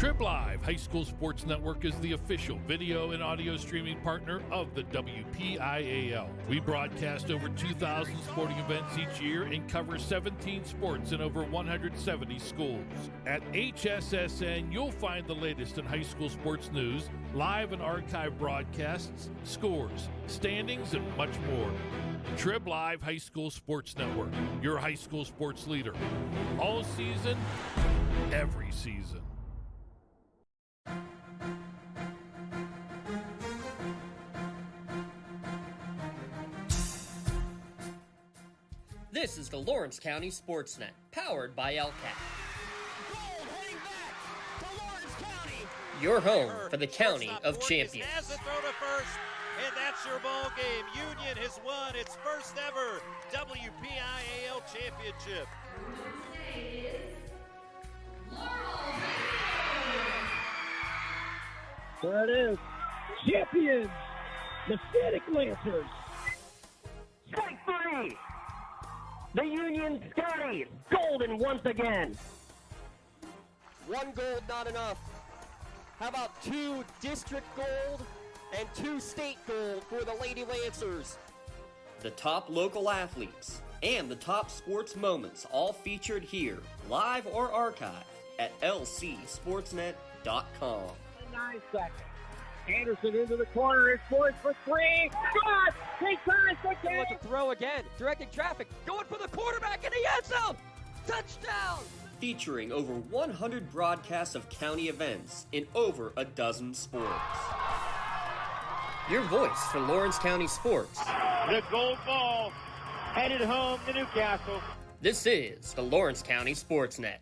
Trib Live High School Sports Network is the official video and audio streaming partner of the WPIAL. We broadcast over 2,000 sporting events each year and cover 17 sports in over 170 schools. At HSSN, you'll find the latest in high school sports news, live and archive broadcasts, scores, standings, and much more. Trib Live High School Sports Network, your high school sports leader. All season, every season. This is the Lawrence County SportsNet, powered by LCAT. Your home for the County of Champions. Has a throw to first, and that's your ball game. Union has won its first ever WPIAL championship. There it is. Champions, the Neshannock Lancers. Strike three. The Union Scotties, golden once again. One gold, not enough. How about 2 district gold and 2 state gold for the Lady Lancers? The top local athletes and the top sports moments all featured here, live or archived at lcsportsnet.com. 9 seconds. Anderson into the corner. It's poised for three. Shot! He turns the game. Look to throw again. Directing traffic. Going for the quarterback in the end zone. Touchdown! Featuring over 100 broadcasts of county events in over a dozen sports. Your voice for Lawrence County sports. The gold ball headed home to Newcastle. This is the Lawrence County SportsNet.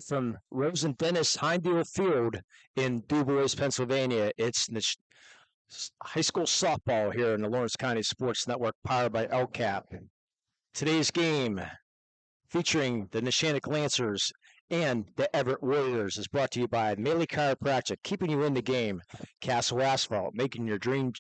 From Rose and Dennis Heindel Field in DuBois, Pennsylvania. It's high school softball here in the Lawrence County Sports Network, powered by LCAP. Today's game, featuring the Neshannock Lancers and the Everett Warriors, is brought to you by Melee Chiropractic, keeping you in the game. Castle Asphalt, making your dream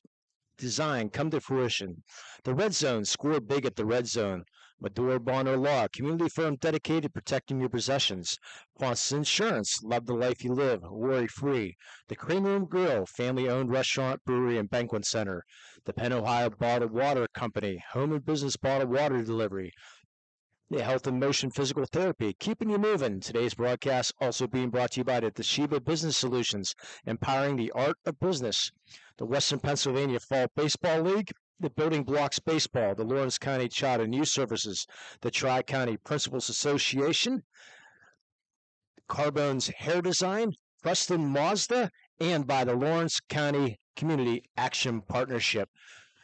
design come to fruition. The Red Zone, score big at the Red Zone. Medora Bonner Law, community firm dedicated to protecting your possessions. Ponce Insurance, love the life you live, worry-free. The Cream Room Grill, family-owned restaurant, brewery, and banquet center. The Penn Ohio Bottled Water Company, home and business bottled water delivery. The Health and Motion Physical Therapy, keeping you moving. Today's broadcast also being brought to you by the Toshiba Business Solutions, empowering the art of business. The Western Pennsylvania Fall Baseball League, the Building Blocks Baseball, the Lawrence County Child and Youth Services, the Tri-County Principals Association, Carbone's Hair Design, Preston Mazda, and by the Lawrence County Community Action Partnership.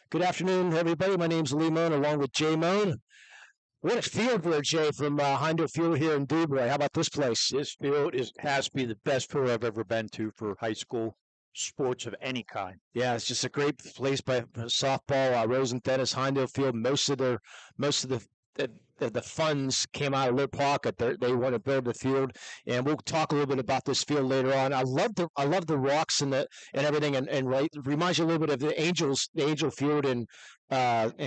Good afternoon, everybody. My name's Lee Moan, along with Jay Moan. What a field we're, Jay, from Heindel Field here in DuBois. How about this place? This field has to be the best field I've ever been to for high school sports of any kind. Yeah, it's just a great place by softball. Rose and Dennis Heindel Field. Most of the funds came out of their pocket. They want to build the field, and we'll talk a little bit about this field later on. I love the rocks and everything, and right, it reminds you a little bit of the Angel Field in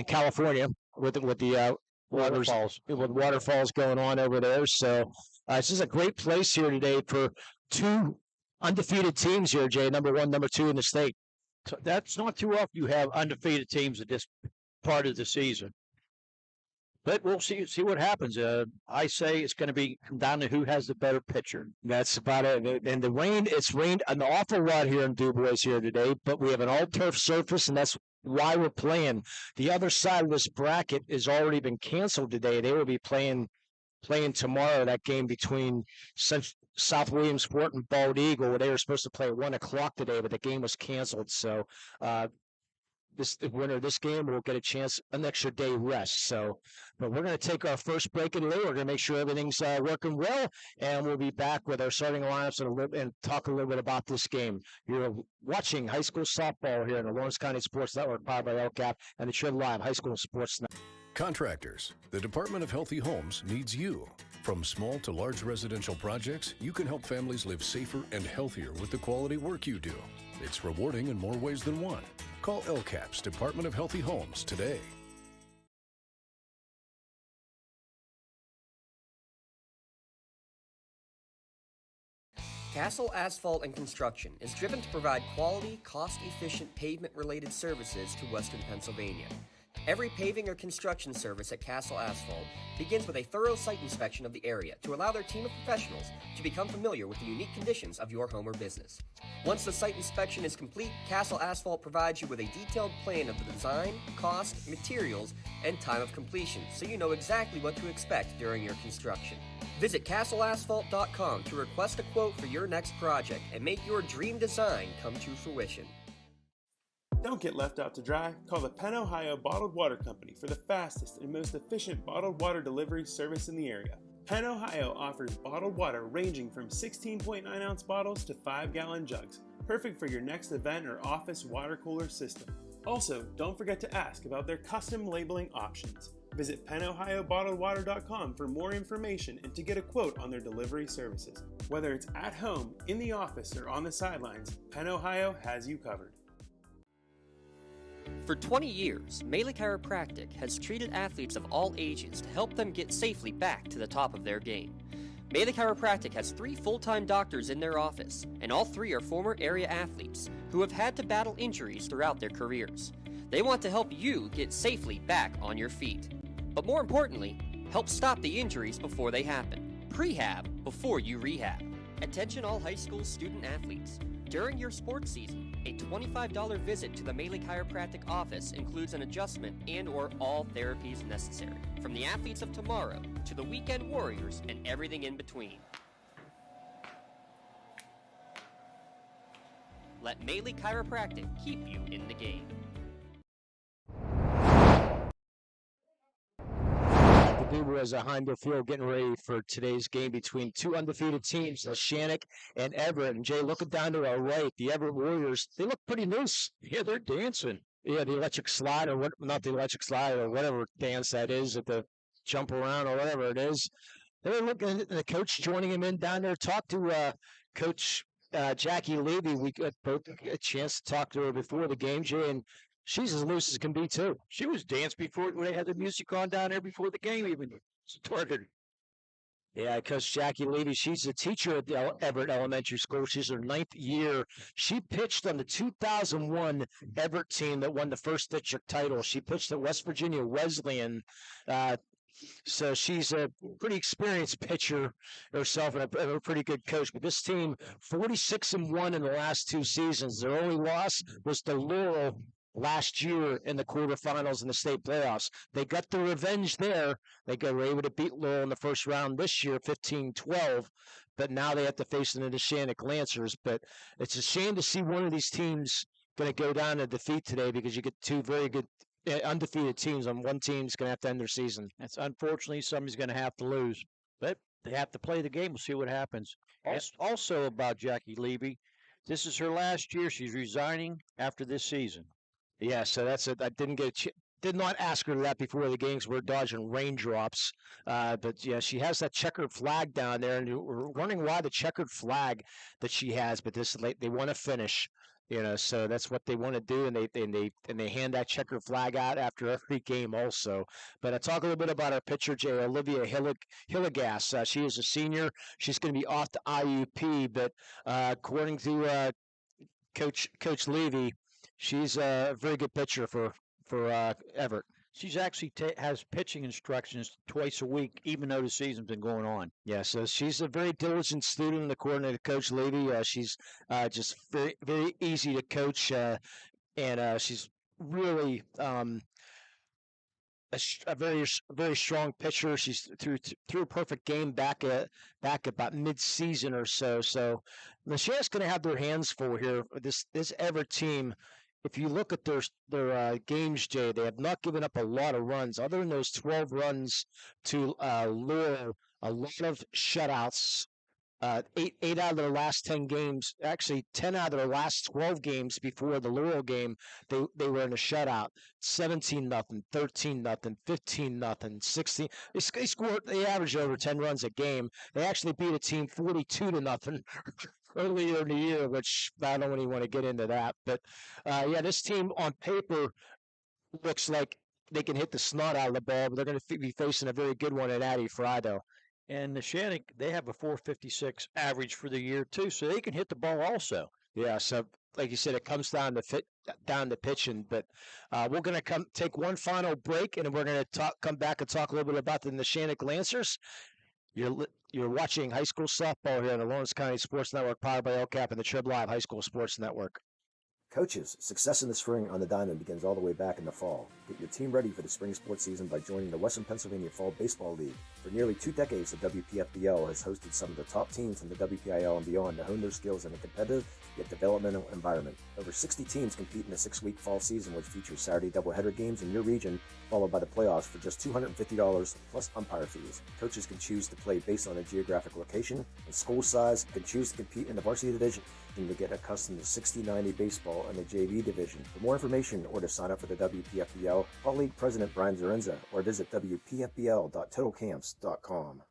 California with the waterfalls going on over there. So it's just a great place here today for 2 undefeated teams here, Jay. Number 1, number 2 in the state. So that's not too often you have undefeated teams at this part of the season. But we'll see what happens. I say it's going to be down to who has the better pitcher. That's about it. And the rain, it's rained an awful lot here in DuBois here today, but we have an all-turf surface, and that's why we're playing. The other side of this bracket has already been canceled today. They will be playing tomorrow, that game between South Williamsport and Bald Eagle. They were supposed to play at 1 o'clock today, but the game was canceled. So the winner of this game will get an extra day rest. So, but we're going to take our first break in today. We're going to make sure everything's working well, and we'll be back with our starting lineups and talk a little bit about this game. You're watching high school softball here in the Lawrence County Sports Network, powered by LCAP and the Trib Live High School Sports Network. Contractors, the Department of Healthy Homes needs you. From small to large residential projects, you can help families live safer and healthier with the quality work you do. It's rewarding in more ways than one. Call LCAP's Department of Healthy Homes today. Castle Asphalt and Construction is driven to provide quality, cost-efficient pavement-related services to Western Pennsylvania. Every paving or construction service at Castle Asphalt begins with a thorough site inspection of the area to allow their team of professionals to become familiar with the unique conditions of your home or business. Once the site inspection is complete, Castle Asphalt provides you with a detailed plan of the design, cost, materials, and time of completion, so you know exactly what to expect during your construction. Visit castleasphalt.com to request a quote for your next project and make your dream design come to fruition. Don't get left out to dry. Call the Penn Ohio Bottled Water Company for the fastest and most efficient bottled water delivery service in the area. Penn Ohio offers bottled water ranging from 16.9 ounce bottles to 5-gallon jugs, perfect for your next event or office water cooler system. Also, don't forget to ask about their custom labeling options. Visit PennOhioBottledWater.com for more information and to get a quote on their delivery services. Whether it's at home, in the office, or on the sidelines, Penn Ohio has you covered. For 20 years, Melee Chiropractic has treated athletes of all ages to help them get safely back to the top of their game. Melee Chiropractic has 3 full-time doctors in their office, and all 3 are former area athletes who have had to battle injuries throughout their careers. They want to help you get safely back on your feet. But more importantly, help stop the injuries before they happen. Prehab before you rehab. Attention all high school student athletes. During your sports season, a $25 visit to the Melee Chiropractic office includes an adjustment and/or all therapies necessary, from the athletes of tomorrow to the weekend warriors and everything in between. Let Melee Chiropractic keep you in the game. Duber as a Heimdall Field getting ready for today's game between 2 undefeated teams, Neshannock and Everett. And Jay, looking down to our right, the Everett Warriors, they look pretty loose. Yeah, they're dancing. Yeah, the electric slide, or what? Not the electric slide, or whatever dance that is, at the jump around or whatever it is. They're looking at the coach joining him in down there. Talk to Coach Jackie Levy. We got both a chance to talk to her before the game, Jay, and she's as loose as can be, too. She was danced before when they had the music on down there before the game even started. Yeah, Coach Jackie Levy, she's a teacher at the Everett Elementary School. She's her 9th year. She pitched on the 2001 Everett team that won the first district title. She pitched at West Virginia Wesleyan. So she's a pretty experienced pitcher herself and a pretty good coach. But this team, 46-1 in the last 2 seasons. Their only loss was to Laurel last year in the quarterfinals in the state playoffs. They got the revenge there. They were able to beat Laurel in the first round this year, 15-12. But now they have to face the Neshannock Lancers. But it's a shame to see one of these teams going to go down to defeat today, because you get 2 very good undefeated teams, and one team's going to have to end their season. That's unfortunately somebody's going to have to lose. But they have to play the game. We'll see what happens. Also about Jackie Levy, this is her last year. She's resigning after this season. Yeah, so that's it. I did not ask her that before the games. We're dodging raindrops. But, yeah, she has that checkered flag down there, and we're wondering why the checkered flag that she has. But they want to finish, so that's what they want to do, and they hand that checkered flag out after every game also. But I talk a little bit about our pitcher, Olivia Hillegas. She is a senior. She's going to be off to IUP, but according to Coach Levy, she's a very good pitcher for Everett. She's actually has pitching instructions twice a week, even though the season's been going on. Yeah, so she's a very diligent student, according to Coach Levy. She's just very, very easy to coach, and she's really a very, very strong pitcher. She's threw a perfect game back about mid-season or so. So Neshannock's going to have their hands full here. This Everett team, if you look at their games, Jay, they have not given up a lot of runs. Other than those 12 runs to Laurel, a lot of shutouts. 8 out of their last 10 games, actually 10 out of their last 12 games before the Laurel game, they were in a shutout. 17-0, 13-0, 15-0, 16. They averaged over 10 runs a game. They actually beat a team 42-0 earlier in the year, which I don't really want to get into that. But yeah, this team on paper looks like they can hit the snot out of the ball, but they're going to be facing a very good one at Addie Friday. And Neshannock, they have a 456 average for the year too, so they can hit the ball also. Yeah, so like you said, it comes down to pitching. But we're going to take one final break, and we're going to come back and talk a little bit about the Neshannock Lancers. You're watching high school softball here on the Lawrence County Sports Network, powered by LCAP and the Trib Live High School Sports Network. Coaches, success in the spring on the diamond begins all the way back in the fall. Get your team ready for the spring sports season by joining the Western Pennsylvania Fall Baseball League. For nearly 2 decades, the WPFBL has hosted some of the top teams from the WPIAA and beyond to hone their skills in a competitive yet developmental environment. Over 60 teams compete in the 6-week fall season, which features Saturday doubleheader games in your region, followed by the playoffs for just $250 plus umpire fees. Coaches can choose to play based on a geographic location and school size, can choose to compete in the varsity division, and to get accustomed to 60-90 baseball in the JV division. For more information or to sign up for the WPFBL, call League President Brian Zarenza or visit WPFBL.totalcamps.com.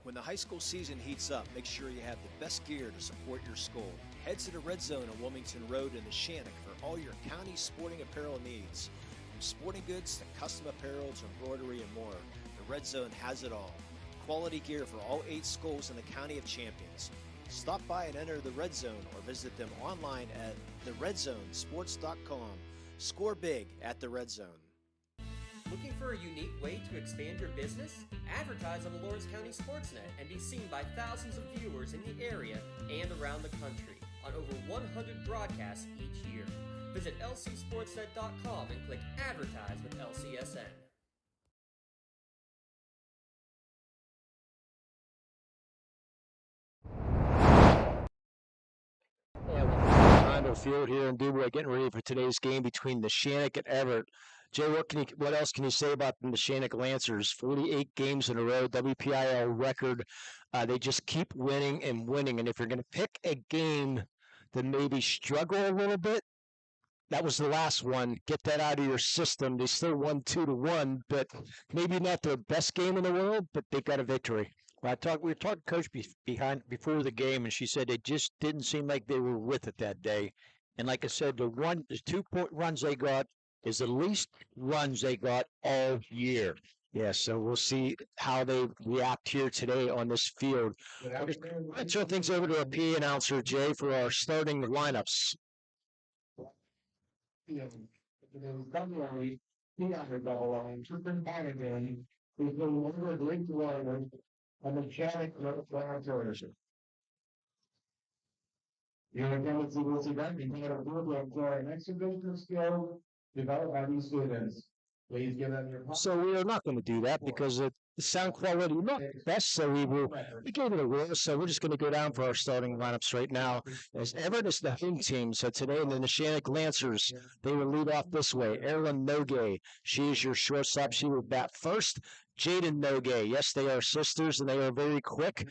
When the high school season heats up, make sure you have the best gear to support your school. Head to the Red Zone on Wilmington Road in Neshannock for all your county sporting apparel needs. From sporting goods to custom apparel to embroidery and more, the Red Zone has it all. Quality gear for all 8 schools in the County of Champions. Stop by and enter the Red Zone or visit them online at theredzonesports.com. Score big at the Red Zone. Looking for a unique way to expand your business? Advertise on the Lawrence County SportsNet and be seen by thousands of viewers in the area and around the country on over 100 broadcasts each year. Visit lcsportsnet.com and click Advertise with LCSN. Field here in Dubois, getting ready for today's game between Neshannock and Everett. Jay, what else can you say about the Neshannock Lancers? 48 games in a row, WPIAA record. They just keep winning and winning. And if you're going to pick a game that maybe struggle a little bit, that was the last one. Get that out of your system. They still won 2-1, but maybe not their best game in the world, but they got a victory. We were talking to Coach before the game, and she said it just didn't seem like they were with it that day. And like I said, the 2-point runs they got is the least runs they got all year. Yeah, so we'll see how they react here today on this field. Let's turn things over to our PA announcer, Jay, for our starting lineups. And the Neshannock Lancers. Your attendance at this event is made available for an exhibition skill developed by these students. Please give them your. So we are not going to do that because the sound quality not best. So we gave it a whirl. So we're just going to go down for our starting lineups right now. As Everett is the home team, so today the Neshannock Lancers, they will lead off this way. Erin Nogue, she is your shortstop. She will bat first. Jaden Nogue, yes, they are sisters and they are very quick.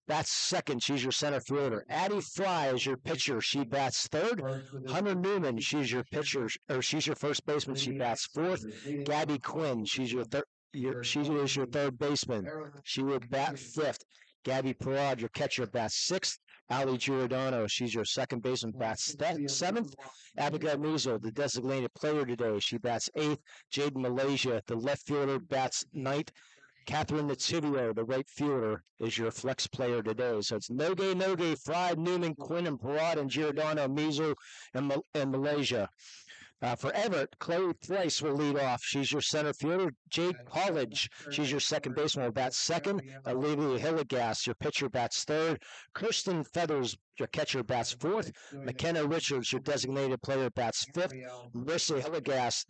Bats second. She's your center fielder. Addie Fry is your pitcher. She bats third. Hunter Newman, she's your pitcher, or she's your first baseman. She bats fourth. Gabby Quinn, she's your third baseman. She would bat fifth. Gabby Parad, your catcher, bats sixth. Ali Giordano, she's your second baseman, bats seventh. Abigail Measle, the designated player today, she bats eighth. Jaden Malaysia, the left fielder, bats ninth. Catherine Nativio, the right fielder, is your flex player today. So it's Nogue, Fry, Newman, Quinn, and Parad, and Giordano, Measle, and Malaysia. For Everett, Chloe Thrice will lead off. She's your center fielder. Jade College, she's your second baseman, will bat second. Olivia Hillegas, your pitcher, bats third. Kirsten Feathers, your catcher, bats fourth. McKenna Richards, your designated player, bats fifth. Marissa Hillegas,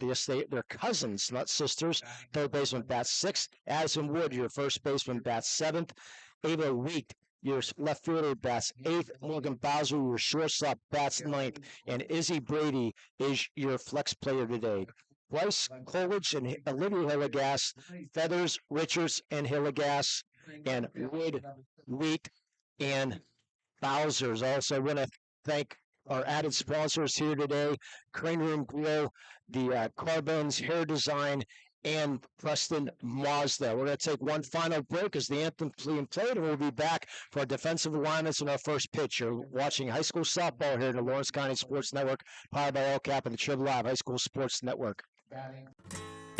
they're cousins, not sisters. Third baseman, bats sixth. Addison Wood, your first baseman, bats seventh. Ava Wheat, your left fielder, bats eighth. Morgan Bowser, your shortstop, bats ninth. And Izzy Brady is your flex player today. Bryce Coolidge and Olivia Hillegas, Feathers, Richards, and Hillegas, and Wood, Wheat, and Bowser's. Also want to thank our added sponsors here today, Crane Room Grill, the Carbones Hair Design, and Preston Mazda. We're going to take one final break as the anthem being played, and we'll be back for our defensive alignments and our first pitch. You're watching high school softball here in the Lawrence County Sports Network, powered by LCAP and the Trib Live High School Sports Network.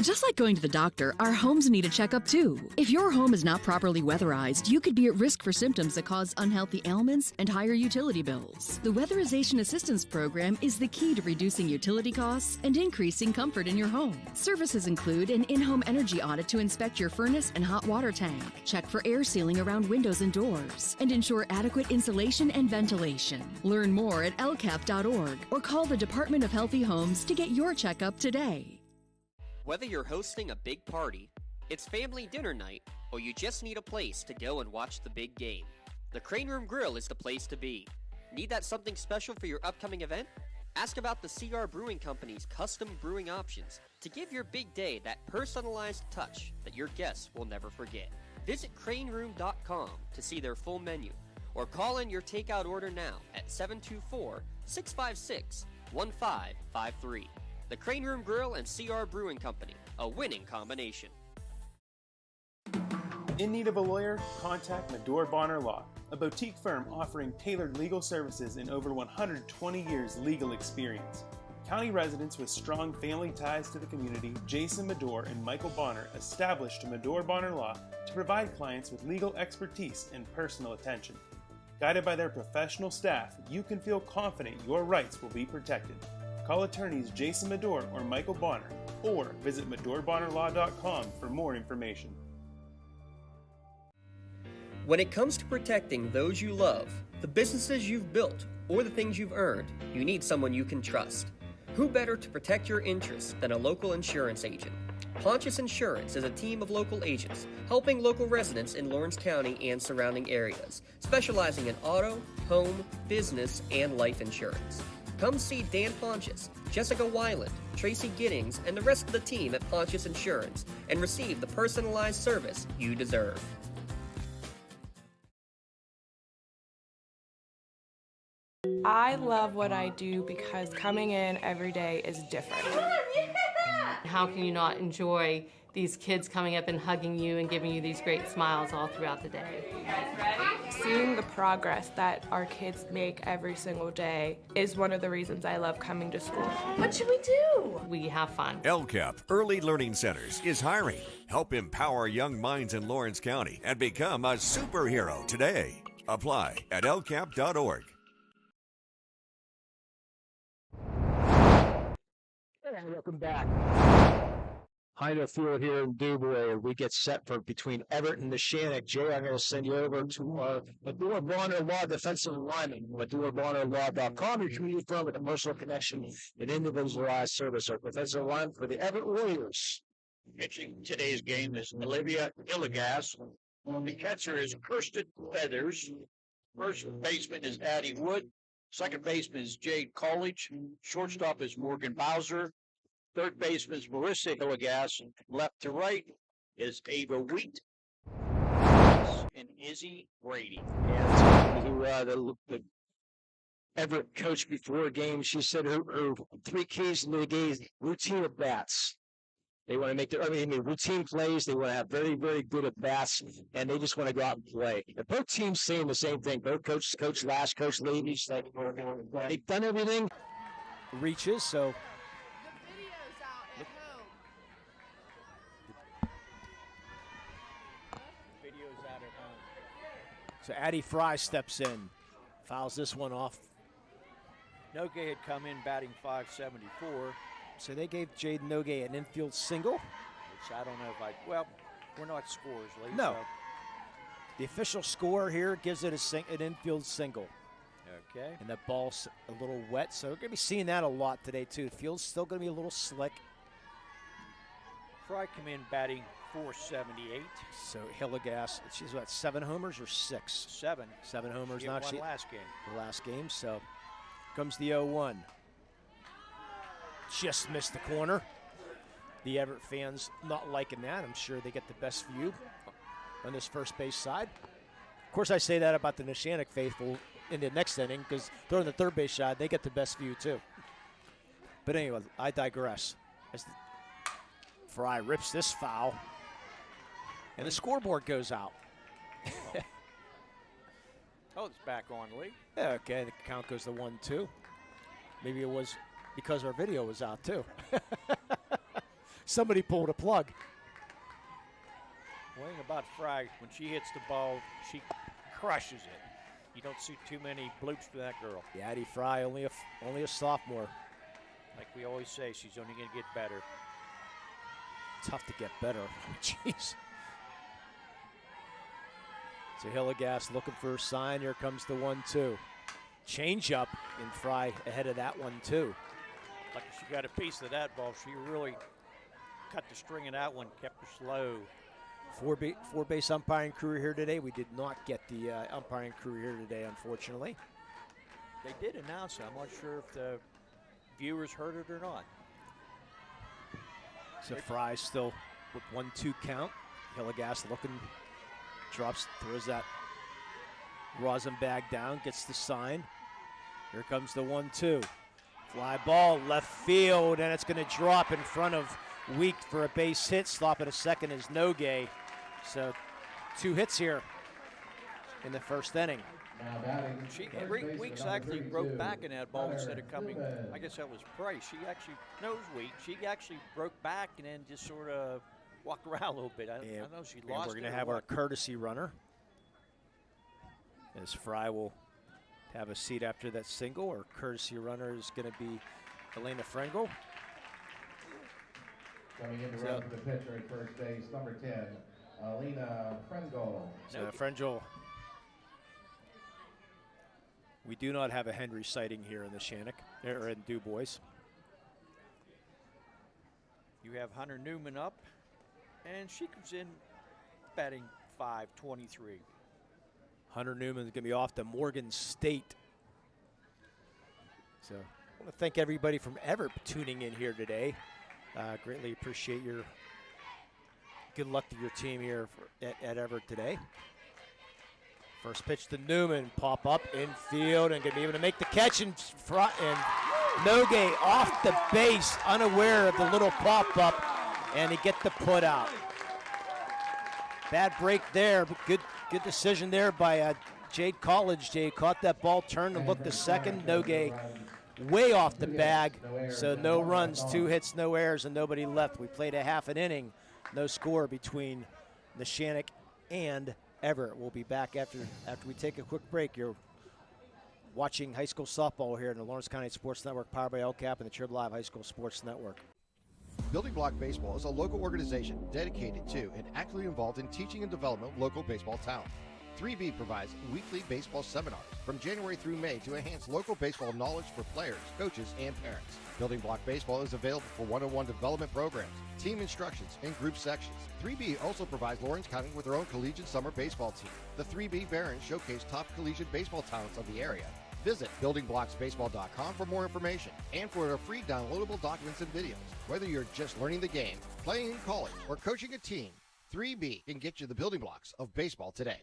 Just like going to the doctor, our homes need a checkup too. If your home is not properly weatherized, you could be at risk for symptoms that cause unhealthy ailments and higher utility bills. The Weatherization Assistance Program is the key to reducing utility costs and increasing comfort in your home. Services include an in-home energy audit to inspect your furnace and hot water tank, check for air sealing around windows and doors, and ensure adequate insulation and ventilation. Learn more at lcap.org or call the Department of Healthy Homes to get your checkup today. Whether you're hosting a big party, it's family dinner night, or you just need a place to go and watch the big game, the Crane Room Grill is the place to be. Need that something special for your upcoming event? Ask about the CR Brewing Company's custom brewing options to give your big day that personalized touch that your guests will never forget. Visit craneroom.com to see their full menu, or call in your takeout order now at 724-656-1553. The Crane Room Grill and CR Brewing Company, a winning combination. In need of a lawyer? Contact Medore Bonner Law, a boutique firm offering tailored legal services and over 120 years legal experience. County residents with strong family ties to the community, Jason Medore and Michael Bonner, established Medore Bonner Law to provide clients with legal expertise and personal attention. Guided by their professional staff, you can feel confident your rights will be protected. Call attorneys Jason Medore or Michael Bonner, or visit MedoreBonnerLaw.com for more information. When it comes to protecting those you love, the businesses you've built, or the things you've earned, you need someone you can trust. Who better to protect your interests than a local insurance agent? Pontius Insurance is a team of local agents helping local residents in Lawrence County and surrounding areas, specializing in auto, home, business, and life insurance. Come see Dan Pontius, Jessica Weiland, Tracy Giddings, and the rest of the team at Pontius Insurance and receive the personalized service you deserve. I love what I do because coming in every day is different. How can you not enjoy these kids coming up and hugging you and giving you these great smiles all throughout the day? You guys ready? Seeing the progress that our kids make every single day is one of the reasons I love coming to school. What should we do? We have fun. LCAP Early Learning Centers is hiring. Help empower young minds in Lawrence County and become a superhero today. Apply at lcap.org. And welcome back. Hinder Field here in DuBois. We get set for between Everett and Neshannock. Jay, I'm going to send you over to our Medore Bonner Law defensive lineman, MedoreBonnerLaw.com, your community firm with a personal connection and individualized service. Our defensive line for the Everett Warriors. Pitching today's game is Olivia Illigas. The catcher is Kirsten Feathers. First baseman is Addie Wood. Second baseman is Jade College. Shortstop is Morgan Bowser. Third baseman is Marissa Illigas. Left to right is Ava Wheat and Izzy Brady. And the Everett coach before a game, she said her 3 keys in the game: routine at bats. They want to make routine plays. They want to have very, very good at bats, and they just want to go out and play. And both teams saying the same thing. Both Coach Lash, Coach Ladies, they've done everything. Reaches, so. Video's out at home. So Addie Fry steps in, fouls this one off. Nogue had come in batting .574. So they gave Jade Nogue an infield single. Which I don't know if well, we're not scorers, Lee. No. So. The official score here gives it an infield single. Okay. And that ball's a little wet, so we're going to be seeing that a lot today, too. The field's still going to be a little slick. Fry come in batting .478. So Hilligas, she's what, 7 homers or 6? 7. 7 homers. She Now won last game. The last game, so comes the 0-1. Just missed the corner. The Everett fans not liking that. I'm sure they get the best view on this first base side. Of course, I say that about the Neshannock faithful in the next inning because they're on the third base side. They get the best view, too. But anyway, I digress. As Fry rips this foul, and the scoreboard goes out. Oh, it's back on, Lee. Yeah, okay, the count goes to 1-2. Maybe it was because our video was out, too. somebody pulled a plug. One thing about Fry, when she hits the ball, she crushes it. You don't see too many bloops for that girl. Yeah, Addie Fry, only a sophomore. Like we always say, she's only going to get better. Tough to get better. Jeez. So Hillegas looking for a sign. Here comes the 1-2. Change up, and Fry ahead of that one, too. Like she got a piece of that ball. She really cut the string of that one, kept her slow. Four base umpiring crew here today. We did not get the umpiring crew here today, unfortunately. They did announce it. I'm not sure if the viewers heard it or not. So Fry still with 1-2 count. Hillegas looking, throws that rosin bag down, gets the sign. Here comes the 1-2. Fly ball left field, and it's going to drop in front of Week for a base hit. Stop at a second is Nogue. So 2 hits here in the first inning. Weeks actually broke back in that ball instead of coming. I guess that was Price. She actually knows Week. She actually broke back and then just sort of walked around a little bit. I don't know if she lost. We're going to have our courtesy runner, as Fry will have a seat after that single. Our courtesy runner is going to be Elena Frengel. Coming in to run for the pitcher at first base, number 10, Alina Frengel. So Frengel, we do not have a Henry sighting here in the Neshannock, or in Du Bois. You have Hunter Newman up, and she comes in batting .523. Hunter Newman's going to be off to Morgan State. So I want to thank everybody from Everett tuning in here today. Greatly appreciate your good luck to your team here at Everett today. First pitch to Newman, pop up infield, and going to be able to make the catch and Nogue off the base, unaware of the little pop up, and he get the put out. Bad break there, but good decision there by Jade College. Jade caught that ball, turned and looked the second. Nogue way off the bag, so no runs, 2 hits, no errors, and nobody left. We played a half an inning, no score between Neshannock and Everett. We'll be back after we take a quick break. You're watching high school softball here in the Lawrence County Sports Network, powered by LCAP and the Trib Live High School Sports Network. Building Block Baseball is a local organization dedicated to and actively involved in teaching and development of local baseball talent. 3B provides weekly baseball seminars from January through May to enhance local baseball knowledge for players, coaches, and parents. Building Block Baseball is available for one-on-one development programs, team instructions, and group sections. 3B also provides Lawrence County with their own collegiate summer baseball team. The 3B Barons showcase top collegiate baseball talents of the area. Visit buildingblocksbaseball.com for more information and for their free downloadable documents and videos. Whether you're just learning the game, playing in college, or coaching a team, 3B can get you the building blocks of baseball today.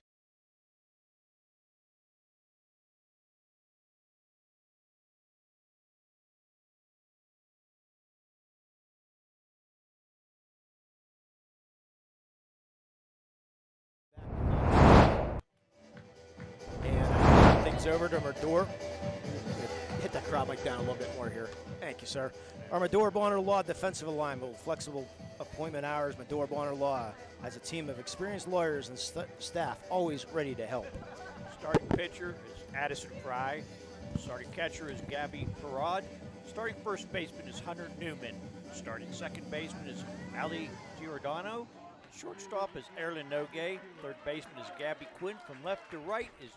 Over to Armador. Hit that crowd mic down a little bit more here. Thank you, sir. Armador Bonner Law defensive alignment with flexible appointment hours. Armador Bonner Law has a team of experienced lawyers and staff always ready to help. Starting pitcher is Addison Fry. Starting catcher is Gabby Parad. Starting first baseman is Hunter Newman. Starting second baseman is Ali Giordano. Shortstop is Erlen Nogue. Third baseman is Gabby Quinn. From left to right is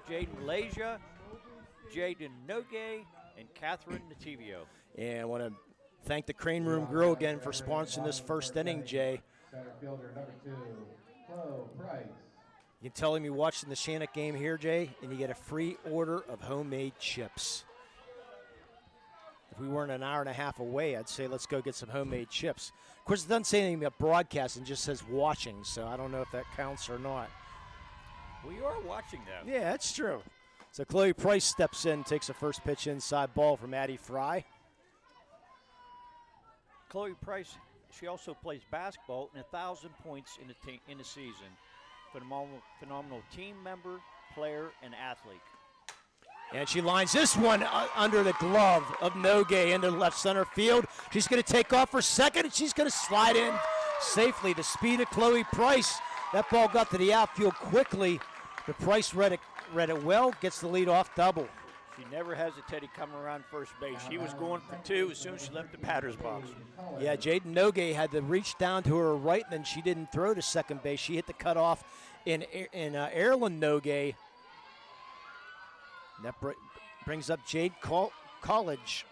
Jaden Malaysia, Jaden Nogue, and Catherine Nativio. And I want to thank the Crane Room Grill again for sponsoring this first inning, Jay. Center fielder number 2, Chloe Price. You can tell him you watched the Neshannock game here, Jay, and you get a free order of homemade chips. If we weren't an hour and a half away, I'd say let's go get some homemade chips. Of course, it doesn't say anything about broadcasting, just says watching, so I don't know if that counts or not. We are watching them. Yeah, that's true. So Chloe Price steps in, takes a first pitch inside ball from Addie Fry. Chloe Price, she also plays basketball and 1,000 points in the season. Phenomenal team member, player, and athlete. And she lines this one under the glove of Nogue into left center field. She's going to take off for second, and she's going to slide in safely. The speed of Chloe Price. That ball got to the outfield quickly. But Price read it well, gets the lead-off double. She never hesitated coming around first base. She was going for two as soon as she left the batter's box. Yeah, Jaden Nogue had to reach down to her right, and then she didn't throw to second base. She hit the cutoff in Erlen Nogue. And that brings up Jade College.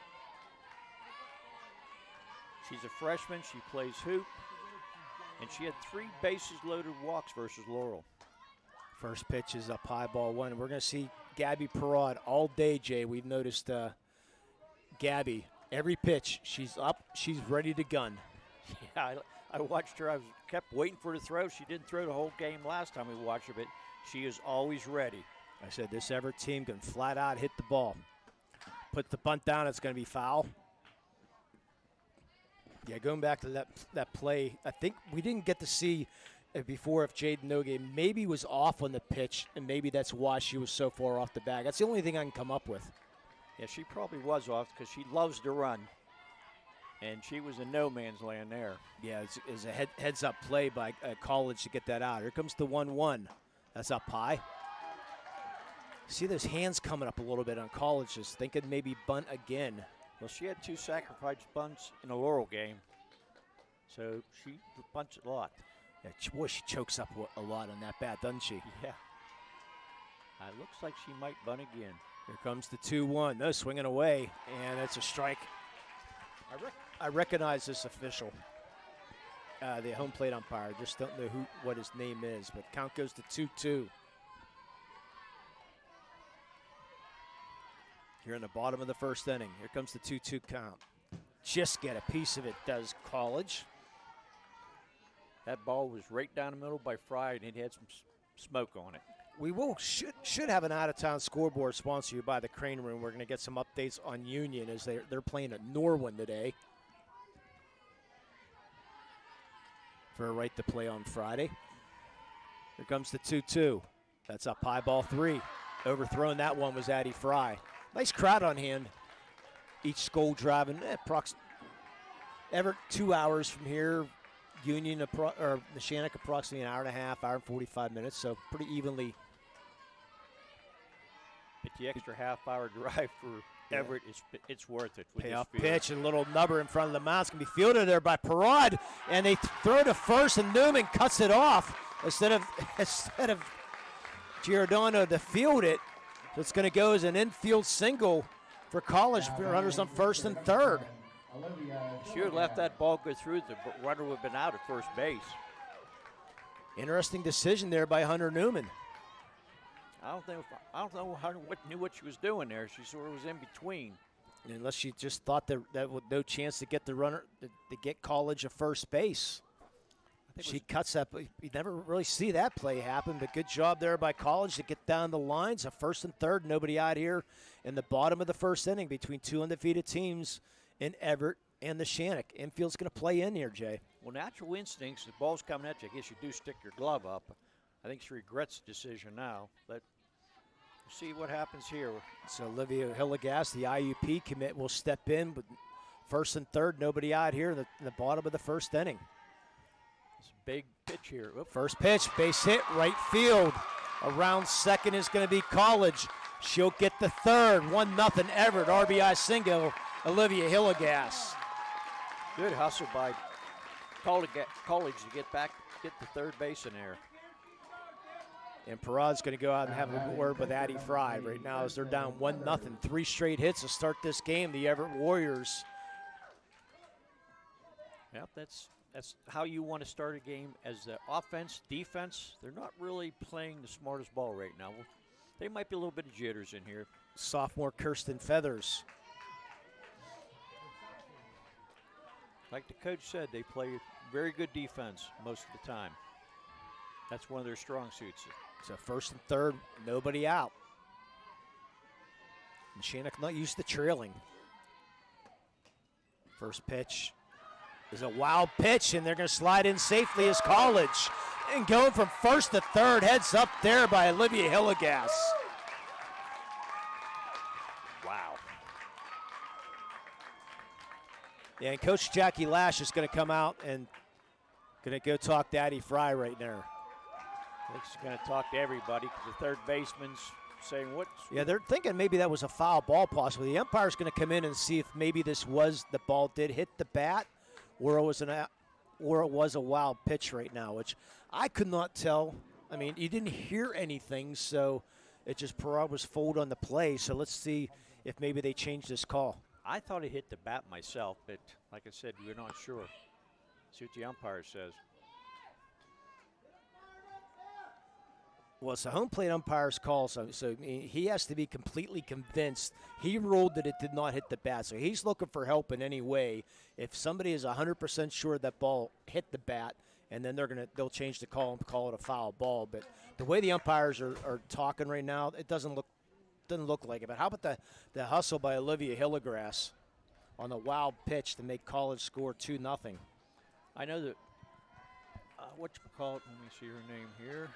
She's a freshman. She plays hoop. And she had 3 bases-loaded walks versus Laurel. First pitch is up high, ball one. We're going to see Gabby Perraud all day, Jay. We've noticed Gabby, every pitch, she's up, she's ready to gun. Yeah, I watched her. I kept waiting for her to throw. She didn't throw the whole game last time we watched her, but she is always ready. I said this Everett team can flat out hit the ball. Put the bunt down, it's going to be foul. Yeah, going back to that play, I think we didn't get to see before if Jaden Nogue maybe was off on the pitch, and maybe that's why she was so far off the bag. That's the only thing I can come up with. Yeah, she probably was off because she loves to run, and she was in no man's land there. Yeah, it's a heads-up play by College to get that out. Here comes the 1-1. That's up high. See those hands coming up a little bit on College, just thinking maybe bunt again. Well, she had 2 sacrifice bunts in a Laurel game, so she bunts a lot. Yeah, boy, she chokes up a lot on that bat, doesn't she? Yeah. It looks like she might bunt again. Here comes the 2-1. No, swinging away, and it's a strike. I recognize this official, the home plate umpire. Just don't know what his name is, but count goes to 2-2. Here in the bottom of the first inning. Here comes the 2-2 count. Just get a piece of it, does College. That ball was right down the middle by Fry, and it had some smoke on it. We should have an out-of-town scoreboard sponsored you by the Crane Room. We're going to get some updates on Union as they're playing at Norwin today for a right to play on Friday. Here comes the 2-2. That's up high, ball 3. Overthrown that one was Addie Fry. Nice crowd on hand. Each goal driving Everett 2 hours from here. Union or Neshannock approximately an hour and a half, hour and 45 minutes, so pretty evenly. But the extra half-hour drive for Everett, it's worth it. Payoff pitch and a little nubber in front of the mound. It's going to be fielded there by Perraud, and they throw to first, and Newman cuts it off instead of Giordano to field it. So it's going to go as an infield single for College. Runners on first and third. If she had left that ball go through, the runner would have been out at first base. Interesting decision there by Hunter Newman. I don't know Hunter knew what she was doing there. She sort of was in between. Unless she just thought that with no chance to get the runner to get College a first base. She cuts that. You never really see that play happen, but good job there by College to get down the lines. A first and third, nobody out here in the bottom of the first inning between 2 undefeated teams in Everett and Neshannock. Infield's going to play in here, Jay. Well, natural instincts, the ball's coming at you. I guess you do stick your glove up. I think she regrets the decision now, but we'll see what happens here. So Olivia Hillegas, the IUP commit, will step in, but first and third, nobody out here in the bottom of the first inning. It's a big pitch here. Oops. First pitch, base hit, right field. Around second is going to be College. She'll get the third. 1-0 Everett, RBI single, Olivia Hillegas. Good hustle by College to get the third base in there. And Perraud's going to go out and have a word with Addie Fry right now as they're down 1-0. 3 straight hits to start this game, the Everett Warriors. Yep, that's how you want to start a game. As the offense, defense, they're not really playing the smartest ball right now. They might be a little bit of jitters in here. Sophomore Kirsten Feathers. Like the coach said, they play very good defense most of the time. That's one of their strong suits. So first and third, nobody out. And Neshannock not used to trailing. First pitch is a wild pitch, and they're going to slide in safely as College. And going from first to third, heads up there by Olivia Hillegas. Yeah, and Coach Jackie Lash is going to come out and going to go talk to Addie Fry right there. I think she's going to talk to everybody because the third baseman's saying what? Yeah, they're thinking maybe that was a foul ball possibly. The umpire's going to come in and see if maybe the ball did hit the bat or it was a wild pitch right now, which I could not tell. I mean, you didn't hear anything, so it just Parod was fouled on the play. So let's see if maybe they changed this call. I thought it hit the bat myself, but like I said, we're not sure. See what the umpire says. Well, it's a home plate umpire's call, so he has to be completely convinced. He ruled that it did not hit the bat, so he's looking for help in any way. If somebody is 100% sure that ball hit the bat, and then they'll change the call and call it a foul ball. But the way the umpires are talking right now, it doesn't look like it. But how about the hustle by Olivia Hillegrass on the wild pitch to make College score 2-0? I know that. What you call it? Let me see her name here.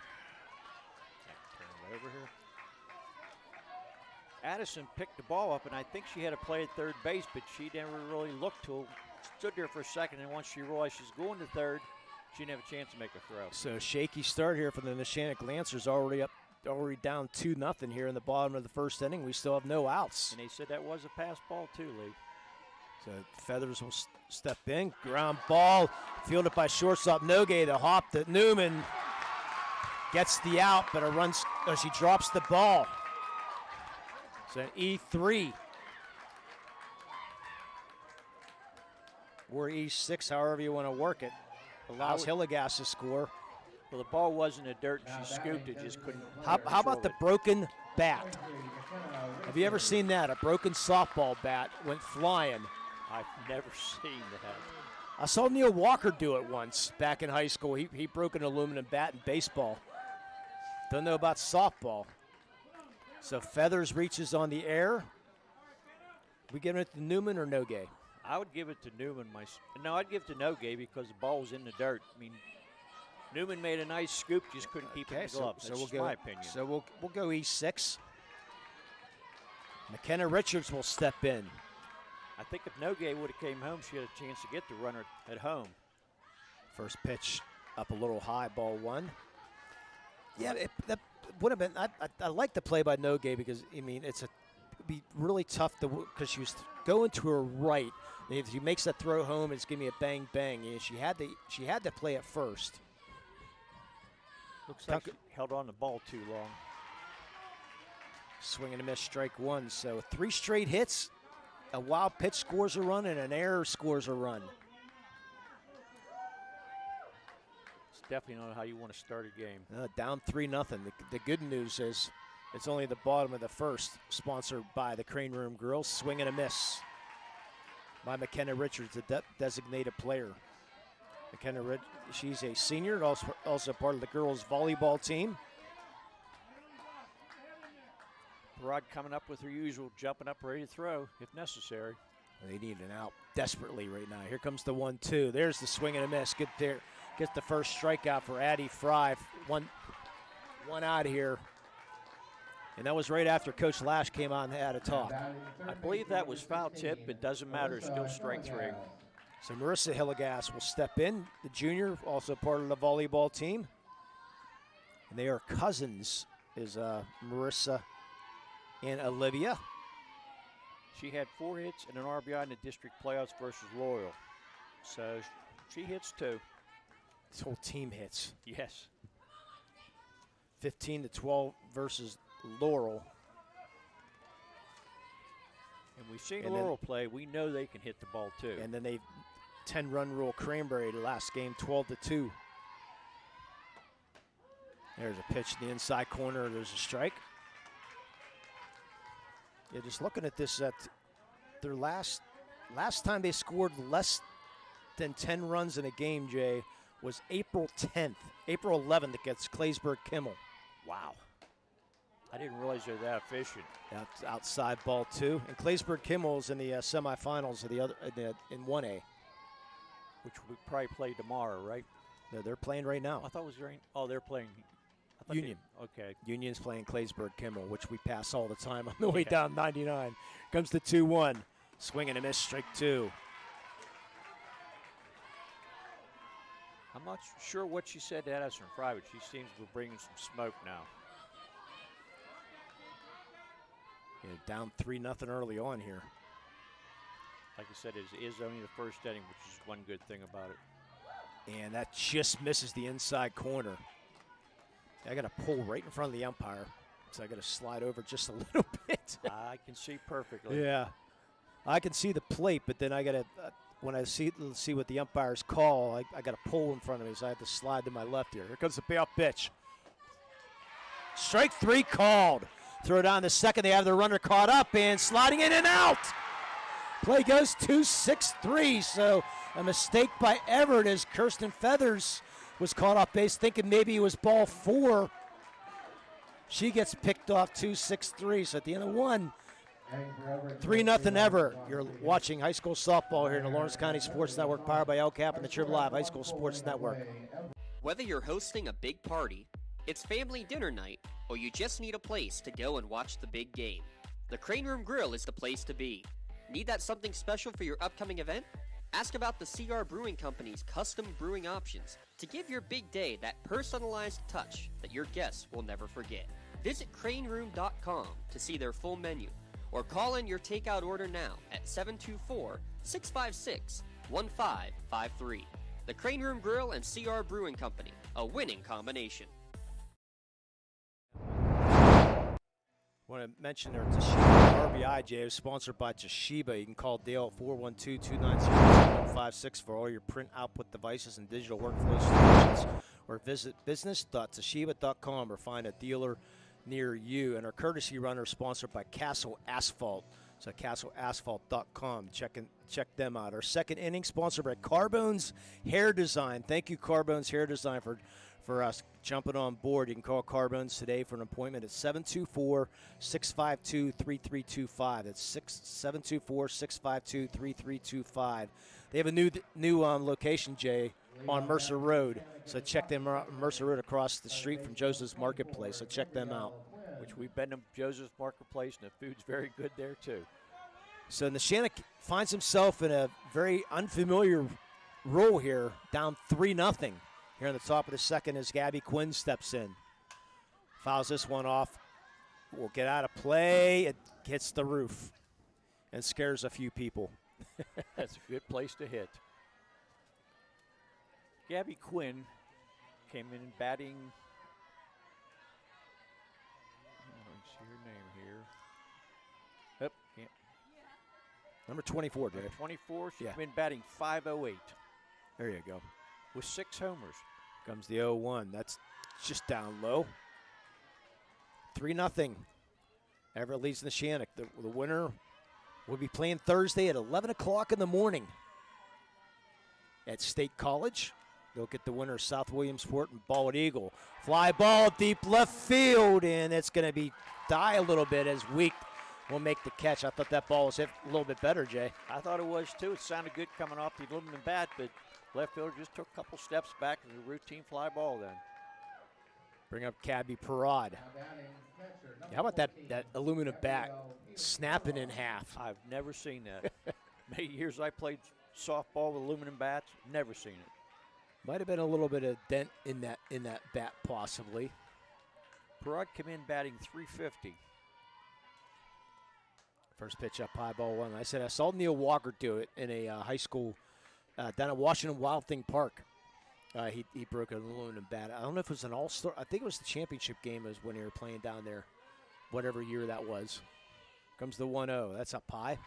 Over here. Addison picked the ball up, and I think she had a play at third base, but she never really looked to. Stood there for a second, and once she realized she's going to third, she didn't have a chance to make a throw. So shaky start here for the Neshannock Lancers, already down 2-0 here in the bottom of the first inning. We still have no outs. And they said that was a pass ball too, Lee. So Feathers will step in, ground ball, fielded by shortstop Nogue. The hop that Newman gets the out, but she drops the ball. It's an E3. Or E6, however you want to work it. Allows Hillegas to score. Well, the ball was in the dirt, and she scooped it, just couldn't. How about the broken bat? Have you ever seen that? A broken softball bat went flying. I've never seen that. I saw Neil Walker do it once back in high school. He broke an aluminum bat in baseball. Don't know about softball. So Feathers reaches on the air. We giving it to Newman or Nogue? I would give it to Newman. No, I'd give it to Nogue because the ball was in the dirt. I mean, Newman made a nice scoop, just couldn't keep it in the glove. That's my opinion. So we'll go E6. McKenna Richards will step in. I think if Nogue would have came home, she had a chance to get the runner at home. First pitch up a little high, ball one. Yeah, that would have been. I like the play by Nogue because I mean it'd be really tough because she was going to her right. If she makes that throw home, it's gonna be a bang bang. And she had to play it first. Looks like she held on the ball too long. Swing and a miss, strike one. So 3 straight hits, a wild pitch scores a run, and an error scores a run. Definitely not how you want to start a game. Down 3-0. The good news is it's only the bottom of the first, sponsored by the Crane Room Girls. Swing and a miss by McKenna Richards, the designated player. McKenna, she's a senior, also part of the girls' volleyball team. Rod coming up with her usual, jumping up, ready to throw if necessary. They need an out desperately right now. Here comes the 1-2. There's the swing and a miss. Good there. Gets the first strikeout for Addie Fry. One out here. And that was right after Coach Lash came on and had a talk. I believe that was foul tip. It doesn't matter. Still strike 3. So Marissa Hillegas will step in, the junior, also part of the volleyball team. And they are cousins, is Marissa and Olivia. She had 4 hits and an RBI in the district playoffs versus Loyal. So she hits 2. This whole team hits. Yes. 15-12 versus Laurel. And we've seen Laurel play. We know they can hit the ball too. And then they 10-run rule Cranberry the last game, 12-2. There's a pitch in the inside corner. There's a strike. Yeah, just looking at this, their last time they scored less than 10 runs in a game, Jay, was April 10th, April 11th against Claysburg Kimmel. Wow. I didn't realize they're that efficient. That's outside ball 2. And Claysburg Kimmel's in the semifinals of the other in 1A. Which we probably play tomorrow, right? No, they're playing right now. I thought it was rain. Oh, they're playing. Union. Okay. Union's playing Claysburg Kimmel, which we pass all the time on the way down 99. Comes the 2-1. Swing and a miss, strike 2. I'm not sure what she said to Addison Fry, but she seems to be bringing some smoke now. Yeah, down 3-0 early on here. Like I said, it is only the first inning, which is one good thing about it. And that just misses the inside corner. I got to pull right in front of the umpire, so I got to slide over just a little bit. I can see perfectly. Yeah, I can see the plate, but then I got to when I see what the umpires call, I got to pull in front of me, so I have to slide to my left here. Here comes the payoff pitch. Strike 3 called. Throw it on the second. They have the runner caught up and sliding in and out. Play goes 2-6-3, so a mistake by Everett as Kirsten Feathers was caught off base, thinking maybe it was ball 4. She gets picked off 2-6-3, so at the end of 1, 3-0 Everett. You're watching high school softball here in the Lawrence County Sports Network, powered by LCAP and the Triple Live High School Sports Network. Whether you're hosting a big party, it's family dinner night, or you just need a place to go and watch the big game, the Crane Room Grill is the place to be. Need that something special for your upcoming event? Ask about the CR Brewing Company's custom brewing options to give your big day that personalized touch that your guests will never forget. Visit craneroom.com to see their full menu, or call in your takeout order now at 724-656-1553. The Crane Room Grill and CR Brewing Company, a winning combination. I want to mention their Toshiba RBI, Jay, is sponsored by Toshiba. You can call Dale at 412-290-2156 for all your print output devices and digital workflow solutions, or visit business.toshiba.com or find a dealer near you. And our courtesy runner is sponsored by Castle Asphalt. So castleasphalt.com. Check them out. Our second inning sponsored by Carbone's Hair Design. Thank you, Carbone's Hair Design, for us jumping on board. You can call Carbone's today for an appointment at 724-652-3325. That's 724-652-3325. They have a new location, Jay, on Mercer Road. So check them out. Mercer Road across the street from Joseph's Marketplace. So check them out. Which we've been to Joseph's Marketplace, and the food's very good there, too. So Neshannock finds himself in a very unfamiliar role here, down 3-0. Here on the top of the second as Gabby Quinn steps in. Fouls this one off. Will get out of play. It hits the roof and scares a few people. That's a good place to hit. Gabby Quinn came in batting. Let's see her name here. Yep. Yeah. Number 24, Dave. Number 24. She's been batting .508. There you go. With 6 homers. Comes the 0-1. That's just down low. 3-0. Everett leads Neshannock. The winner will be playing Thursday at 11 o'clock in the morning at State College. They'll get the winner, South Williamsport and Bald Eagle. Fly ball deep left field, and it's going to be die a little bit as Week will make the catch. I thought that ball was hit a little bit better, Jay. I thought it was, too. It sounded good coming off the aluminum bat, but left fielder just took a couple steps back and a routine fly ball then. Bring up Cabby Parad. How about that aluminum bat snapping in half? I've never seen that. Many years I played softball with aluminum bats, never seen it. Might have been a little bit of dent in that bat possibly. Parad came in batting .350. First pitch up high, ball 1. I said I saw Neil Walker do it in a high school down at Washington Wild Thing Park. He broke an aluminum bat. I don't know if it was an all-star. I think it was the championship game was when they were playing down there, whatever year that was. Comes the 1-0. That's up high.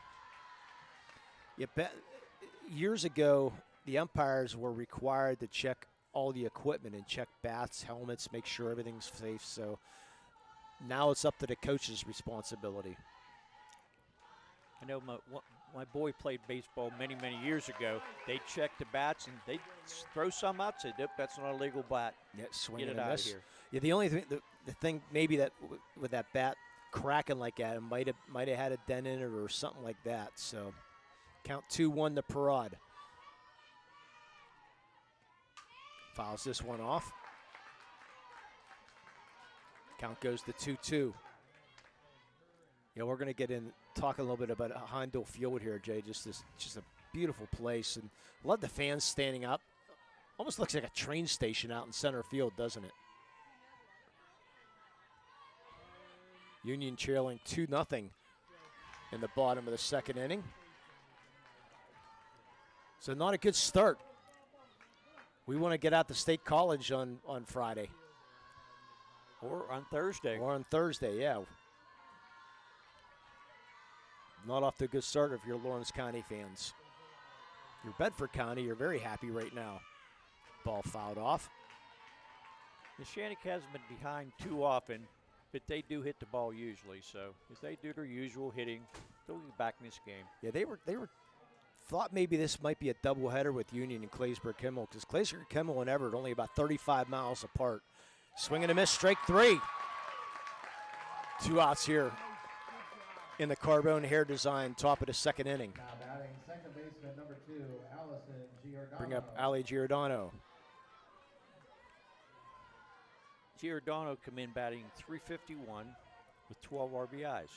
Years ago, the umpires were required to check all the equipment and check bats, helmets, make sure everything's safe. So now it's up to the coach's responsibility. I know my boy played baseball many, many years ago. They checked the bats and they throw some out, say, nope, that's not a legal bat. Yeah, swing Get it out of miss. here. Yeah, the only thing, the thing maybe that with that bat cracking like that, it might have had a dent in it or something like that. So count 2-1 to Parad. Fouls this one off. Count goes to 2-2. Yeah, we're going to get in, talk a little bit about Heindel Field here, Jay. Just a beautiful place, and love the fans standing up Almost looks like a train station out in center field, doesn't it? Union trailing 2-0 in the bottom of the second inning. So not a good start. We want to get out to State College on Friday. Or on Thursday. Or on Thursday, yeah. Not off to a good start if you're Lawrence County fans. You're Bedford County, you're very happy right now. Ball fouled off. Neshannock hasn't been behind too often, but they do hit the ball usually. So if they do their usual hitting, they'll be back in this game. Yeah, they were thought maybe this might be a doubleheader with Union and Claysburg-Kimmel, because Claysburg-Kimmel and Everett only about 35 miles apart. Swing and a miss, strike 3. 2 outs here in the Carbone Hair Design, top of the second inning. Now batting second baseman number 2, Allison Giordano. Bring up Ali Giordano. Giordano come in batting .351 with 12 RBIs.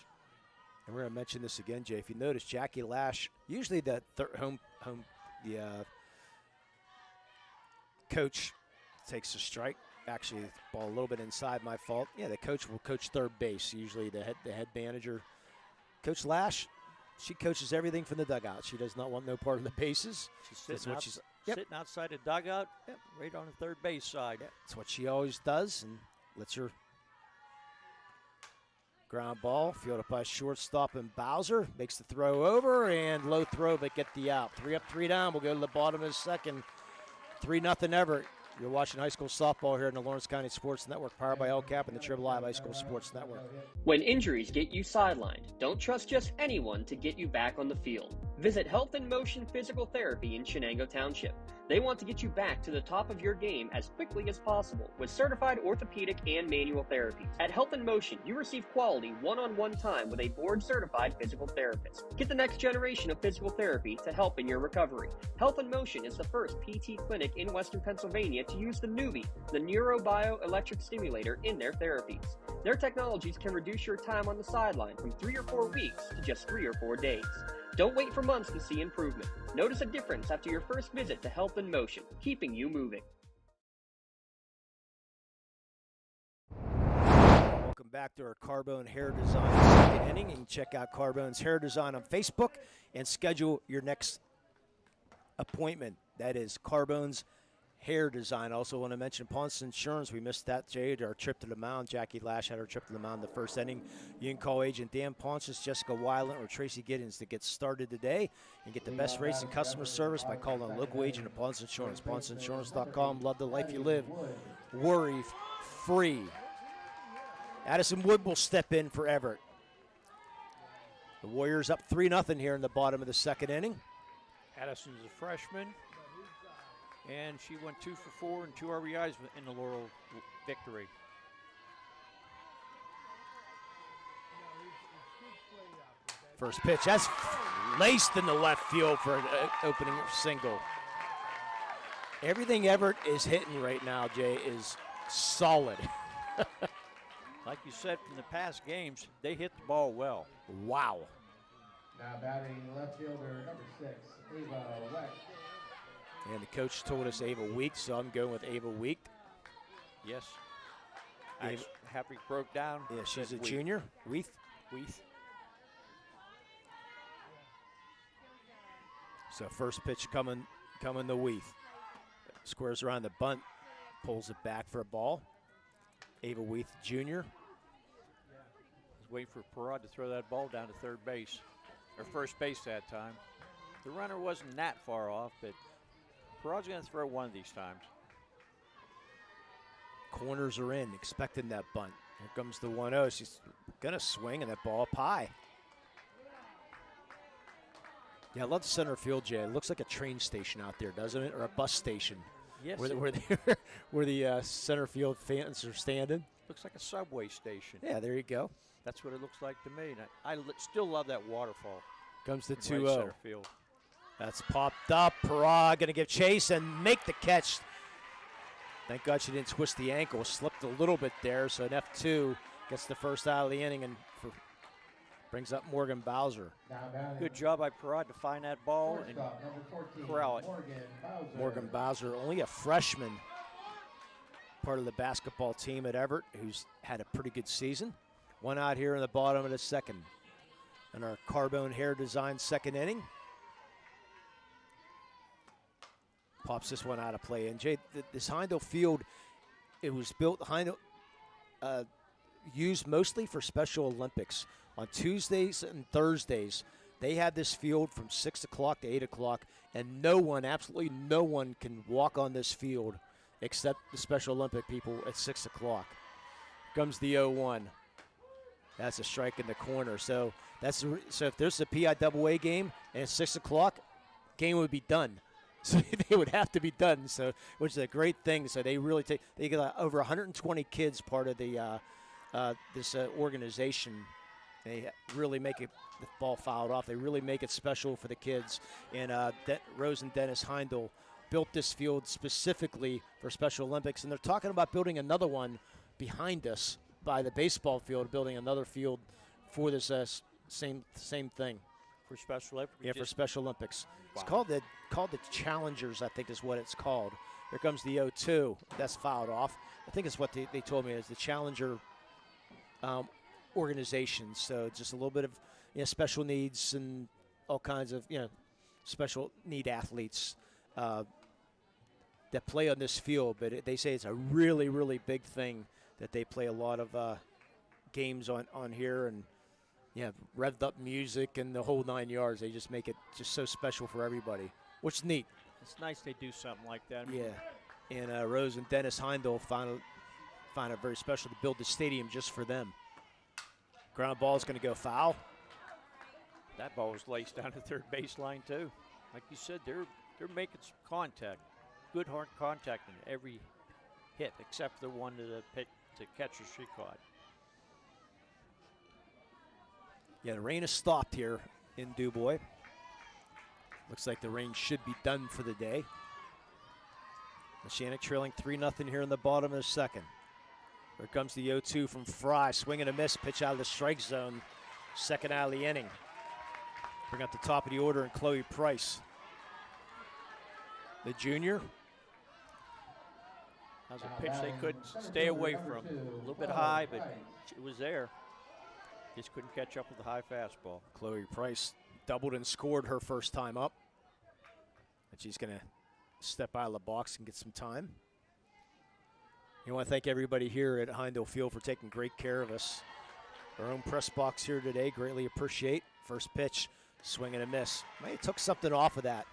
And we're going to mention this again, Jay. If you notice, Jackie Lash, usually the coach takes a strike. Actually, the ball a little bit inside, my fault. Yeah, the coach will coach third base, usually the head manager. Coach Lash, she coaches everything from the dugout. She does not want no part of the bases. She's sitting outside the dugout, right on the third base side. That's what she always does, and lets her ground ball, fielded by shortstop and Bowser. Makes the throw over, and low throw, but get the out. 3 up, 3 down. We'll go to the bottom of the second. 3-0 Everett. You're watching high school softball here in the Lawrence County Sports Network, powered by LCAP and the PIAA High School Sports Network. When injuries get you sidelined, don't trust just anyone to get you back on the field. Visit Health in Motion Physical Therapy in Shenango Township. They want to get you back to the top of your game as quickly as possible with certified orthopedic and manual therapies. At Health in Motion, you receive quality one-on-one time with a board-certified physical therapist. Get the next generation of physical therapy to help in your recovery. Health in Motion is the first PT clinic in Western Pennsylvania to use the Newbie, the neurobioelectric stimulator, in their therapies. Their technologies can reduce your time on the sideline from 3 or 4 weeks to just 3 or 4 days. Don't wait for months to see improvement. Notice a difference after your first visit to Health in Motion, keeping you moving. Welcome back to our Carbone Hair Design second inning. You can check out Carbone's Hair Design on Facebook and schedule your next appointment. That is Carbone's Hair Design. Also want to mention Ponce Insurance. We missed that, Jade. Our trip to the mound. Jackie Lash had her trip to the mound in the first inning. You can call Agent Dan Ponce, Jessica Weiland, or Tracy Giddens to get started today and get the best rates and customer service by calling a local agent of Ponce Insurance. PonceInsurance.com. Love the life you live. Worry free. Addison Wood will step in for Everett. The Warriors up 3-0 here in the bottom of the second inning. Addison's a freshman, and she went 2 for 4 and 2 RBIs in the Laurel victory. First pitch, that's laced in the left field for an opening single. Everything Everett is hitting right now, Jay, is solid. Like you said, from the past games, they hit the ball well. Wow. Now batting left fielder number 6, Ava Weck. And the coach told us Ava Week, so I'm going with Ava Week. Yes. I happy broke down. Yeah, she's a junior. Weeth. So first pitch coming to Weeth. Squares around the bunt, pulls it back for a ball. Ava Weeth Jr. Was waiting for Parad to throw that ball down to third base, or first base that time. The runner wasn't that far off, but Parad's going to throw one of these times. Corners are in, expecting that bunt. Here comes the 1-0. She's going to swing, and that ball up high. Yeah, I love the center field, Jay. It looks like a train station out there, doesn't it? Or a bus station. Yes. Where the center field fans are standing. Looks like a subway station. Yeah, there you go. That's what it looks like to me. And I still love that waterfall. Comes the 2-0. Right center field. That's popped up. Parag going to give chase and make the catch. Thank God she didn't twist the ankle. Slipped a little bit there, so an F2 gets the first out of the inning and for Brings up Morgan Bowser. Good job by Perrott to find that ball and corral it. Morgan Bowser, only a freshman, part of the basketball team at Everett, who's had a pretty good season. One out here in the bottom of the second. And our carbone hair design second inning. Pops this one out of play. And Jay, this Heindel field, it was built, used mostly for Special Olympics. On Tuesdays and Thursdays, they had this field from 6 o'clock to 8 o'clock, and no one, absolutely no one, can walk on this field except the Special Olympic people at 6 o'clock. Comes the 0-1. That's a strike in the corner. So if there's a PIAA game and it's 6 o'clock, game would be done. So they would have to be done. So, which is a great thing. So they really they get over 120 kids part of the this organization. They really make it, the ball fouled off. They really make it special for the kids. And Rose and Dennis Heindel built this field specifically for Special Olympics. And they're talking about building another one behind us by the baseball field, building another field for this same thing. For Special Olympics? Yeah, for Special Olympics. Wow. It's called the Challengers, I think is what it's called. Here comes the 0-2. That's fouled off. I think it's what they told me is the Challenger organization. So just a little bit of special needs and all kinds of special need athletes that play on this field. But they say it's a really, really big thing that they play a lot of games on here, and revved up music and the whole 9 yards. They just make it just so special for everybody, which is neat. It's nice they do something like that. Yeah, and Rose and Dennis Heindel find it very special to build the stadium just for them. Ground ball is going to go foul. That ball was laced down the third baseline too. Like you said, they're making some contact, good hard contact in every hit, except the one to the catcher she caught. Yeah, the rain has stopped here in DuBois. Looks like the rain should be done for the day. Neshannock trailing 3-0 here in the bottom of the second. Here comes the 0-2 from Fry. Swing and a miss. Pitch out of the strike zone. Second out of the inning. Bring up the top of the order and Chloe Price. The that was a pitch they couldn't stay away from. A little bit high, but it was there. Just couldn't catch up with the high fastball. Chloe Price doubled and scored her first time up. And she's going to step out of the box and get some time. I want to thank everybody here at Heindel Field for taking great care of us. Our own press box here today, greatly appreciate. First pitch, swing and a miss. Maybe took something off of that.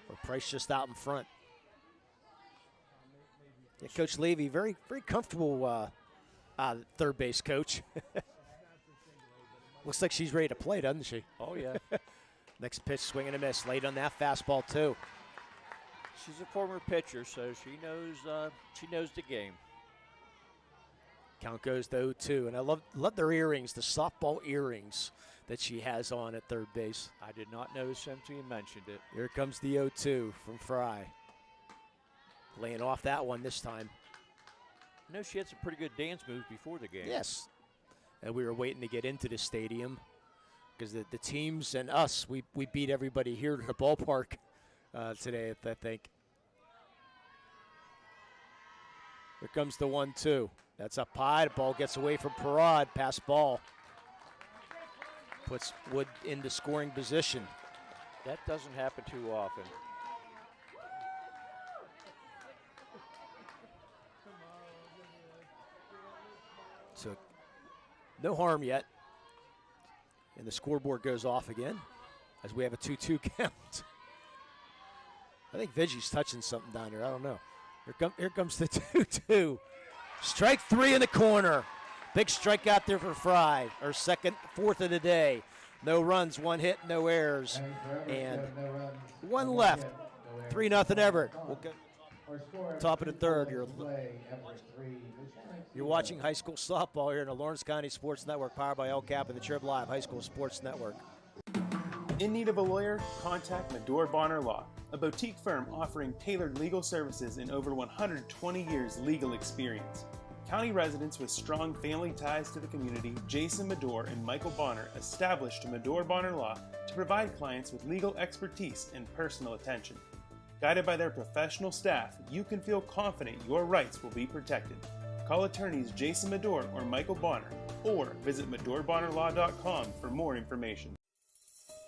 Or Price just out in front. Yeah, Coach Levy, very, very comfortable third base coach. Looks like she's ready to play, doesn't she? Oh, yeah. Next pitch, swing and a miss. Late on that fastball, too. She's a former pitcher, so she knows the game. Count goes to 0-2, and I love their earrings, the softball earrings that she has on at third base. I did not notice until you mentioned it. Here comes the 0-2 from Fry. Laying off that one this time. I know she had some pretty good dance moves before the game. Yes. And we were waiting to get into the stadium because the teams and us, we beat everybody here in the ballpark today, I think. Here comes the 1-2. That's up high. The ball gets away from Perrott. Pass ball. Puts Wood into scoring position. That doesn't happen too often. So no harm yet. And the scoreboard goes off again as we have a 2-2 count. I think Vigi's touching something down here. I don't know. Here comes the 2-2. Strike three in the corner. Big strike out there for Fry. Her fourth of the day. No runs, one hit, no errors. And one left. 3-0 Everett. We'll go top of the third. You're watching high school softball here in the Lawrence County Sports Network, powered by LCAP and the Trib Live High School Sports Network. In need of a lawyer? Contact Medore Bonner Law, a boutique firm offering tailored legal services and over 120 years legal experience. County residents with strong family ties to the community, Jason Medore and Michael Bonner, established Medore Bonner Law to provide clients with legal expertise and personal attention. Guided by their professional staff, you can feel confident your rights will be protected. Call attorneys Jason Medore or Michael Bonner, or visit MedoreBonnerLaw.com for more information.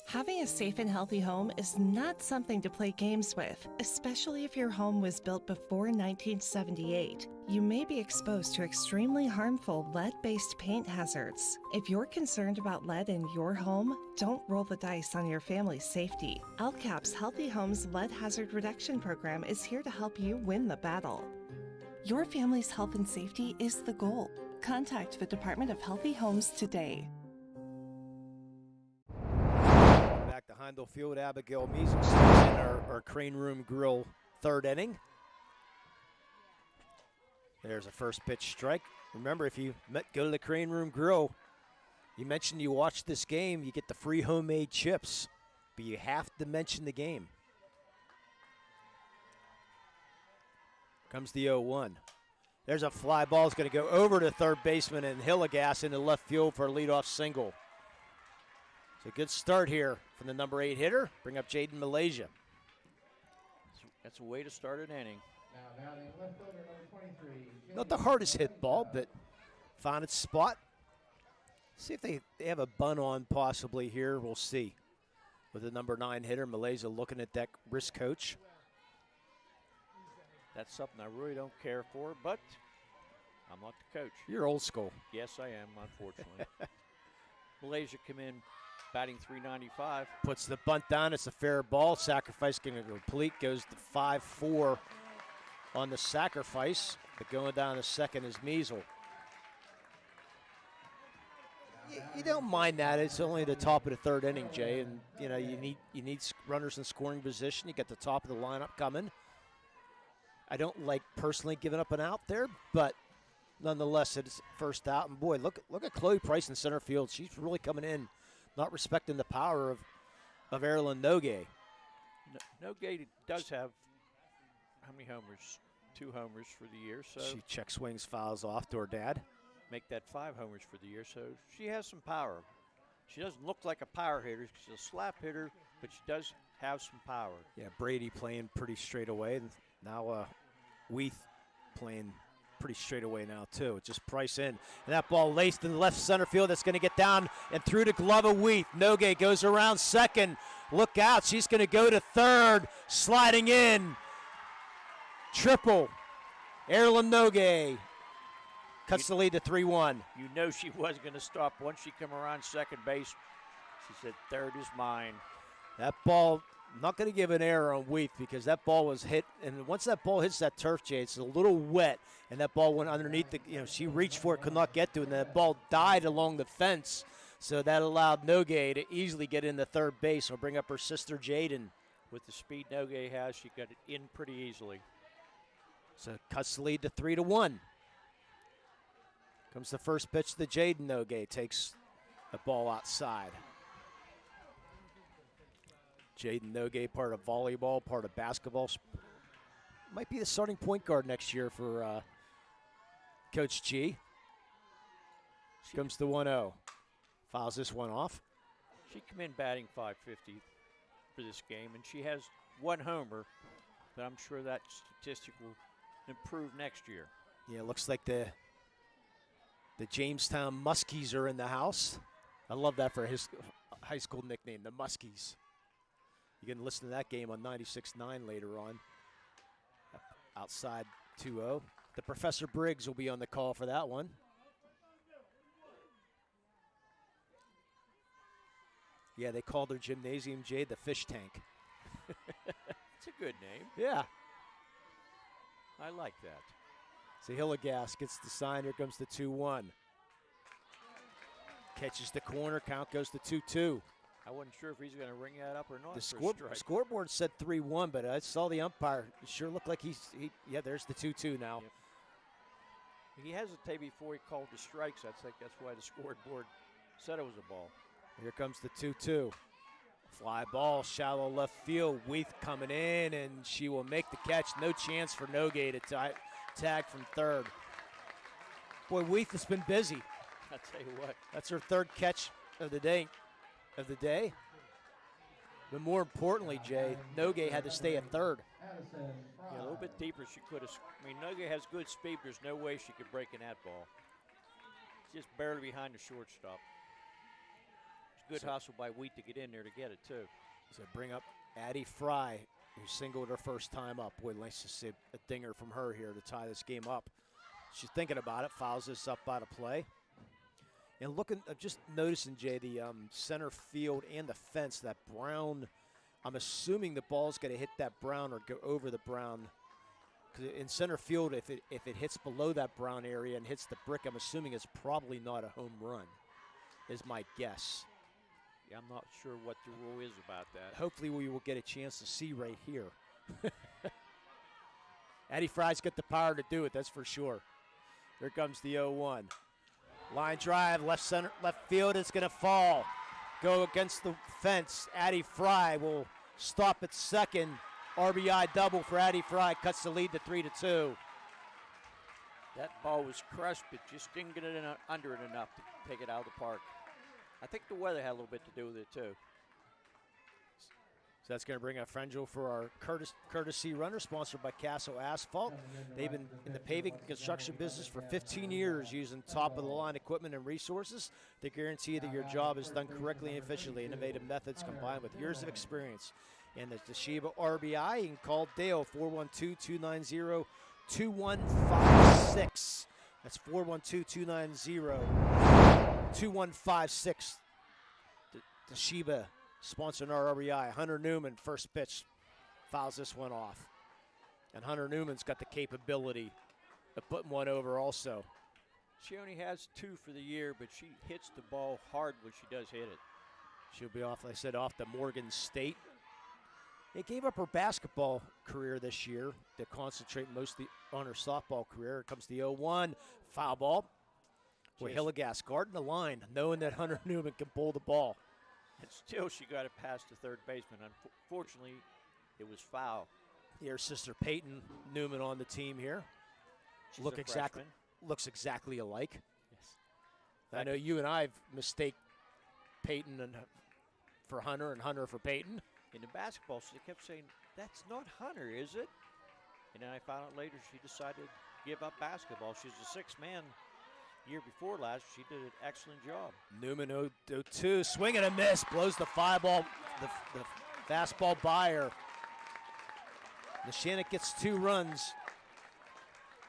Having a safe and healthy home is not something to play games with, especially if your home was built before 1978. You may be exposed to extremely harmful lead-based paint hazards. If you're concerned about lead in your home, don't roll the dice on your family's safety. LCAP's Healthy Homes Lead Hazard Reduction Program is here to help you win the battle. Your family's health and safety is the goal. Contact the Department of Healthy Homes today. Back to Heindel Field, Abigail Measles in our Crane Room Grill third inning. There's a first pitch strike. Remember, if you go to the Crane Room Grill, you mentioned you watched this game, you get the free homemade chips, but you have to mention the game. Comes the 0-1. There's a fly ball. It's going to go over to third baseman and Hillegas into left field for a leadoff single. It's a good start here from the number 8 hitter. Bring up Jaden Malaysia. That's a way to start an inning. Now the left fielder, number 23. Not the hardest hit ball, but found its spot. See if they have a bunt on possibly here. We'll see. With the number 9 hitter, Malaysia looking at that wrist coach. That's something I really don't care for, but I'm not the coach. You're old school. Yes, I am, unfortunately. Malaysia come in batting .395. Puts the bunt down. It's a fair ball. Sacrifice going to complete. Goes to 5-4 on the sacrifice. But going down to second is Measle. You don't mind that. It's only the top of the third inning, Jay, and you know you need runners in scoring position. You got the top of the lineup coming. I don't like personally giving up an out there, but nonetheless, it's first out. And boy, look at Chloe Price in center field. She's really coming in, not respecting the power of Erilyn Nogue. Nogue does have how many homers? 2 homers for the year. So she check swings, fouls off to her dad. Make that 5 homers for the year. So she has some power. She doesn't look like a power hitter. She's a slap hitter, but she does have some power. Yeah, Brady playing pretty straight away. And now Weath playing pretty straight away now, too. Just Price in. And that ball laced in the left center field. That's going to get down and through the glove of Weath. Nogue goes around second. Look out. She's going to go to third. Sliding in. Triple. Erilyn Nogue cuts the lead to 3-1. You know she was going to stop once she come around second base. She said, third is mine. That ball, I'm not going to give an error on Weath because that ball was hit. And once that ball hits that turf, Jay, it's a little wet. And that ball went underneath the, she reached for it, could not get to it. And that ball died along the fence. So that allowed Nogue to easily get into third base or bring up her sister Jaden. With the speed Nogue has, she got it in pretty easily. So it cuts the lead to 3-1. Comes the first pitch to Jaden Nogue. Takes the ball outside. Jaden Nogue, part of volleyball, part of basketball. Might be the starting point guard next year for Coach G. Comes the 1-0. Fouls this one off. She come in batting .550 for this game, and she has 1 homer, but I'm sure that statistic will improve next year. Yeah, it looks like the Jamestown Muskies are in the house. I love that for his high school nickname, the Muskies. You can listen to that game on 96.9 later on. Outside 2-0. The Professor Briggs will be on the call for that one. Yeah, they called their gymnasium, Jay, the Fish Tank. It's a good name. Yeah. I like that. So Hillegas gets the sign. Here comes the 2-1. Catches the corner. Count goes to 2-2. I wasn't sure if he's going to ring that up or not. The scoreboard said 3-1, but I saw the umpire. It sure looked like yeah, there's the 2-2 now. Yep. He hesitated before he called the strikes. I think that's why the scoreboard said it was a ball. Here comes the 2-2. Fly ball, shallow left field. Weath coming in, and she will make the catch. No chance for Nogue to tag from third. Boy, Weath has been busy. I'll tell you what. That's her third catch of the day. But more importantly, Jay, Nogue had to stay at third. Yeah, a little bit deeper she could have. I mean, Nogue has good speed. There's no way she could break in that ball. Just barely behind the shortstop. It's a good hustle by Wheat to get in there to get it, too. So bring up Addie Fry, who singled her first time up. Boy, nice to see a dinger from her here to tie this game up. She's thinking about it, fouls this up out of play. And looking, just noticing, Jay, the center field and the fence, that brown, I'm assuming the ball's going to hit that brown or go over the brown. Because in center field, if it hits below that brown area and hits the brick, I'm assuming it's probably not a home run, is my guess. Yeah, I'm not sure what the rule is about that. Hopefully we will get a chance to see right here. Addie Fry's got the power to do it, that's for sure. Here comes the 0-1. Line drive, left field, it's going to fall. Go against the fence. Addie Fry will stop at second. RBI double for Addie Fry, cuts the lead to 3-2. That ball was crushed, but just didn't get it under it enough to take it out of the park. I think the weather had a little bit to do with it, too. So that's going to bring up Frangel for our courtesy runner, sponsored by Castle Asphalt. They've been in the paving and construction business for 15 years, using top-of-the-line equipment and resources to guarantee that your job is done correctly and efficiently. Innovative methods combined with years of experience. And the Toshiba RBI, you can call Dale, 412-290-2156. That's 412-290-2156. Toshiba sponsoring our RBI. Hunter Newman, first pitch, fouls this one off. And Hunter Newman's got the capability of putting one over also. She only has 2 for the year, but she hits the ball hard when she does hit it. She'll be off, like I said, off to Morgan State. They gave up her basketball career this year to concentrate mostly on her softball career. Here comes the 0-1, foul ball. Boy, Hillegas guarding the line, knowing that Hunter Newman can bowl the ball. And still she got it past the third baseman. Unfortunately, it was foul. Your sister Peyton Newman on the team here. She's Looks exactly alike. Yes. I know you and I have mistake Peyton for Hunter and Hunter for Peyton. In the basketball, she kept saying, "That's not Hunter, is it?" And then I found out later she decided to give up basketball. She was a 6-man year before last. She did an excellent job. Newman 0-2, swing and a miss, blows the the fastball by her. Neshannock gets 2 runs.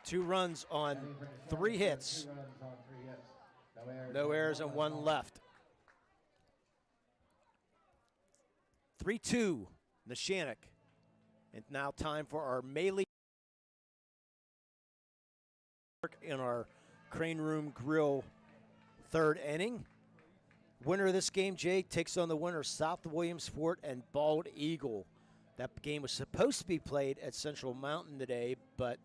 2 runs on 3 hits. No errors and 1 left. 3-2, Neshannock. And now time for our melee in our Crane Room Grill 3rd inning. Winner of this game, Jay, takes on the winner of South Williamsport and Bald Eagle. That game was supposed to be played at Central Mountain today, but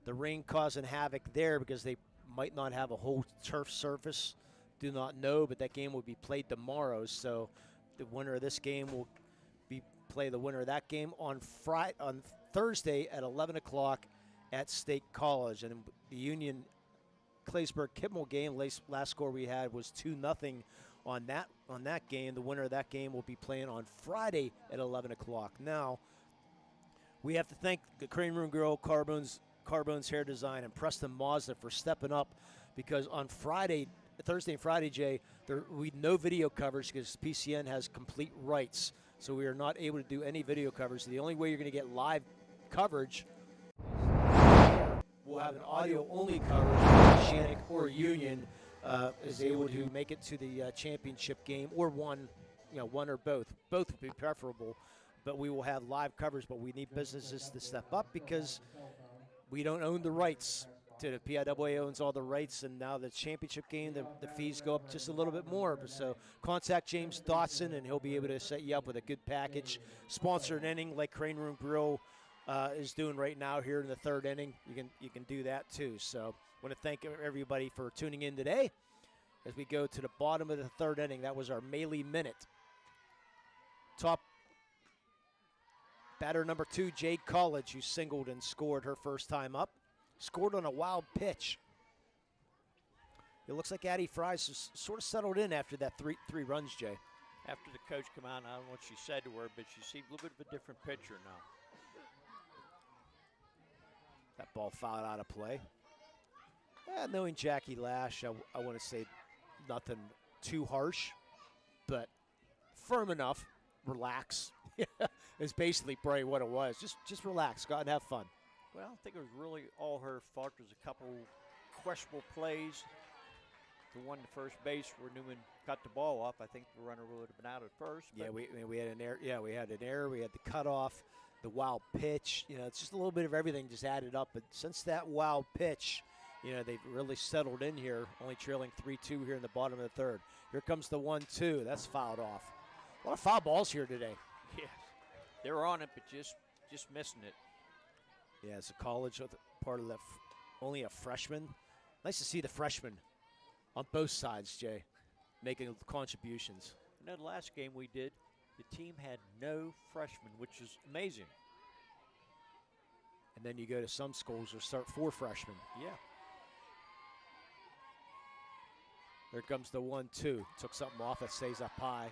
the rain causing havoc there because they might not have a whole turf surface. Do not know, but that game will be played tomorrow. So the winner of this game will play the winner of that game on Thursday at 11 o'clock at State College. And the Union Claysburg-Kimmel game, last score we had was 2-0 on that game. The winner of that game will be playing on Friday at 11 o'clock. Now, we have to thank the Crane Room Grill, Carbone's Hair Design, and Preston Mazda for stepping up, because on Thursday and Friday, Jay, we no video coverage because PCN has complete rights. So we are not able to do any video coverage. So the only way you're going to get live coverage, we'll have an audio-only coverage. Shannock or Union is able to make it to the championship game, or one or both. Both would be preferable, but we will have live coverage. But we need businesses to step up because we don't own the rights. The PIAA owns all the rights, and now the championship game, the fees go up just a little bit more. So contact James Dotson, and he'll be able to set you up with a good package. Sponsor an inning like Crane Room Grill is doing right now here in the 3rd inning. You can do that too. So I want to thank everybody for tuning in today as we go to the bottom of the 3rd inning. That was our melee minute. Top batter number 2, Jade College, who singled and scored her first time up. Scored on a wild pitch. it looks like Addie Fry's sort of settled in after that three runs, Jay. After the coach came out, I don't know what she said to her, but she seemed a little bit of a different pitcher now. That ball fouled out of play. Knowing Jackie Lash, I want to say nothing too harsh, but firm enough. Relax. It's basically probably what it was. Just relax. Go out and have fun. Well, I think it was really all her fault. There's a couple questionable plays. The one to first base where Newman cut the ball off. I think the runner would have been out at first. Yeah, we had an error. Yeah, we had an error. We had the cutoff, the wild pitch. It's just a little bit of everything just added up. But since that wild pitch, they've really settled in here, only trailing 3-2 here in the bottom of the third. Here comes the 1-2. That's fouled off. A lot of foul balls here today. Yes. They're on it, but just missing it. Yeah, it's a college part of only a freshman. Nice to see the freshmen on both sides, Jay, making contributions. In that last game we did, the team had no freshmen, which is amazing. And then you go to some schools that start 4 freshmen. Yeah. There comes the 1-2. Took something off that stays up high.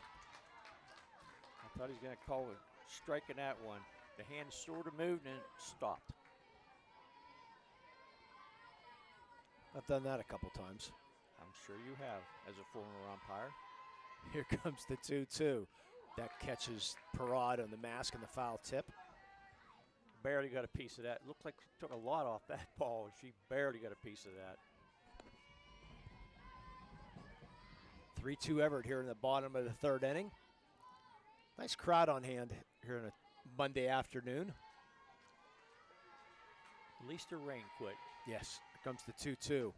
I thought he was going to call it striking that one. The hand sort of moved and it stopped. I've done that a couple times. I'm sure you have as a former umpire. Here comes the 2-2. That catches Parad on the mask and the foul tip. Barely got a piece of that. It looked like she took a lot off that ball. She barely got a piece of that. 3-2 Everett here in the bottom of the third inning. Nice crowd on hand here on a Monday afternoon. At least the rain quit. Yes, here comes the 2-2.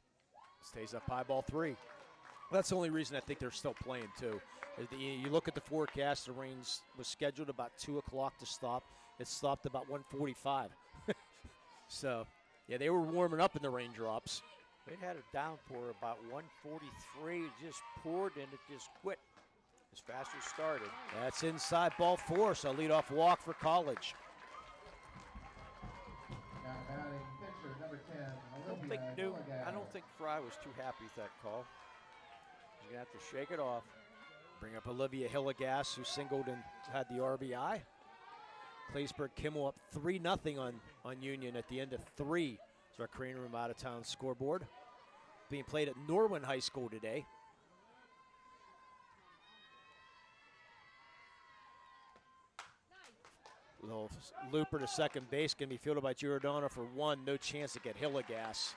Stays up high, ball 3. That's the only reason I think they're still playing, too. You look at the forecast, the rain was scheduled about 2 o'clock to stop. It stopped about 1:45. So, yeah, they were warming up in the raindrops. It had a downpour about 1:43. It just poured and it just quit as fast as it started. That's inside ball 4, so leadoff walk for College. Now batting pitcher number 10. I don't think Fry was too happy with that call. He's going to have to shake it off. Bring up Olivia Hillegas, who singled and had the RBI. Claysburg Kimmel up 3-0 on Union at the end of 3. It's our Crane Room out-of-town scoreboard. Being played at Norwin High School today. Little looper to second base, going to be fielded by Giordano for 1. No chance to get Hillegas.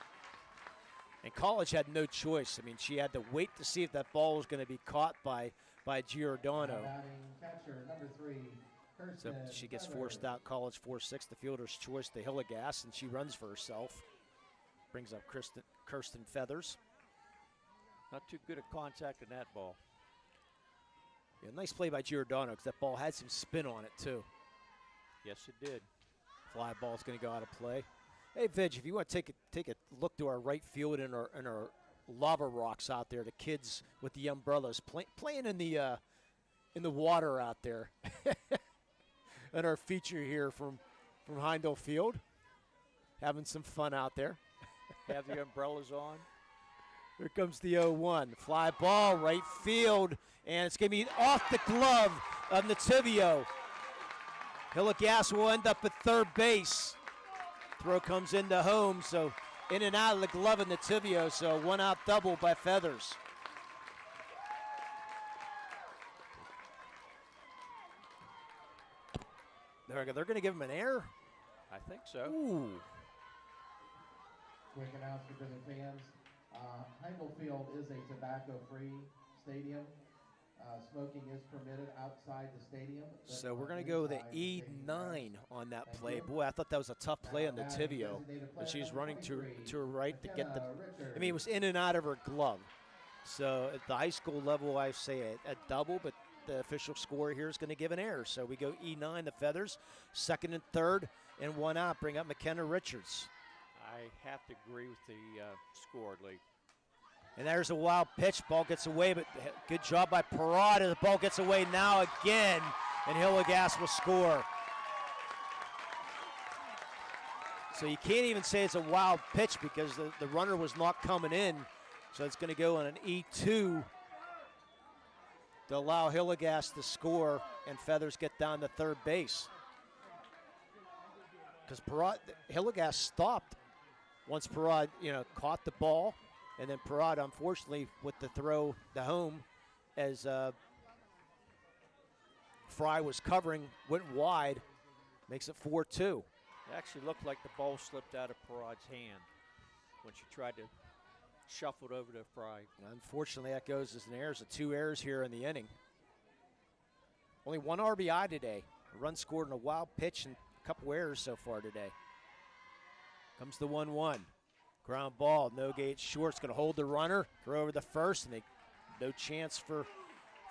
And College had no choice. I mean, she had to wait to see if that ball was going to be caught by Giordano. Catcher number 3. So she gets forced out. College 4-6, the fielder's choice to Hillegas, and she runs for herself. Brings up Kirsten Feathers. Not too good at contact in that ball. Yeah, nice play by Giordano because that ball had some spin on it too. Yes, it did. Fly ball's going to go out of play. Hey, Vig, if you want to take a look to our right field and our lava rocks out there, the kids with the umbrellas playing in the water out there. And our feature here from Heindel Field, having some fun out there. Have the umbrellas on. Here comes the 0-1. Fly ball, right field, and it's going to be off the glove of Nativio. Hillegas will end up at third base. Throw comes into home, so in and out of the glove of Nativio, so 1-out double by Feathers. They're going to give him an error? I think so. Ooh. Quick announcement to the fans. Heindel Field is a tobacco-free stadium. Smoking is permitted outside the stadium. So we're going to go with an E9 on that play. Boy, I thought that was a tough play on Nativio. But she's running to her right to get the – I mean, it was in and out of her glove. So at the high school level, I say a double, but the official score here is going to give an error. So we go E9, the Feathers, second and third, and 1 out. Bring up McKenna Richards. I have to agree with the score, Lee. And there's a wild pitch. Ball gets away, but good job by Parad. The ball gets away now again, and Hillegas will score. So you can't even say it's a wild pitch because the runner was not coming in. So it's going to go on an E2 to allow Hilligas to score and Feathers get down to third base. Because Hilligas stopped once Parad, caught the ball, and then Parad, unfortunately, with the throw to home, as Fry was covering, went wide, makes it 4-2. It actually looked like the ball slipped out of Parad's hand when she tried to shuffle it over to Fry. And unfortunately, that goes as an error. So 2 errors here in the inning. Only 1 RBI today. A run scored in a wild pitch and a couple errors so far today. Comes the 1-1. Ground ball. Nogate short's going to hold the runner, throw over the first, and no chance for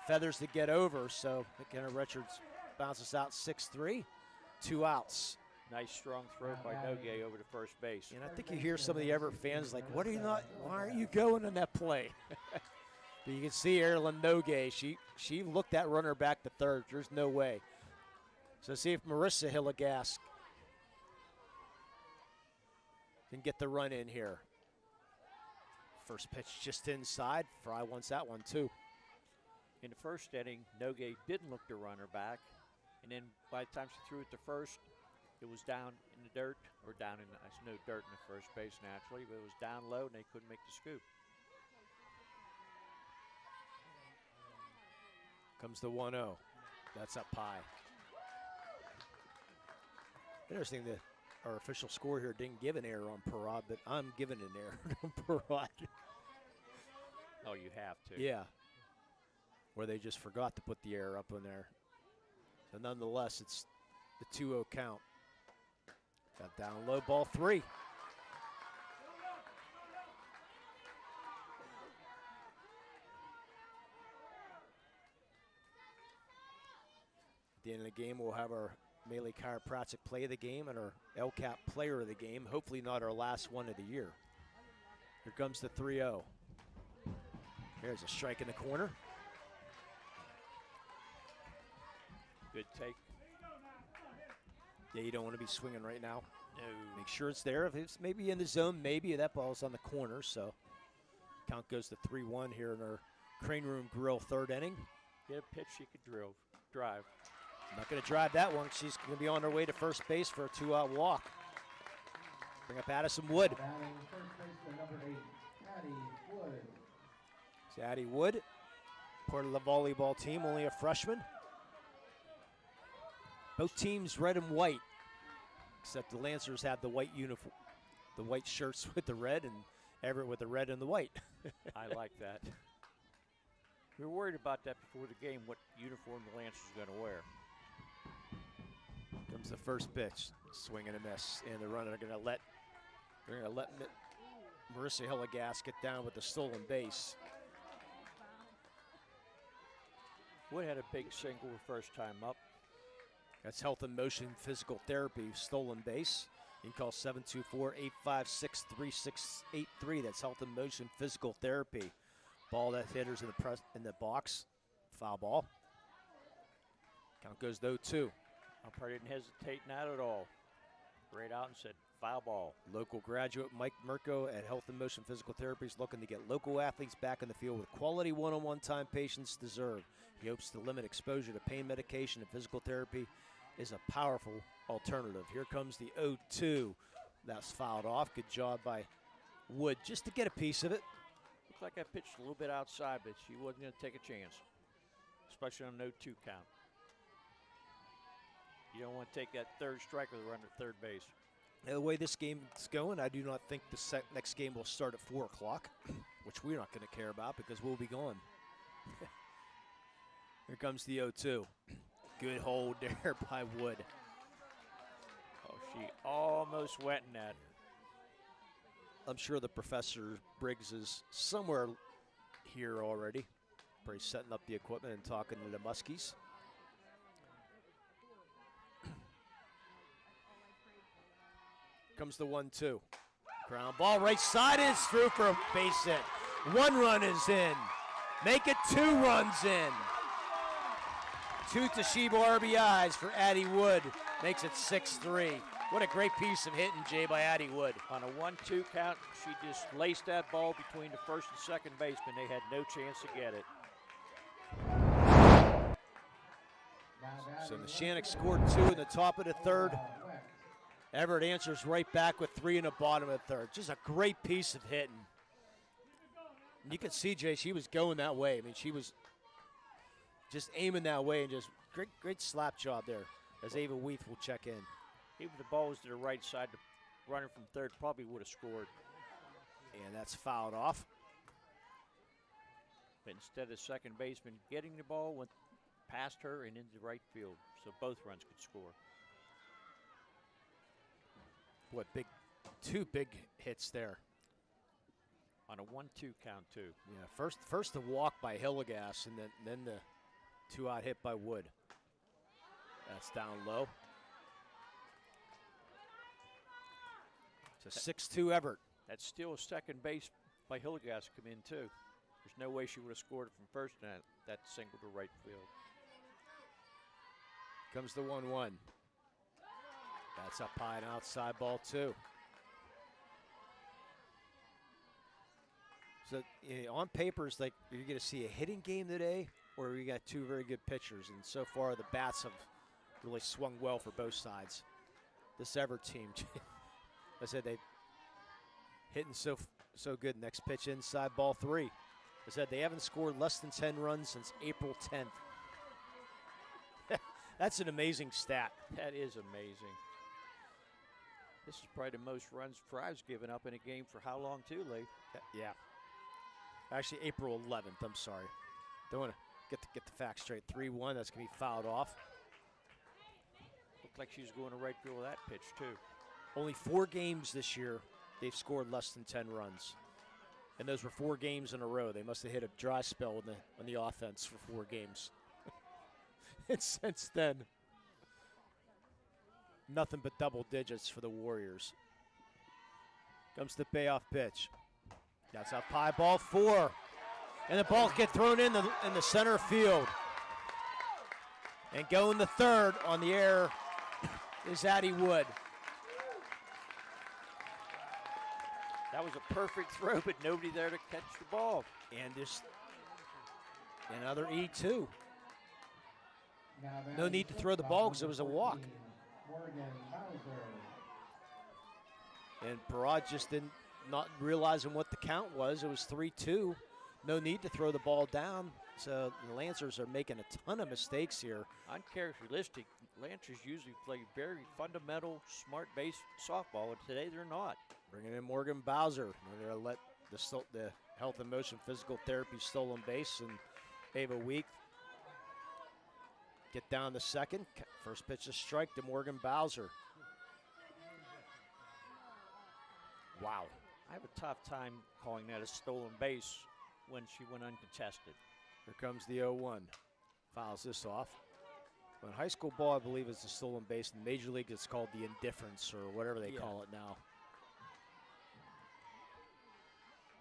Feathers to get over. So McKenna Richards bounces out 6-3. 2 outs. Nice strong throw by Nogay over to first base. And I think you hear some of the Everett fans like, why aren't you going in that play? But you can see Erilyn Nogay, she looked that runner back to third. There's no way. So see if Marissa Hilligas can get the run in here. First pitch just inside. Fry wants that one too. In the first inning, Nogay didn't look the runner back. And then by the time she threw it to first, it was down in the dirt, or down in the, there's no dirt in the first base naturally, but it was down low and they couldn't make the scoop. Comes the 1-0. That's up high. Interesting that our official score here didn't give an error on Parad, but I'm giving an error on Parad. Oh, you have to. Yeah. Where they just forgot to put the error up on there. So nonetheless, it's the 2-0 count. Got down low, ball 3. At the end of the game, we'll have our Melee Chiropractic play of the game and our LCAP player of the game. Hopefully not our last one of the year. Here comes the 3-0. Here's a strike in the corner. Good take. Yeah, you don't want to be swinging right now. No. Make sure it's there. If it's maybe in the zone, maybe that ball's on the corner. So count goes to 3-1 here in our Crane Room Grill third inning. Get a pitch she could drive. Not going to drive that one. She's going to be on her way to first base for a 2-out walk. Bring up Addison Wood. It's Addie Wood, part of the volleyball team, only a freshman. Both teams red and white, except the Lancers have the white uniform, the white shirts with the red, and Everett with the red and the white. I like that. We were worried about that before the game, what uniform the Lancers are going to wear. Comes the first pitch, swing and a miss, and the runner they're going to let Marissa Hilligas get down with the stolen base. Wood had a big single the first time up. That's Health and Motion Physical Therapy, stolen base. You can call 724-856-3683. That's Health and Motion Physical Therapy. Ball that hitters in the box. Foul ball. Count goes to 0-2. Umpire didn't hesitate not at all. Right out and said, foul ball. Local graduate Mike Mirko at Health and Motion Physical Therapy is looking to get local athletes back in the field with quality one-on-one time patients deserve. He hopes to limit exposure to pain medication, and physical therapy is a powerful alternative. Here comes the 0-2. That's fouled off. Good job by Wood just to get a piece of it. Looked like I pitched a little bit outside, but she wasn't going to take a chance, especially on an 0-2 count. You don't want to take that third strike with a runner at third base. The way this game is going, I do not think the next game will start at 4 o'clock, which we're not going to care about because we'll be gone. Here comes the 0-2. Good hold there by Wood. Oh, she almost went in that. I'm sure the Professor Briggs is somewhere here already. Probably setting up the equipment and talking to the Muskies. Comes the 1-2. Ground ball right side is through for a base hit. 1 run is in. Make it 2 runs in. 2 Toshiba RBIs for Addie Wood Makes it 6-3. What a great piece of hitting, Jay, by Addie Wood. On a 1-2 count, she just laced that ball between the first and second baseman. They had no chance to get it. So Neshannock scored 2 in the top of the third. Everett answers right back with 3 in the bottom of the third. Just a great piece of hitting. And you can see, Jay, she was going that way. I mean, she was just aiming that way, and just great slap job there as Ava Weath will check in. Even if the ball was to the right side, the runner from third probably would have scored. And that's fouled off. But instead of second baseman getting the ball, went past her and into right field, so both runs could score. Boy, two big hits there. On a 1-2 count, too. Yeah, first the walk by Hillegas, and then the 2-out hit by Wood. That's down low. It's a 6-2 Everett. That's still a second base by Hillegas come in, too. There's no way she would have scored it from first in that single to right field. Comes the 1-1. That's up high and outside ball, too. So on paper, it's like you're going to see a hitting game today, or you got two very good pitchers. And so far, the bats have really swung well for both sides. This Everett team, I said they hitting so good. Next pitch inside, ball 3. I said they haven't scored less than 10 runs since April 10th. That's an amazing stat. That is amazing. This is probably the most runs Fry's given up in a game for how long, too, Lee? Yeah. Actually, April 11th. I'm sorry. Don't want to get the facts straight. 3-1. That's going to be fouled off. Looked like she was going to right field with that pitch, too. Only 4 games this year they've scored less than 10 runs. And those were 4 games in a row. They must have hit a dry spell on the offense for 4 games. And since then, nothing but double digits for the Warriors. Comes the payoff pitch. That's up high, ball 4. And the ball get thrown in the center field. And going the third on the air is Addie Wood. That was a perfect throw, but nobody there to catch the ball. And just another E2. No need to throw the ball because it was a walk. And Parad just not realizing what the count was. It was 3-2. No need to throw the ball down. So the Lancers are making a ton of mistakes here. Uncharacteristic. Lancers usually play very fundamental, smart base softball, and today they're not. Bringing in Morgan Bowser. They're going to let the health and motion physical therapy stolen base and Ava Week get down to second. First pitch is strike to Morgan Bowser. Wow. I have a tough time calling that a stolen base when she went uncontested. Here comes the 0-1. Fouls this off. In high school ball, I believe it's the stolen base. In Major League, it's called the indifference or whatever they call it now.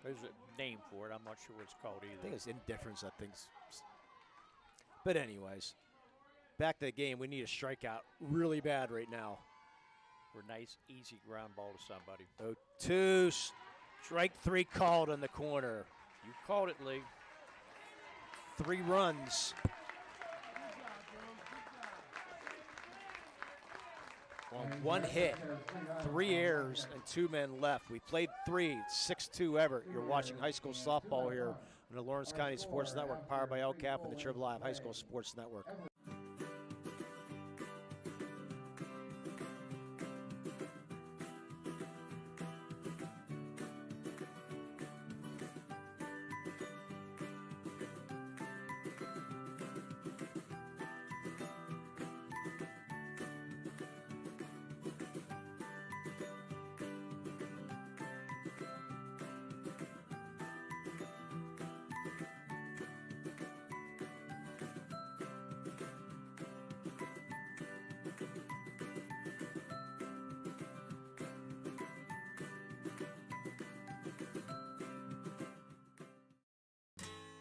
There's a name for it. I'm not sure what it's called either. I think it's indifference, I think. But anyways, back to the game. We need a strikeout really bad right now. For a nice, easy ground ball to somebody. 0-2, strike 3 called in the corner. You called it, Lee. 3 runs. On 1 hit, 3 errors, and 2 men left. We played 3, 6-2 Everett. You're watching high school softball here on the Lawrence County Sports Network, powered by LCAP and the Triple Live High School Sports Network.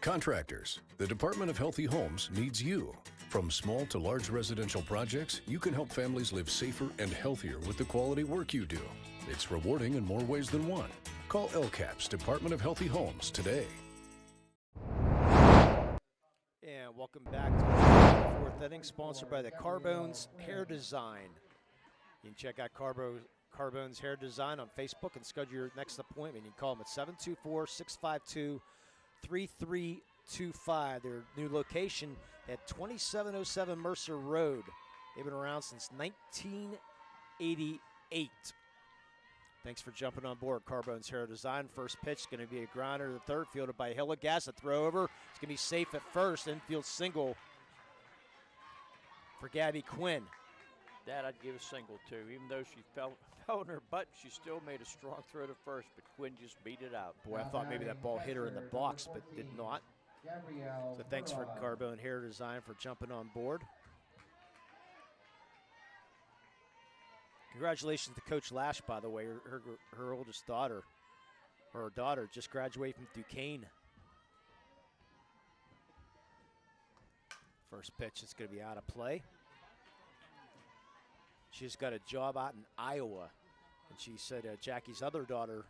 Contractors, the Department of Healthy Homes needs you. From small to large residential projects, you can help families live safer and healthier with the quality work you do. It's rewarding in more ways than one. Call LCAP's Department of Healthy Homes today. And welcome back to the fourth inning, sponsored by the Carbones Hair Design. You can check out Carbones Hair Design on Facebook and schedule your next appointment. You can call them at 724-652-3325. Their new location at 2707 Mercer Road. They've been around since 1988. Thanks for jumping on board. Carbone's Hair Design. First pitch is going to be a grinder to the third, fielded by Hillegas. A throw over. It's going to be safe at first. Infield single for Gabby Quinn. That I'd give a single to. Even though she fell on her butt, she still made a strong throw to first, but Quinn just beat it out. Boy, I thought maybe that ball hit her in the box, but did not. So thanks for Carbone Hair Design for jumping on board. Congratulations to Coach Lash, by the way. Her oldest daughter, or her daughter, just graduated from Duquesne. First pitch is going to be out of play. She's got a job out in Iowa. And she said Jackie's other daughter,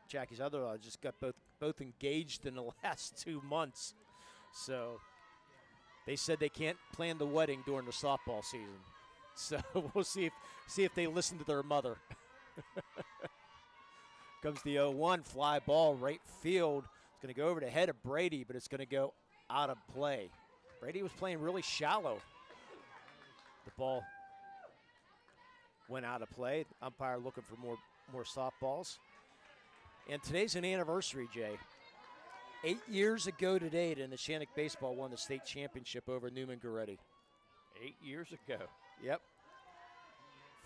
Jackie's other daughter just got both engaged in the last 2 months. So they said they can't plan the wedding during the softball season. So we'll see if they listen to their mother. Comes the 0-1, fly ball, right field. It's going to go over the head of Brady, but it's going to go out of play. Brady was playing really shallow. The ball went out of play. Umpire looking for more softballs. And today's an anniversary, Jay. 8 years ago today, the Neshannock baseball won the state championship over Newman Goretti. 8 years ago. Yep.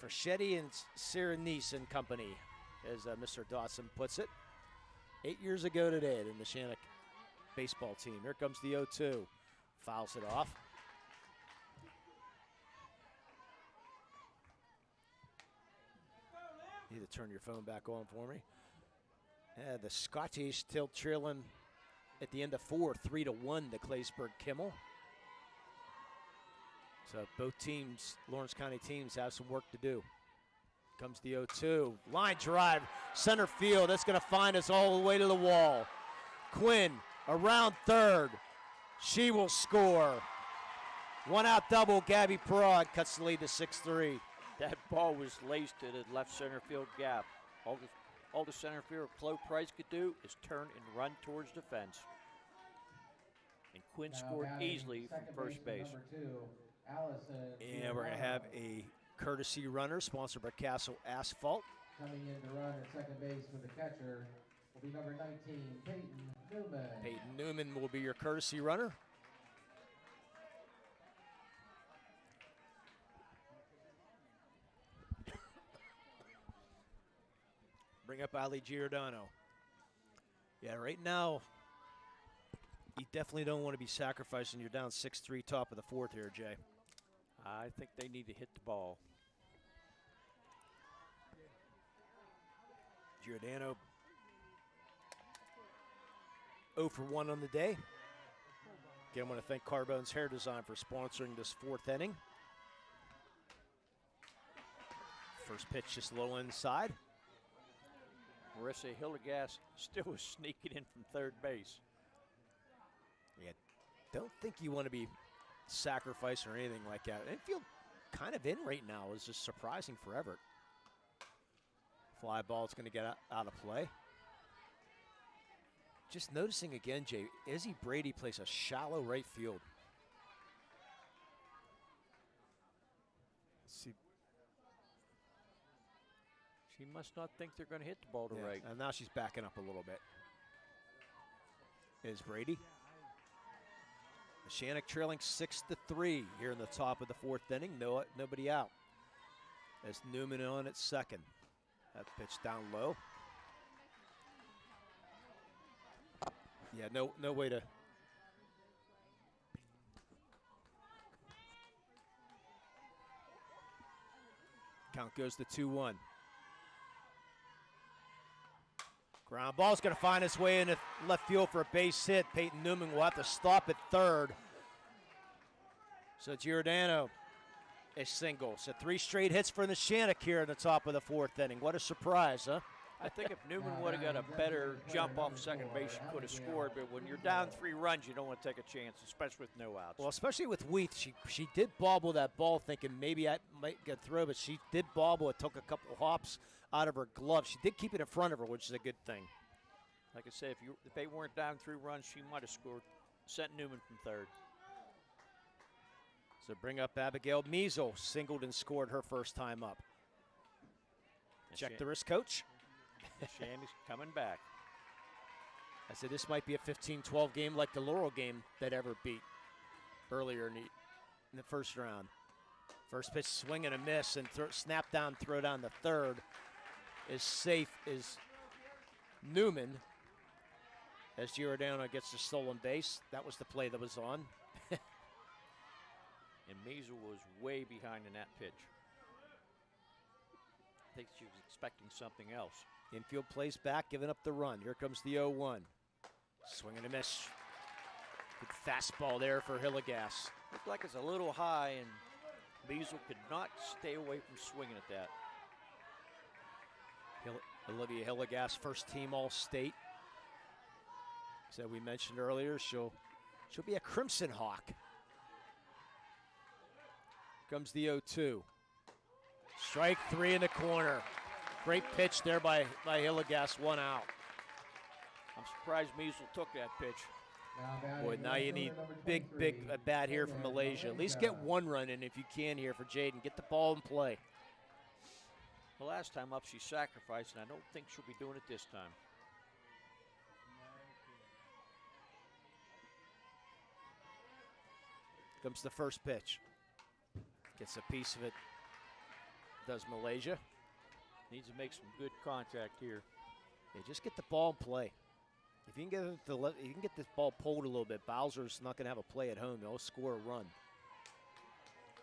Fraschetti and Cyrenese and Company, as Mr. Dawson puts it. 8 years ago today, the Neshannock baseball team. Here comes the 0-2. Fouls it off. You need to turn your phone back on for me. The Scottish still trailing at the end of 4, 3-1 to Claysburg Kimmel. So both teams, Lawrence County teams, have some work to do. Comes the 0-2. Line drive, center field. That's going to find us all the way to the wall. Quinn around third. She will score. One out double. Gabby Perraud cuts the lead to 6-3. That ball was laced to the left center field gap. All the center fielder Chloe Price could do is turn and run towards the fence. And Quinn scored easily from first base. And we're going to have a courtesy runner sponsored by Castle Asphalt. Coming in to run at second base for the catcher will be number 19, Peyton Newman. Peyton Newman will be your courtesy runner. Bring up Ali Giordano. Yeah, right now, you definitely don't want to be sacrificing. You're down 6-3 top of the fourth here, Jay. I think they need to hit the ball. Giordano 0 for 1 on the day. Again, I want to thank Carbone's Hair Design for sponsoring this fourth inning. First pitch just a little inside. Marissa Hillegas still was sneaking in from third base. Yeah, don't think you want to be sacrificing or anything like that. Infield kind of in right now is just surprising for Everett. Fly ball is going to get out of play. Just noticing again, Jay, Izzy Brady plays a shallow right field. Let's see. She must not think they're going to hit the ball to right. And now she's backing up a little bit. Is Brady. Neshannock trailing 6-3 here in the top of the fourth inning. Nobody out. As Newman on at second. That pitch down low. Yeah, no way to. Count goes to 2-1. Ground ball's going to find its way into left field for a base hit. Peyton Newman will have to stop at third. So Giordano is single. So 3 straight hits for Neshannock here in the top of the 4th inning. What a surprise, huh? I think if Newman would have got a better jump off second base, he could have scored. But when you're down 3 runs, you don't want to take a chance, especially with no outs. Well, especially with Weath, she did bobble that ball thinking maybe I might get through, but she did bobble. It took a couple hops out of her glove. She did keep it in front of her, which is a good thing. Like I said, if they weren't down 3 runs, she might have scored. Sent Newman from third. So bring up Abigail Measle, singled and scored her first time up. Check the wrist, coach. Shandy's coming back. I said this might be a 15-12 game like the Laurel game that Everett beat earlier in the first round. First pitch, swing and a miss, and snap down, throw down the third is safe is Newman as Giordano gets the stolen base. That was the play that was on. And Measle was way behind in that pitch. I think she was expecting something else. Infield plays back, giving up the run. Here comes the 0-1. Swing and a miss. Good fastball there for Hillegas. Looked like it's a little high, and Measle could not stay away from swinging at that. Olivia Hillegas, first team All-State. So we mentioned earlier, she'll be a Crimson Hawk. Comes the 0-2. Strike 3 in the corner. Great pitch there by Hillegas, 1 out. I'm surprised Measle took that pitch. Boy, now you need big bat here from Malaysia. At least get 1 run in if you can here for Jaden. Get the ball in play. The last time up she sacrificed, and I don't think she'll be doing it this time. Comes the first pitch. Gets a piece of it. Does Malaysia. Needs to make some good contact here. Yeah, just get the ball in play. If you can get this ball pulled a little bit, Bowser's not going to have a play at home. He'll score a run.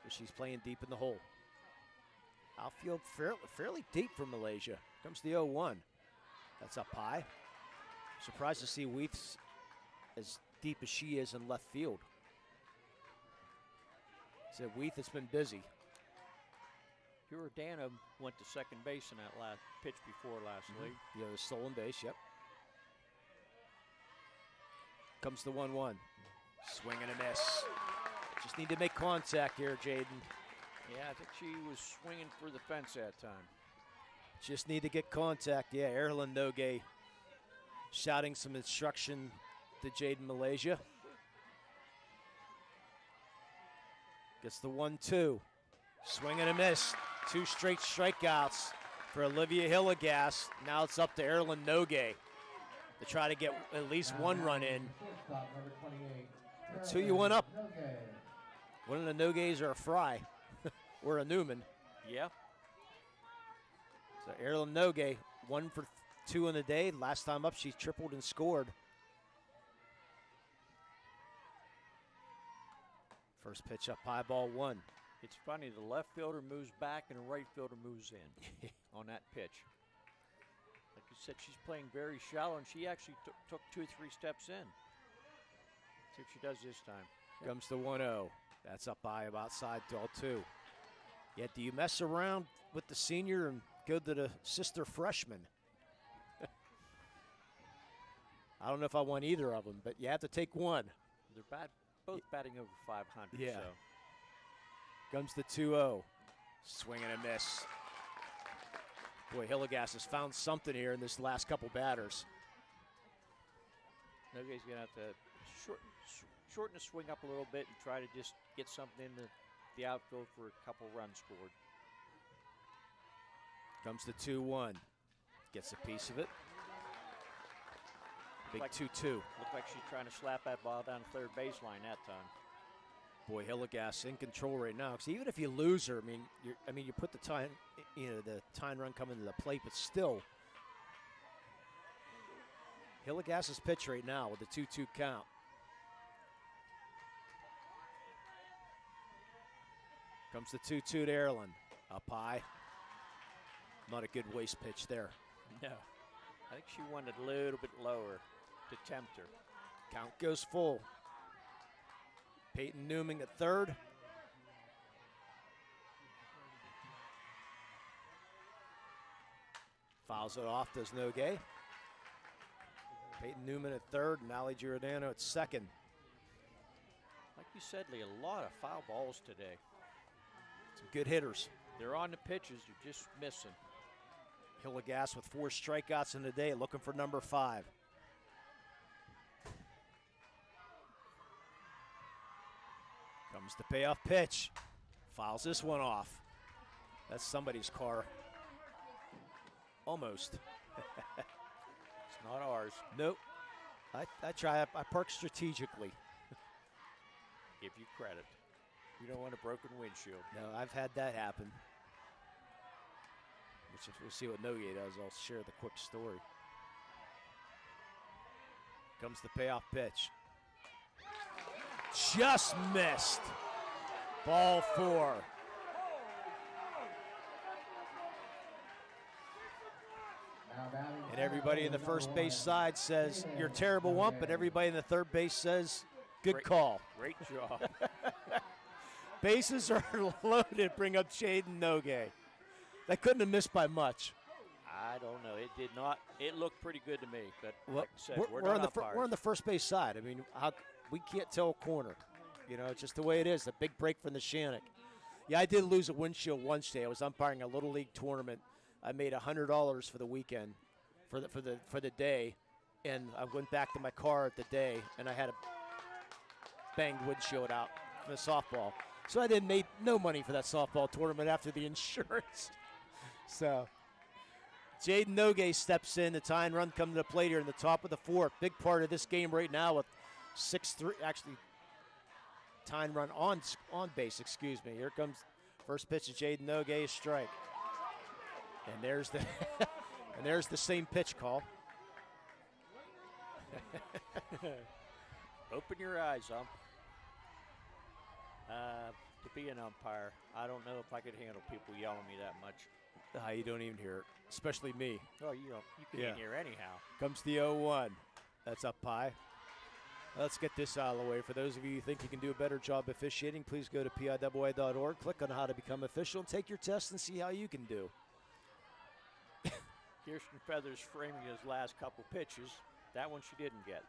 But she's playing deep in the hole. Outfield fairly deep for Malaysia. Comes the 0-1. That's up high. Surprised to see Weath as deep as she is in left field. Said Weath has been busy. Giordano went to second base in that last pitch before last league. Yeah, the stolen base, yep. Comes the 1-1. Swing and a miss. Just need to make contact here, Jaden. Yeah, I think she was swinging for the fence that time. Just need to get contact. Yeah, Erlen Noge shouting some instruction to Jaden Malaysia. Gets the 1-2. Swing and a miss. 2 straight strikeouts for Olivia Hillegas. Now it's up to Erlen Noge to try to get at least 1 run in. That's who you want up. One of the Noges or a Fry or a Newman. Yeah. So Erlen Noge, 1 for 2 in the day. Last time up, she tripled and scored. First pitch up high, ball 1. It's funny, the left fielder moves back and the right fielder moves in on that pitch. Like you said, she's playing very shallow, and she actually took 2 or 3 steps in. See what she does this time. Comes the 1-0. That's up high, about side ball 2. Yeah, do you mess around with the senior and go to the sister freshman? I don't know if I want either of them, but you have to take one. They're both batting over 500. Yeah. So. Comes the 2-0. Swing and a miss. Boy, Hillegas has found something here in this last couple batters. Noge's going to have to shorten the swing up a little bit and try to just get something in the outfield for a couple runs scored. Comes the 2-1. Gets a piece of it. Big 2-2. Looked like she's trying to slap that ball down the third baseline that time. Boy, Hillegas in control right now. Because even if you lose her, you put the time, the tying run coming to the plate, but still, Hillegas's pitch right now with the 2-2 count. Comes the 2-2 to Erlen. Up high. Not a good waste pitch there. No. I think she wanted a little bit lower to tempt her. Count goes full. Peyton Newman at third. Fouls it off, does Noguet. Peyton Newman at third and Ali Giordano at second. Like you said, Lee, a lot of foul balls today. Some good hitters. They're on the pitches, you're just missing. Hillegas with 4 strikeouts in the day, looking for number 5. Comes the payoff pitch. Fouls this one off. That's somebody's car. Almost. It's not ours. Nope. I try. I park strategically. Give you credit. You don't want a broken windshield. No, I've had that happen. Which, we'll see what Noguet does. I'll share the quick story. Comes the payoff pitch. Just missed. Ball 4. And everybody in the first base side says, you're a terrible ump, but everybody in the third base says, good call. Great job. Bases are loaded. Bring up Jaden Noguet. That couldn't have missed by much. I don't know. It did not. It looked pretty good to me, but Well, like I said, we're on not the we're on the first base side. I mean, we can't tell a corner. You know, it's just the way it is. A big break from Neshannock. Yeah, I did lose a windshield once day. I was umpiring a little league tournament. I made $100 for the weekend, for the day, and I went back to my car at the day, and I had a banged windshield out for the softball. So I didn't make no money for that softball tournament after the insurance. So Jaden Noguet steps in. The tying run come to the plate here in the top of the 4th. Big part of this game right now with 6-3. Actually, tying run on base. Excuse me. Here comes first pitch of Jaden Noguet, strike. And there's the and there's the same pitch call. Open your eyes, ump. To be an umpire, I don't know if I could handle people yelling at me that much. You don't even hear it, especially me. Oh, you can't hear anyhow. Comes the 0-1. That's up high. Let's get this out of the way. For those of you who think you can do a better job officiating, please go to PIAA.org, click on how to become official, and take your test and see how you can do. Kirsten Feathers framing his last couple pitches. That one she didn't get.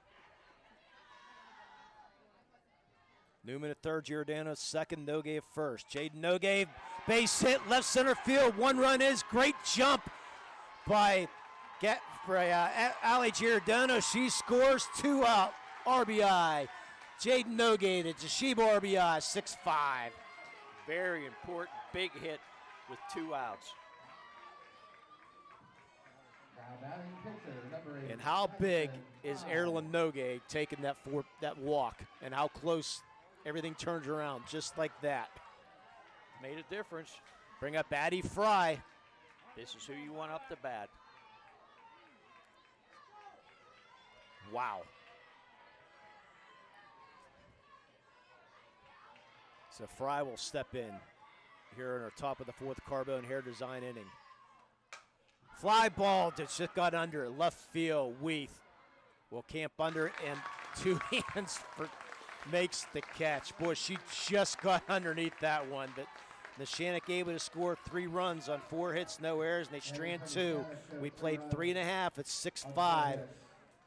Newman at third, Giordano second, Noguet at first. Jaden Noguet, base hit, left center field. 1 run is great jump by Ali Giordano. She scores, 2 out, RBI. Jaden Noguet, the Toshiba RBI, 6-5. Very important, big hit with 2 outs. And how big is Erlen Noguet taking that walk, and how close everything turns around just like that. Made a difference. Bring up Addie Fry. This is who you want up the bat. Wow. So Fry will step in here in our top of the 4th Carbone Hair Design inning. Fly ball that just got under left field. Weath will camp under it, and 2 hands makes the catch. Boy, she just got underneath that one. But Neshannock able to score 3 runs on 4 hits, no errors, and they strand 2. We played 3.5. It's 6-5.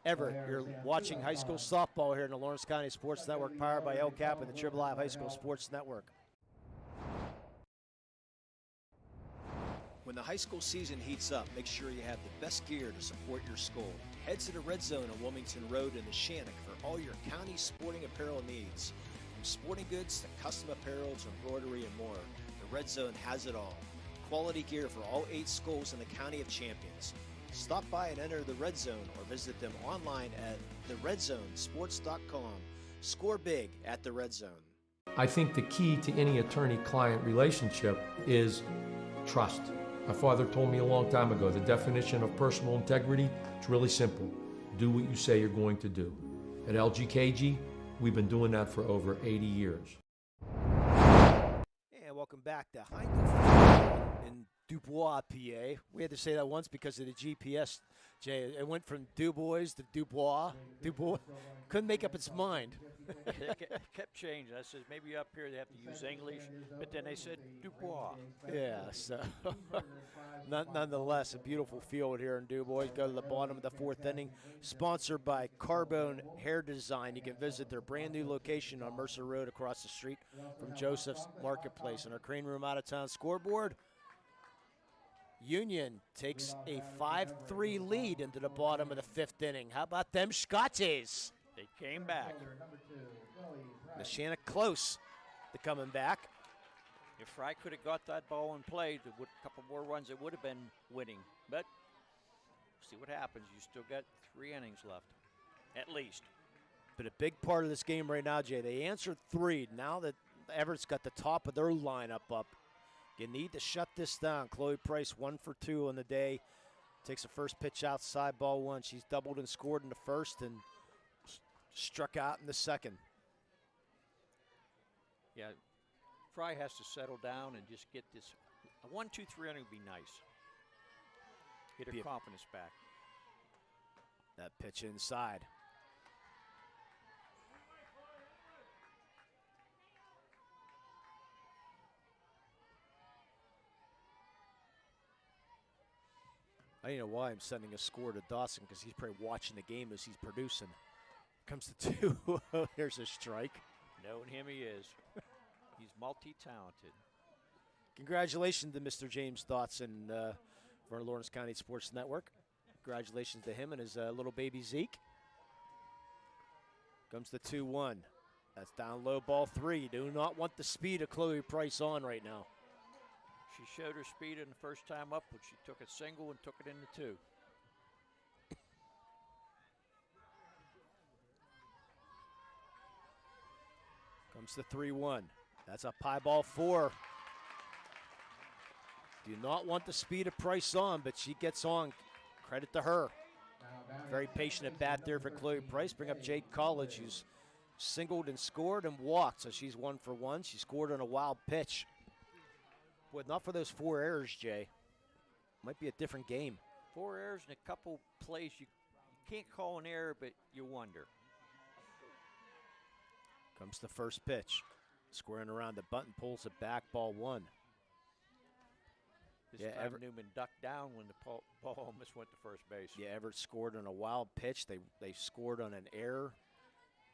Everett, you're watching high school softball here in the Lawrence County Sports Network, powered by LCAP and the Triple I High School Sports Network. When the high school season heats up, make sure you have the best gear to support your school. Head to the Red Zone on Wilmington Road in Neshannock for all your county sporting apparel needs. From sporting goods to custom apparel to embroidery and more, the Red Zone has it all. Quality gear for all 8 schools in the County of Champions. Stop by and enter the Red Zone or visit them online at theredzonesports.com. Score big at the Red Zone. I think the key to any attorney-client relationship is trust. My father told me a long time ago, the definition of personal integrity, it's really simple. Do what you say you're going to do. At LGKG, we've been doing that for over 80 years. And welcome back to Heindel in in Dubois, PA. We had to say that once because of the GPS, Jay. It went from Dubois to Dubois. Dubois couldn't make up its mind. It kept changing. I said, maybe up here they have to use English, but then they said Dubois. Yeah, so nonetheless, a beautiful field here in Dubois. Go to the bottom of the fourth inning. Sponsored by Carbone Hair Design. You can visit their brand new location on Mercer Road across the street from Joseph's Marketplace. And our Crane Room Out of Town scoreboard, Union takes a 5-3 lead into the bottom of the fifth inning. How about them Scotches? They came back. Neshannock close to coming back. If Fry could have got that ball in play, a couple more runs, it would have been winning. But see what happens. You still got 3 innings left, at least. But a big part of this game right now, Jay, they answered 3. Now that Everett's got the top of their lineup up, you need to shut this down. Chloe Price 1 for 2 on the day. Takes the first pitch outside, ball 1. She's doubled and scored in the first and struck out in the second. Yeah, Fry has to settle down and just get this. A 1-2-3 inning would be nice. Get her confidence back. That pitch inside. I don't know why I'm sending a score to Dawson, because he's probably watching the game as he's producing. Comes to 2. There's a strike. Knowing him, he is. He's multi-talented. Congratulations to Mr. James Dotson for our Lawrence County Sports Network. Congratulations to him and his little baby Zeke. Comes the 2-1. That's down low, ball 3. You do not want the speed of Chloe Price on right now. She showed her speed in the first time up when she took a single and took it into 2. Comes the 3-1. That's a high ball 4. Do not want the speed of Price on, but she gets on. Credit to her. Very patient at bat there for Chloe Price. Bring up Jade College, who's singled and scored and walked, so she's 1 for 1. She scored on a wild pitch. Boy, not for those 4 errors, Jay. Might be a different game. 4 errors and a couple plays you can't call an error, but you wonder. Comes the first pitch. Squaring around the button, pulls it back, ball 1. This time Newman ducked down when the ball almost went to first base. Yeah, Everett scored on a wild pitch. They scored on an error,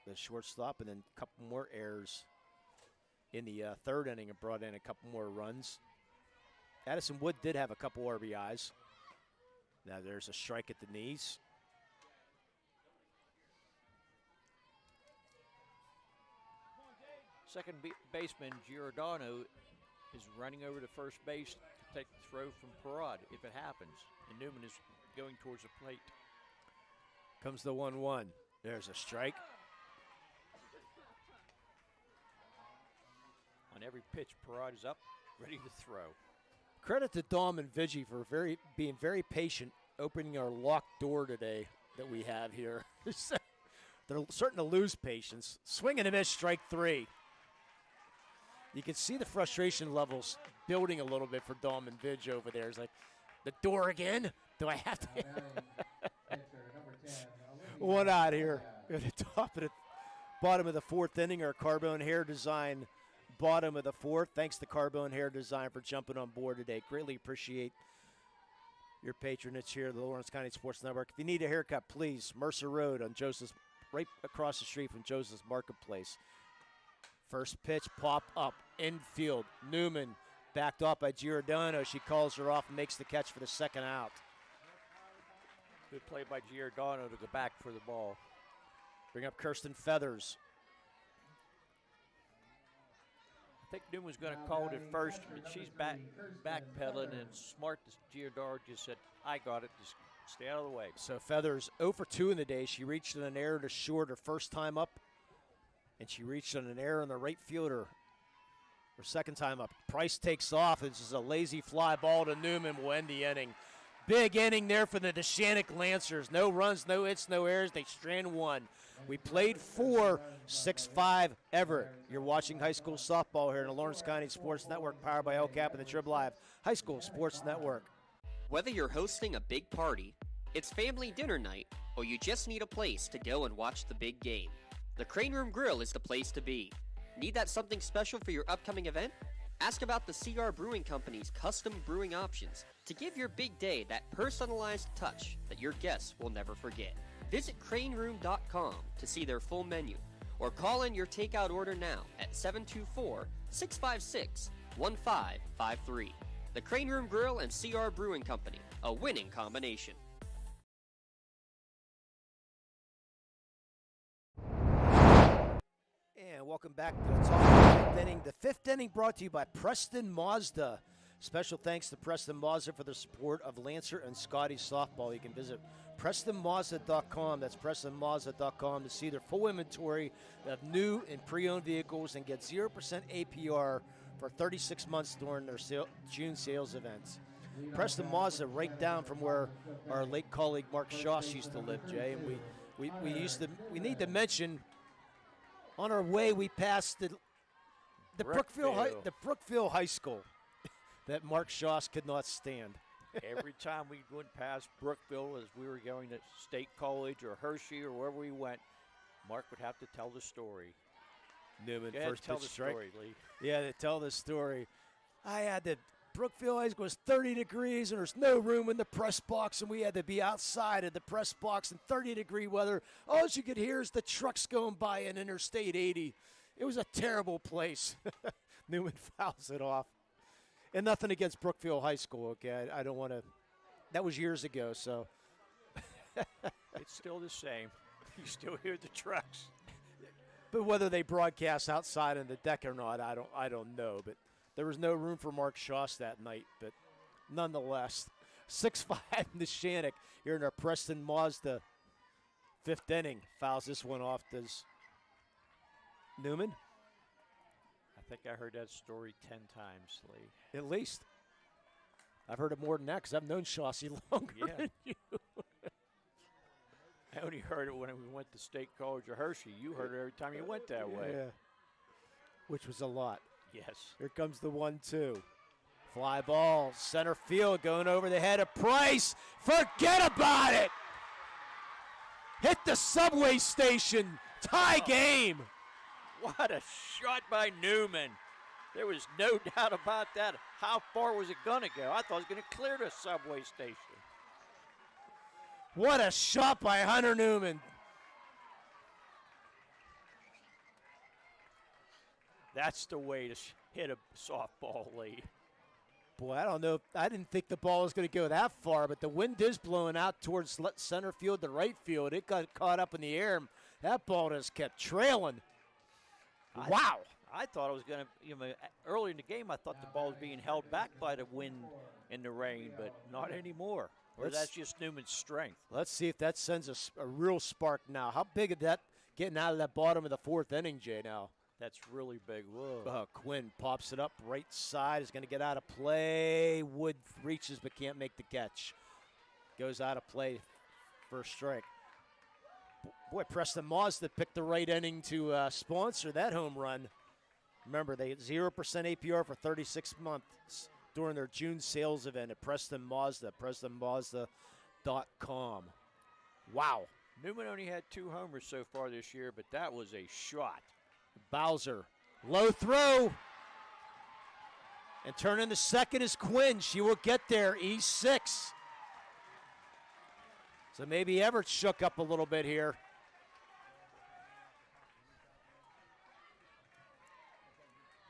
the shortstop, and then a couple more errors in the third inning and brought in a couple more runs. Addison Wood did have a couple RBIs. Now there's a strike at the knees. Second baseman Giordano is running over to first base to take the throw from Parad if it happens. And Newman is going towards the plate. Comes the 1-1. There's a strike. On every pitch, Parad is up, ready to throw. Credit to Dom and Vigi for being very patient, opening our locked door today that we have here. They're starting to lose patience. Swing and a miss, strike 3. You can see the frustration levels building a little bit for Dom and Vidge over there. It's like, the door again? Do I have to? One out here at the bottom of the fourth inning, our Carbone Hair Design bottom of the fourth. Thanks to Carbone Hair Design for jumping on board today. Greatly appreciate your patronage here at the Lawrence County Sports Network. If you need a haircut, please, Mercer Road on Joseph's, right across the street from Joseph's Marketplace. First pitch, pop up, infield. Newman backed off by Giordano. She calls her off and makes the catch for the second out. Good play by Giordano to go back for the ball. Bring up Kirsten Feathers. I think Newman's going to call it at first, but she's backpedaling, and smart as Giordano just said, I got it, just stay out of the way. So Feathers 0 for 2 in the day. She reached on an error to short her first time up, and she reached on an error on the right fielder her second time up. Price takes off. This is a lazy fly ball to Newman. Will end the inning. Big inning there for the Neshannock Lancers. No runs, no hits, no errors. They strand one. We played 4, 6-5 Everett. You're watching high school softball here in the Lawrence County Sports Network, powered by LCAP and the Trib Live High School Sports Network. Whether you're hosting a big party, it's family dinner night, or you just need a place to go and watch the big game, the Crane Room Grill is the place to be. Need that something special for your upcoming event? Ask about the CR Brewing Company's custom brewing options to give your big day that personalized touch that your guests will never forget. Visit craneroom.com to see their full menu, or call in your takeout order now at 724-656-1553. The Crane Room Grill and CR Brewing Company, a winning combination. And welcome back to the top of the fifth inning. The fifth inning brought to you by Preston Mazda. Special thanks to Preston Mazda for the support of Lancer and Scotty softball. You can visit PrestonMazda.com. That's PrestonMazda.com to see their full inventory of new and pre-owned vehicles and get 0% APR for 36 months during their June sales events. Preston Mazda, right down from where our late colleague Mark Schoss used to live, Jay. And we need to mention, on our way we passed the Brookville High School that Mark Schoss could not stand. Every time we went past Brookville as we were going to State College or Hershey or wherever we went, Mark would have to tell the story. Newman, Go ahead, first tell pitch the strike. story, Lee. Yeah, to tell the story. I had to, Brookville High School was 30 degrees and there's no room in the press box, and we had to be outside of the press box in 30-degree weather. All you could hear is the trucks going by in Interstate 80. It was a terrible place. Newman fouls it off. And nothing against Brookville High School, okay? I don't want to. That was years ago, so. It's still the same. You still hear the trucks. But whether they broadcast outside on the deck or not, I don't know. But there was no room for Mark Schoss that night. But nonetheless, 6-5 Neshannock here in our Preston Mazda fifth inning. Fouls this one off. Does Newman? I think I heard that story 10 times, Lee. At least. I've heard it more than that because I've known Shossie longer than you. I only heard it when we went to State College or Hershey. You heard it every time you went that way. Yeah. Which was a lot. Yes. Here comes the 1-2. Fly ball, center field, going over the head of Price. Forget about it. Hit the subway station. Tie game. What a shot by Newman. There was no doubt about that. How far was it going to go? I thought it was going to clear the subway station. What a shot by Hunter Newman. That's the way to hit a softball, Lee. Boy, I don't know. I didn't think the ball was going to go that far, but the wind is blowing out towards center field to right field. It got caught up in the air. That ball just kept trailing. Wow. I thought it was going to, early in the game, I thought the ball was being held back by the wind and the rain, but not anymore. Or that's just Newman's strength. Let's see if that sends a real spark now. How big is that getting out of that bottom of the fourth inning, Jay, now? That's really big. Whoa. Quinn pops it up right side. Is going to get out of play. Wood reaches but can't make the catch. Goes out of play. First strike. Boy, Preston Mazda picked the right inning to sponsor that home run. Remember, they had 0% APR for 36 months during their June sales event at Preston Mazda, PrestonMazda.com. Wow. Newman only had 2 homers so far this year, but that was a shot. Bowser, low throw. And turning to second is Quinn. She will get there, E6. So maybe Everett shook up a little bit here.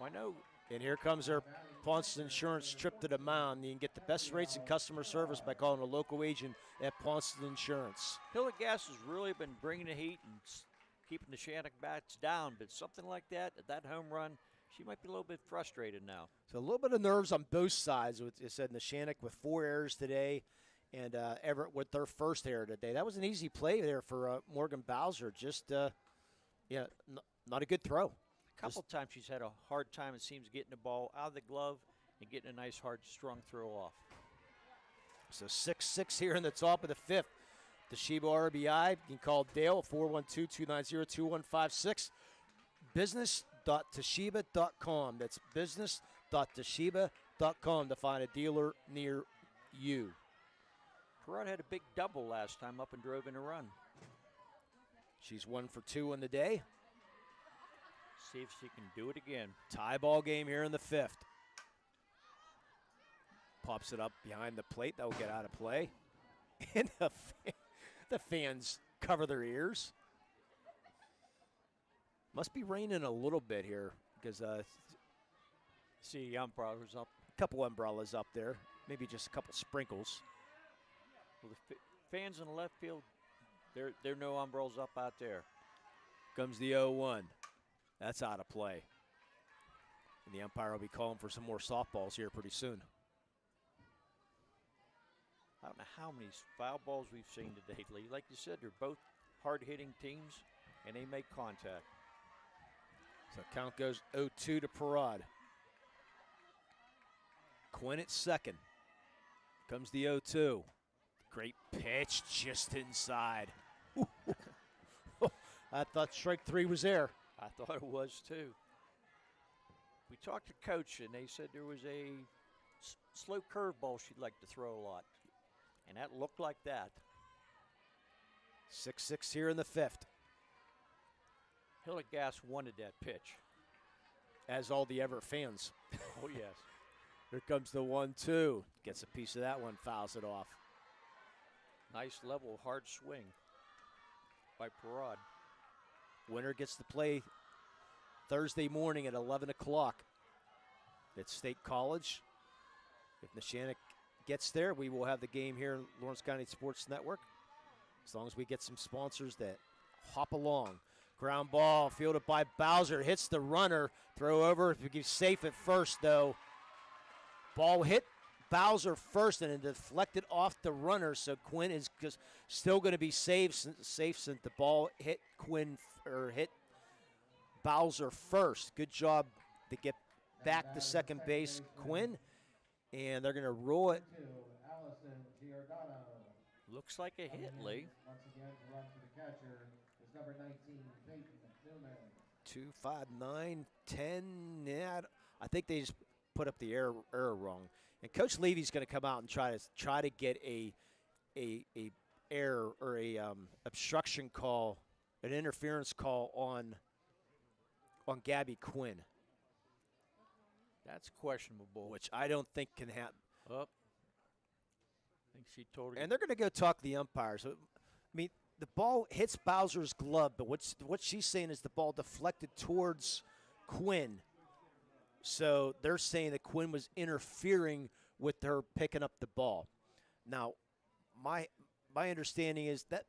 I know. And here comes her Ponce Insurance trip to the mound. You can get the best rates and customer service by calling a local agent at Ponce Insurance. Hillegas has really been bringing the heat and keeping the Shannock bats down, but something like that, at that home run, she might be a little bit frustrated now. So a little bit of nerves on both sides. It said Neshannock with 4 errors today, and Everett with their first error today. That was an easy play there for Morgan Bowser. Just, not a good throw. A couple times she's had a hard time, it seems, getting the ball out of the glove and getting a nice, hard, strong throw off. So 6-6 here in the top of the fifth. Toshiba RBI. You can call Dale at 412-290-2156. Business.toshiba.com. That's business.toshiba.com to find a dealer near you. Perot had a big double last time up and drove in a run. She's 1 for 2 on the day. See if she can do it again. Tie ball game here in the fifth. Pops it up behind the plate. That will get out of play. And the fans cover their ears. Must be raining a little bit here because see umbrellas up. A couple umbrellas up there. Maybe just a couple sprinkles. Well, the fans in the left field, there are no umbrellas up out there. Comes the 0-1. That's out of play. And the umpire will be calling for some more softballs here pretty soon. I don't know how many foul balls we've seen today, Lee. Like you said, they're both hard-hitting teams, and they make contact. So count goes 0-2 to Perot. Quinn at second. Comes the 0-2. Great pitch just inside. I thought strike three was there. I thought it was too. We talked to Coach, and they said there was a slow curveball she'd like to throw a lot. And that looked like that. 6-6 here in the fifth. Hildegass wanted that pitch. As all the Everett fans. Oh, yes. Here comes the 1-2. Gets a piece of that one, fouls it off. Nice level, hard swing by Perot. Winner gets to play Thursday morning at 11 o'clock at State College. If Neshannock gets there, we will have the game here in Lawrence County Sports Network. As long as we get some sponsors that hop along. Ground ball fielded by Bowser. Hits the runner. Throw over. He's safe at first, though. Ball hit Bowser first and then deflected off the runner. So Quinn is still going to be safe since the ball hit hit Bowser first. Good job to get back to second base, Quinn. And they're going to roll it. Looks like a hit, Lee. Once again, to run to the catcher is number 19, Peyton Newman. 2, 5, 9, 10. Yeah, I think they just put up the error wrong. And Coach Levy's going to come out and try to get a error or a obstruction call, an interference call on Gabby Quinn. That's questionable. Which I don't think can happen. I think she told her. And they're going to go talk to the umpires. So, I mean, the ball hits Bowser's glove, but what she's saying is the ball deflected towards Quinn. So they're saying that Quinn was interfering with her picking up the ball. Now, my understanding is that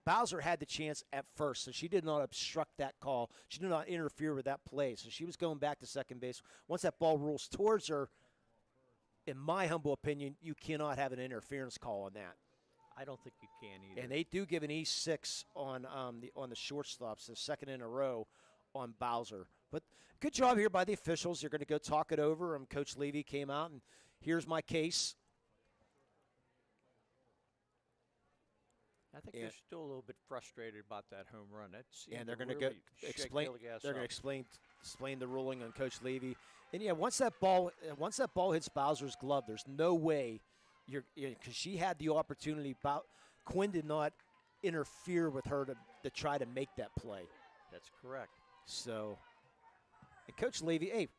Bowser had the chance at first, so she did not obstruct that call. She did not interfere with that play, so she was going back to second base. Once that ball rolls towards her, in my humble opinion, you cannot have an interference call on that. I don't think you can either. And they do give an E6 on the shortstops, the second in a row on Bowser. But good job here by the officials. They're going to go talk it over. Coach Levy came out, and here's my case. I think they're still a little bit frustrated about that home run. And they're going to explain. They're going to explain the ruling on Coach Levy. And yeah, once that ball hits Bowser's glove, there's no way because she had the opportunity. Quinn did not interfere with her to try to make that play. That's correct. So, and Coach Levy, hey,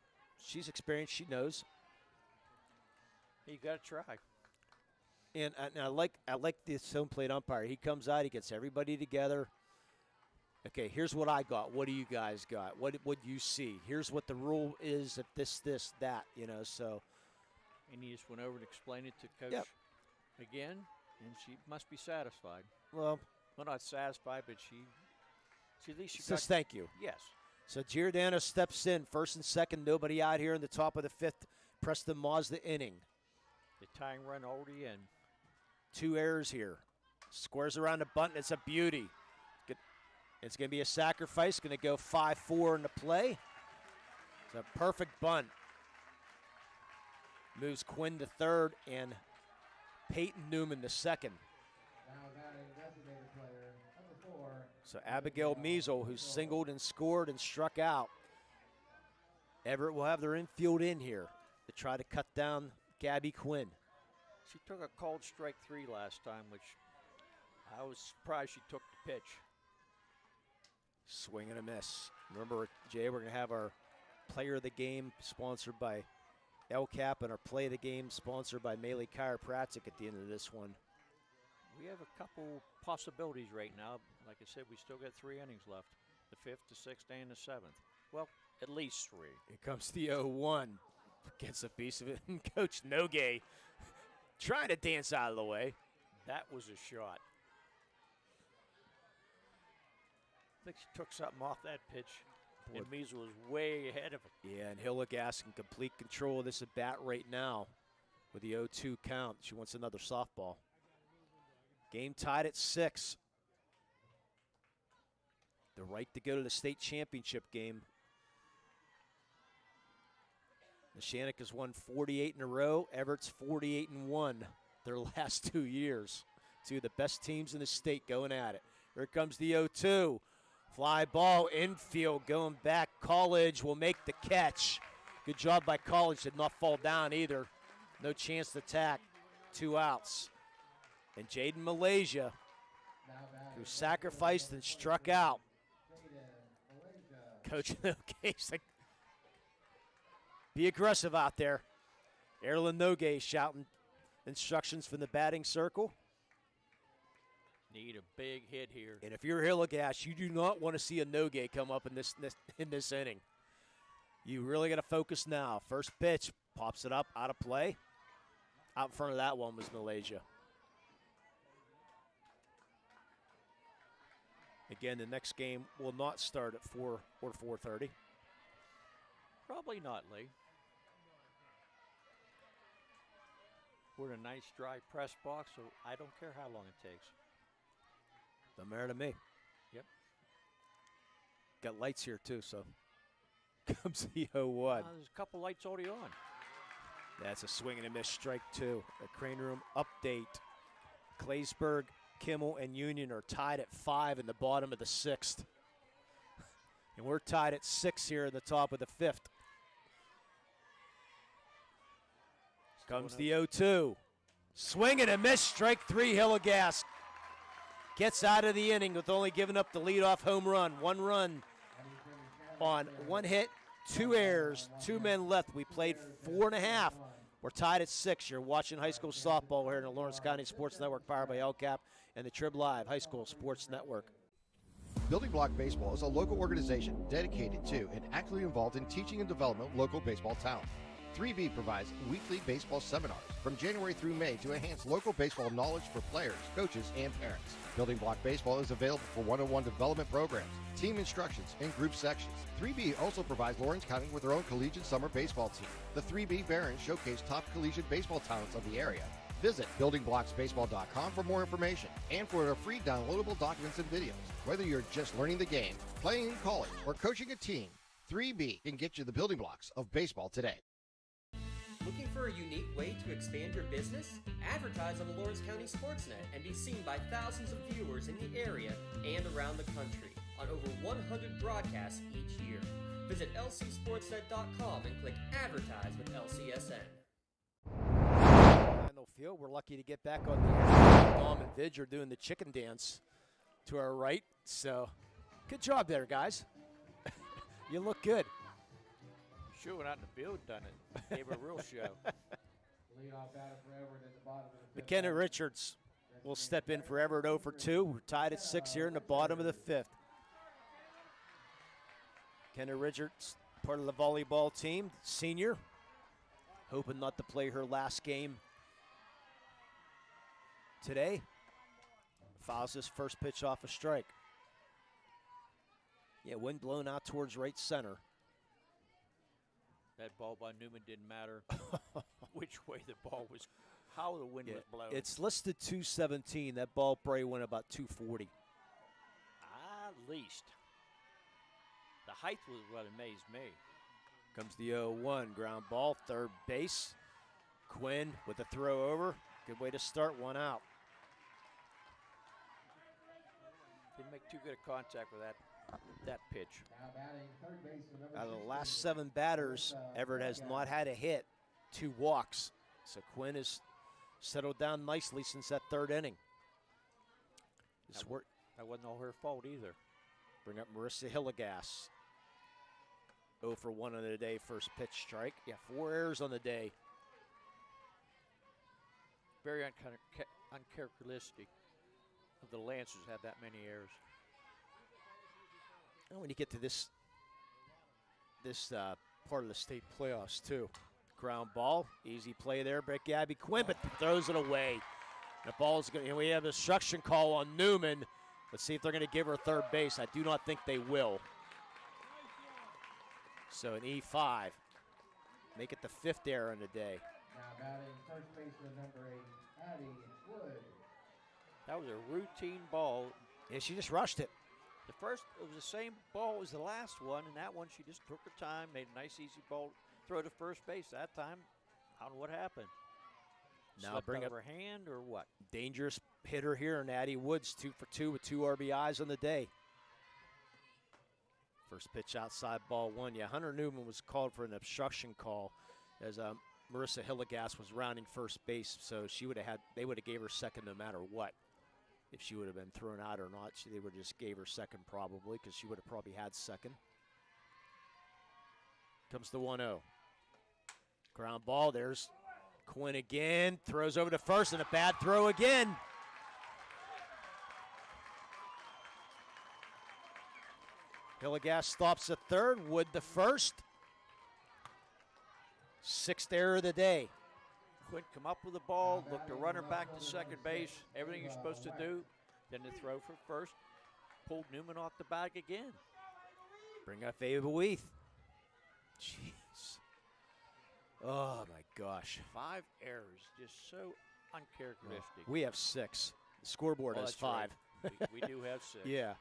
she's experienced. She knows. You got to try. And I like this home plate umpire. He comes out, he gets everybody together. Okay, here's what I got. What do you guys got? What you see? Here's what the rule is if this, that, so. And he just went over and explained it to Coach again, and she must be satisfied. Well, not satisfied, but she at least says thank you. Yes. So Giordano steps in, first and second, nobody out here in the top of the fifth. Preston Mazda inning. The tying run already in. 2 errors here. Squares around the bunt. It's a beauty. It's going to be a sacrifice. Going to go 5-4 in the play. It's a perfect bunt. Moves Quinn to third, and Peyton Newman the second. Now batting designated player number 4. So Abigail Measle, who singled and scored and struck out. Everett will have their infield in here to try to cut down Gabby Quinn. She took a called strike 3 last time, which I was surprised she took the pitch. Swing and a miss. Remember, Jay, we're going to have our player of the game sponsored by LCAP and our play of the game sponsored by Melee Chiropractic at the end of this one. We have a couple possibilities right now. Like I said, we still got 3 innings left. The 5th, the 6th, and the 7th. Well, at least 3. Here comes the 0-1. Gets a piece of it. And Coach Nogay trying to dance out of the way. That was a shot. I think she took something off that pitch. And Measle was way ahead of it. Yeah, and Hilligas in complete control of this at bat right now with the 0-2 count. She wants another softball. Game tied at 6. The right to go to the state championship game. Neshannock has won 48 in a row. Everett's 48-1 their last 2 years. 2 of the best teams in the state going at it. Here comes the 0-2. Fly ball infield going back. College will make the catch. Good job by College. Did not fall down either. No chance to attack. 2 outs. And Jaden Malaysia, who sacrificed and struck out. Coach Nogay's like, be aggressive out there. Erlen Nogay shouting instructions from the batting circle. Need a big hit here. And if you're Hilligas, you do not want to see a Nogay come up in this inning. You really got to focus now. First pitch, pops it up, out of play. Out in front of that one was Malaysia. Again, the next game will not start at 4 or 4:30. Probably not, Lee. We're in a nice dry press box, so I don't care how long it takes. Doesn't matter to me. Yep. Got lights here too, so comes the 0-1. There's a couple lights already on. That's a swing and a miss, strike 2. A Crane Room update. Claysburg, Kimmel, and Union are tied at 5 in the bottom of the 6th. And we're tied at 6 here in the top of the 5th. Comes the 0-2. Swing and a miss, strike 3, Hilligas. Gets out of the inning with only giving up the leadoff home run. 1 run on 1 hit, 2 errors, 2 men left. We played 4.5. We're tied at 6. You're watching high school softball here in the Lawrence County Sports Network, powered by LCAP and the Trib Live High School Sports Network. Building Block Baseball is a local organization dedicated to and actively involved in teaching and development of local baseball talent. 3B provides weekly baseball seminars from January through May to enhance local baseball knowledge for players, coaches, and parents. Building Block Baseball is available for one-on-one development programs, team instructions, and group sections. 3B also provides Lawrence County with their own collegiate summer baseball team. The 3B Barons showcase top collegiate baseball talents of the area. Visit buildingblocksbaseball.com for more information and for their free downloadable documents and videos. Whether you're just learning the game, playing in college, or coaching a team, 3B can get you the building blocks of baseball today. Looking for a unique way to expand your business? Advertise on the Lawrence County SportsNet and be seen by thousands of viewers in the area and around the country on over 100 broadcasts each year. Visit lcsportsnet.com and click Advertise with LCSN. Final field, we're lucky to get back on the air. Dom and Vidge are doing the chicken dance to our right, so good job there, guys. You look good. Sure went out in the field, done it. Gave a real show. McKenna Richards will step in for Everett 0 for 2. We're tied at 6 here in the bottom of the 5th. McKenna Richards, part of the volleyball team, senior, hoping not to play her last game today. Fouls this first pitch off a strike. Yeah, wind blown out towards right center. That ball by Newman didn't matter which way the ball was, how the wind was blowing. It's listed 217. That ball probably went about 240. At least. The height was what amazed me. Comes the 0-1 ground ball, third base. Quinn with a throw over. Good way to start, one out. Didn't make too good a contact with that pitch. Out of the last 7 batters, Everett has not had a hit, 2 walks. So Quinn has settled down nicely since that 3rd inning. That wasn't all her fault either. Bring up Marissa Hillegas. 0 for 1 on the day, first pitch strike. Yeah, 4 errors on the day. Very uncharacteristic of the Lancers have that many errors. And when you get to this part of the state playoffs too. Ground ball, easy play there by Gabby Quinn, but throws it away. The ball's going. We have a obstruction call on Newman. Let's see if they're going to give her third base. I do not think they will. So an E5. Make it the 5th error in the day. Now batting first baseman number 8, Addie Wood. That was a routine ball. Yeah, she just rushed it. It was the same ball as the last one, and that one she just took her time, made a nice easy ball throw to first base. That time, I don't know what happened. Now Slipped bring out up of her hand or what? Dangerous hitter here in Addie Woods, 2 for 2 with 2 RBIs on the day. First pitch outside, ball 1. Yeah, Hunter Newman was called for an obstruction call as Marissa Hillegas was rounding first base, so they would have gave her second no matter what. If she would have been thrown out or not, they would have just gave her second probably because she would have probably had second. Comes the 1-0. Ground ball, there's Quinn again, throws over to first and a bad throw again. Hillegas stops at third, Wood the first. 6th error of the day. Quinn come up with the ball, looked the runner back to second base, everything you're supposed to do, then the throw for first, pulled Newman off the bag again. Bring up Ava Weeth. Jeez. Oh, my gosh. 5 errors, just so uncharacteristic. We have 6. The scoreboard has 5. Right. we do have 6. Yeah.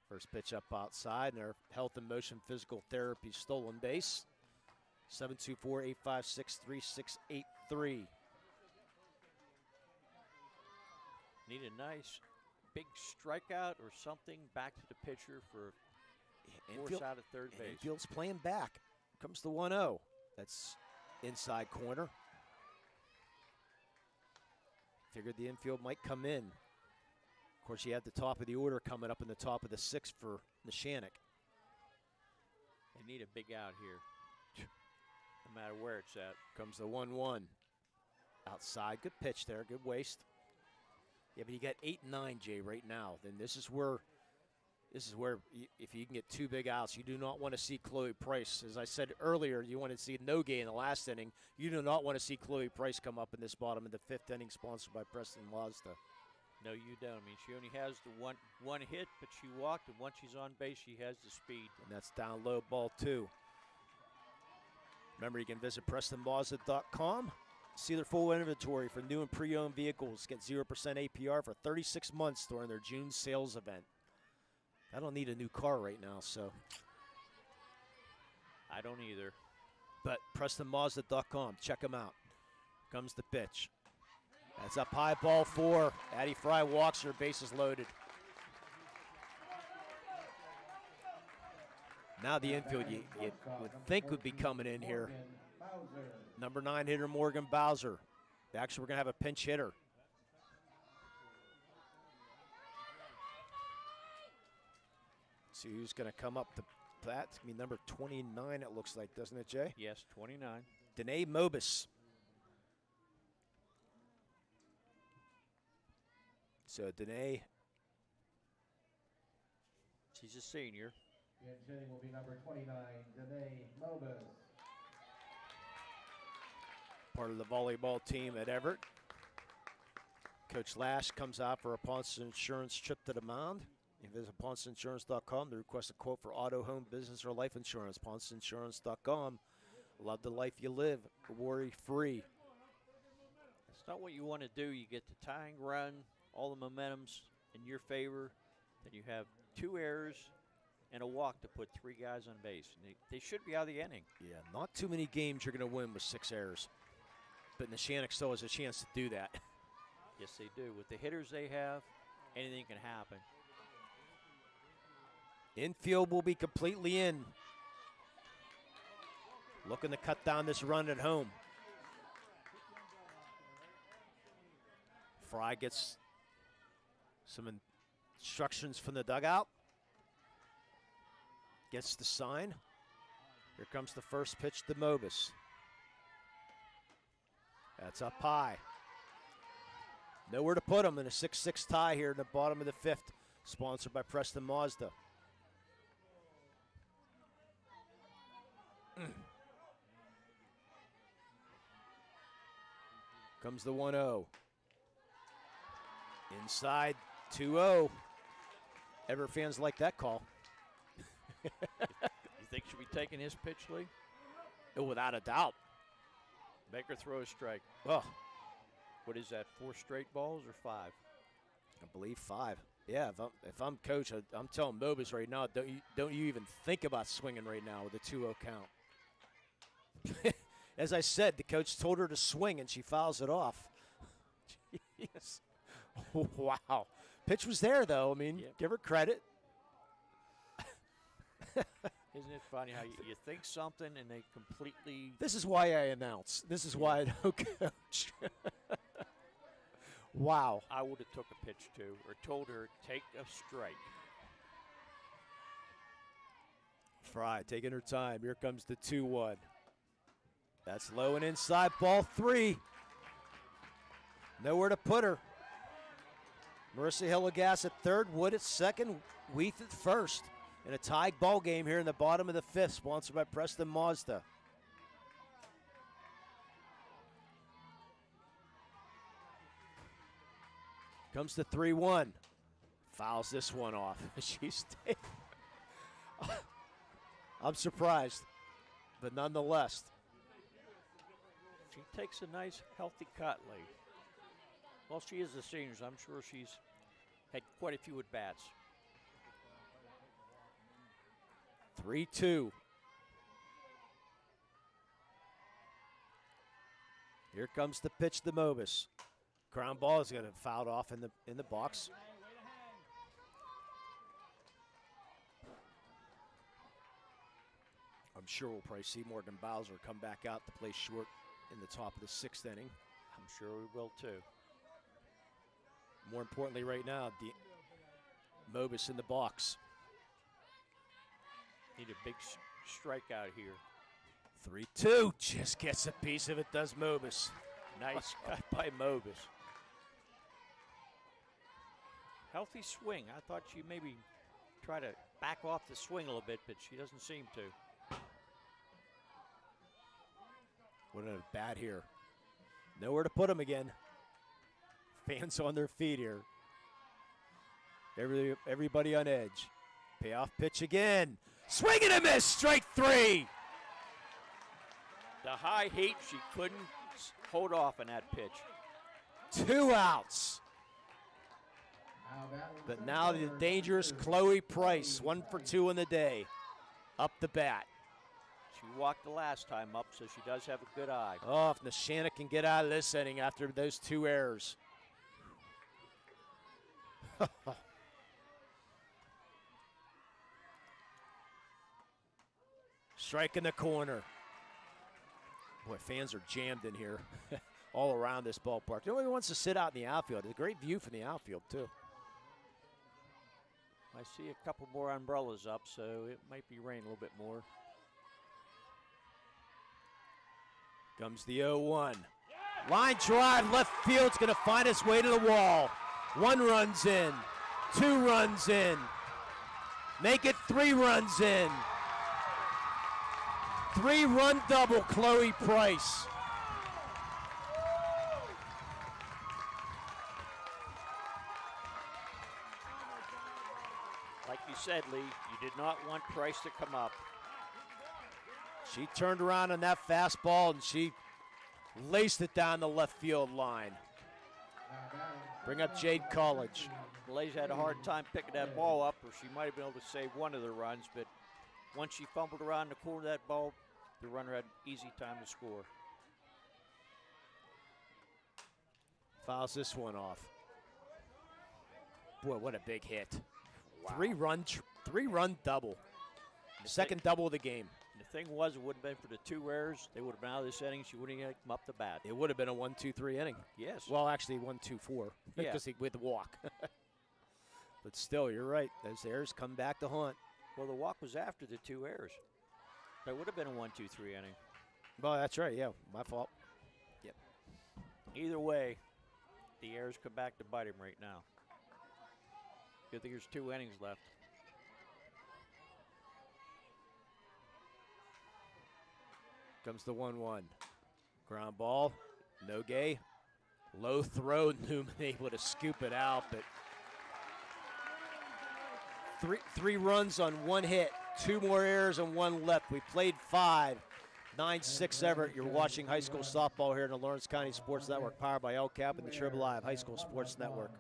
First pitch up outside, and our health and motion physical therapy stolen base. 724-856-3683. Need a nice big strikeout or something back to the pitcher for force out of third base. Infield's playing back. Comes the 1-0. That's inside corner. Figured the infield might come in. Of course, you have the top of the order coming up in the top of the 6th for Neshannock. They need a big out here. No matter where it's at. Comes the 1-1. Outside, good pitch there, good waste. Yeah, but you got 8 and 9, Jay, right now. Then this is where if you can get 2 big outs, you do not want to see Chloe Price. As I said earlier, you want to see Nogue in the last inning. You do not want to see Chloe Price come up in this bottom of the 5th inning, sponsored by Preston Mazda. No, you don't. I mean, she only has the one hit, but she walked, and once she's on base, she has the speed. And that's down low, ball 2. Remember, you can visit PrestonMazda.com. See their full inventory for new and pre-owned vehicles. Get 0% APR for 36 months during their June sales event. I don't need a new car right now, so. I don't either. But PrestonMazda.com. Check them out. Comes the pitch. That's up high, ball 4. Addie Fry walks her, bases loaded. Now the infield you would think would be coming in here. Number 9 hitter Morgan Bowser. Actually, we're going to have a pinch hitter. See who's going to come up to that. It's going to be number 29, it looks like, doesn't it, Jay? Yes, 29. Danae Mobus. So Danae. She's a senior. The hitting will be number 29, Danae Mobus. Part of the volleyball team at Everett. Coach Lash comes out for a Ponce Insurance trip to the mound. You can visit PonceInsurance.com to request a quote for auto, home, business, or life insurance. PonceInsurance.com. Love the life you live, worry-free. It's not what you want to do. You get the tying run, all the momentum's in your favor. Then you have 2 errors and a walk to put 3 guys on base. And they should be out of the inning. Yeah, not too many games you're going to win with 6 errors. but Neshannock still has a chance to do that. Yes, they do. With the hitters they have, anything can happen. Infield will be completely in. Looking to cut down this run at home. Fry gets some instructions from the dugout. Gets the sign. Here comes the first pitch to Mobus. That's up high. Nowhere to put him in a 6-6 tie here in the bottom of the fifth. Sponsored by Preston Mazda. Comes the 1-0. Inside, 2-0. Everett fans like that call. You think she'll be taking his pitch, Lee? Oh, without a doubt. Make her throw a strike. Oh. What is that, 4 straight balls or 5? I believe 5. Yeah, if I'm coach, I'm telling Mobus right now, don't you even think about swinging right now with a 2-0 count. As I said, the coach told her to swing, and she fouls it off. Jeez. Wow. Pitch was there, though. I mean, give her credit. Isn't it funny how you think something and they completely... This is why I announce. This is why I don't coach. Wow. I would have took a pitch, too, or told her, take a strike. Fry taking her time. Here comes the 2-1. That's low and inside, ball 3. Nowhere to put her. Marissa Hillegas at third, Wood at second, Weath at first. In a tied ball game here in the bottom of the fifth, sponsored by Preston Mazda. Comes the 3-1. Fouls this one off. She's I'm surprised, but nonetheless. She takes a nice, healthy cut, Lee. Well, she is a senior, so I'm sure she's had quite a few at-bats. 3-2. Here comes the pitch to Mobus. Ground ball is going to foul off in the box. I'm sure we'll probably see Morgan Bowser come back out to play short in the top of the 6th inning. I'm sure we will too. More importantly right now, Mobus in the box. Need a big strikeout here. 3-2. Just gets a piece of it, does Mobus. Nice cut by Mobus. Healthy swing. I thought she maybe try to back off the swing a little bit, but she doesn't seem to. What a bat here. Nowhere to put him again. Fans on their feet here. Everybody on edge. Payoff pitch again. Swing and a miss. Strike 3. The high heat, she couldn't hold off on that pitch. 2 outs. But now the dangerous Chloe Price, 1 for 2 in the day. Up the bat. She walked the last time up, so she does have a good eye. Oh, if Neshannock can get out of this inning after those 2 errors. Strike in the corner. Boy, fans are jammed in here all around this ballpark. Nobody wants to sit out in the outfield. It's a great view from the outfield, too. I see a couple more umbrellas up, so it might be raining a little bit more. Comes the 0-1. Line drive, left field's going to find its way to the wall. 1 runs in, 2 runs in. Make it 3 runs in. 3-run double, Chloe Price. Like you said, Lee, you did not want Price to come up. She turned around on that fastball and she laced it down the left field line. Bring up Jade College. Blaze had a hard time picking that ball up, or she might have been able to save one of the runs, but once she fumbled around the corner of that ball, the runner had easy time to score. Fouls this one off. Boy, what a big hit. Wow. Three-run double. Second double of the game. The thing was, it wouldn't have been for the 2 errors. They would have been out of this inning. She wouldn't have come up the bat. It would have been a 1-2-3 inning. Yes. Well, actually 1-2-4. Yeah. Because with the walk. But still, you're right. Those errors come back to haunt. Well, the walk was after the 2 errors. That would have been a 1-2-3 inning. Well, that's right. Yeah, my fault. Yep. Either way, the errors come back to bite him right now. Good thing there's 2 innings left. Comes the 1-1. Ground ball. Nogue. Low throw. Newman able to scoop it out, but three runs on 1 hit. 2 more errors and 1 left. We played 5. 9-6 Everett. You're watching high school softball here in the Lawrence County Sports Network, powered by LCAP and the Triple Live High School Sports Network.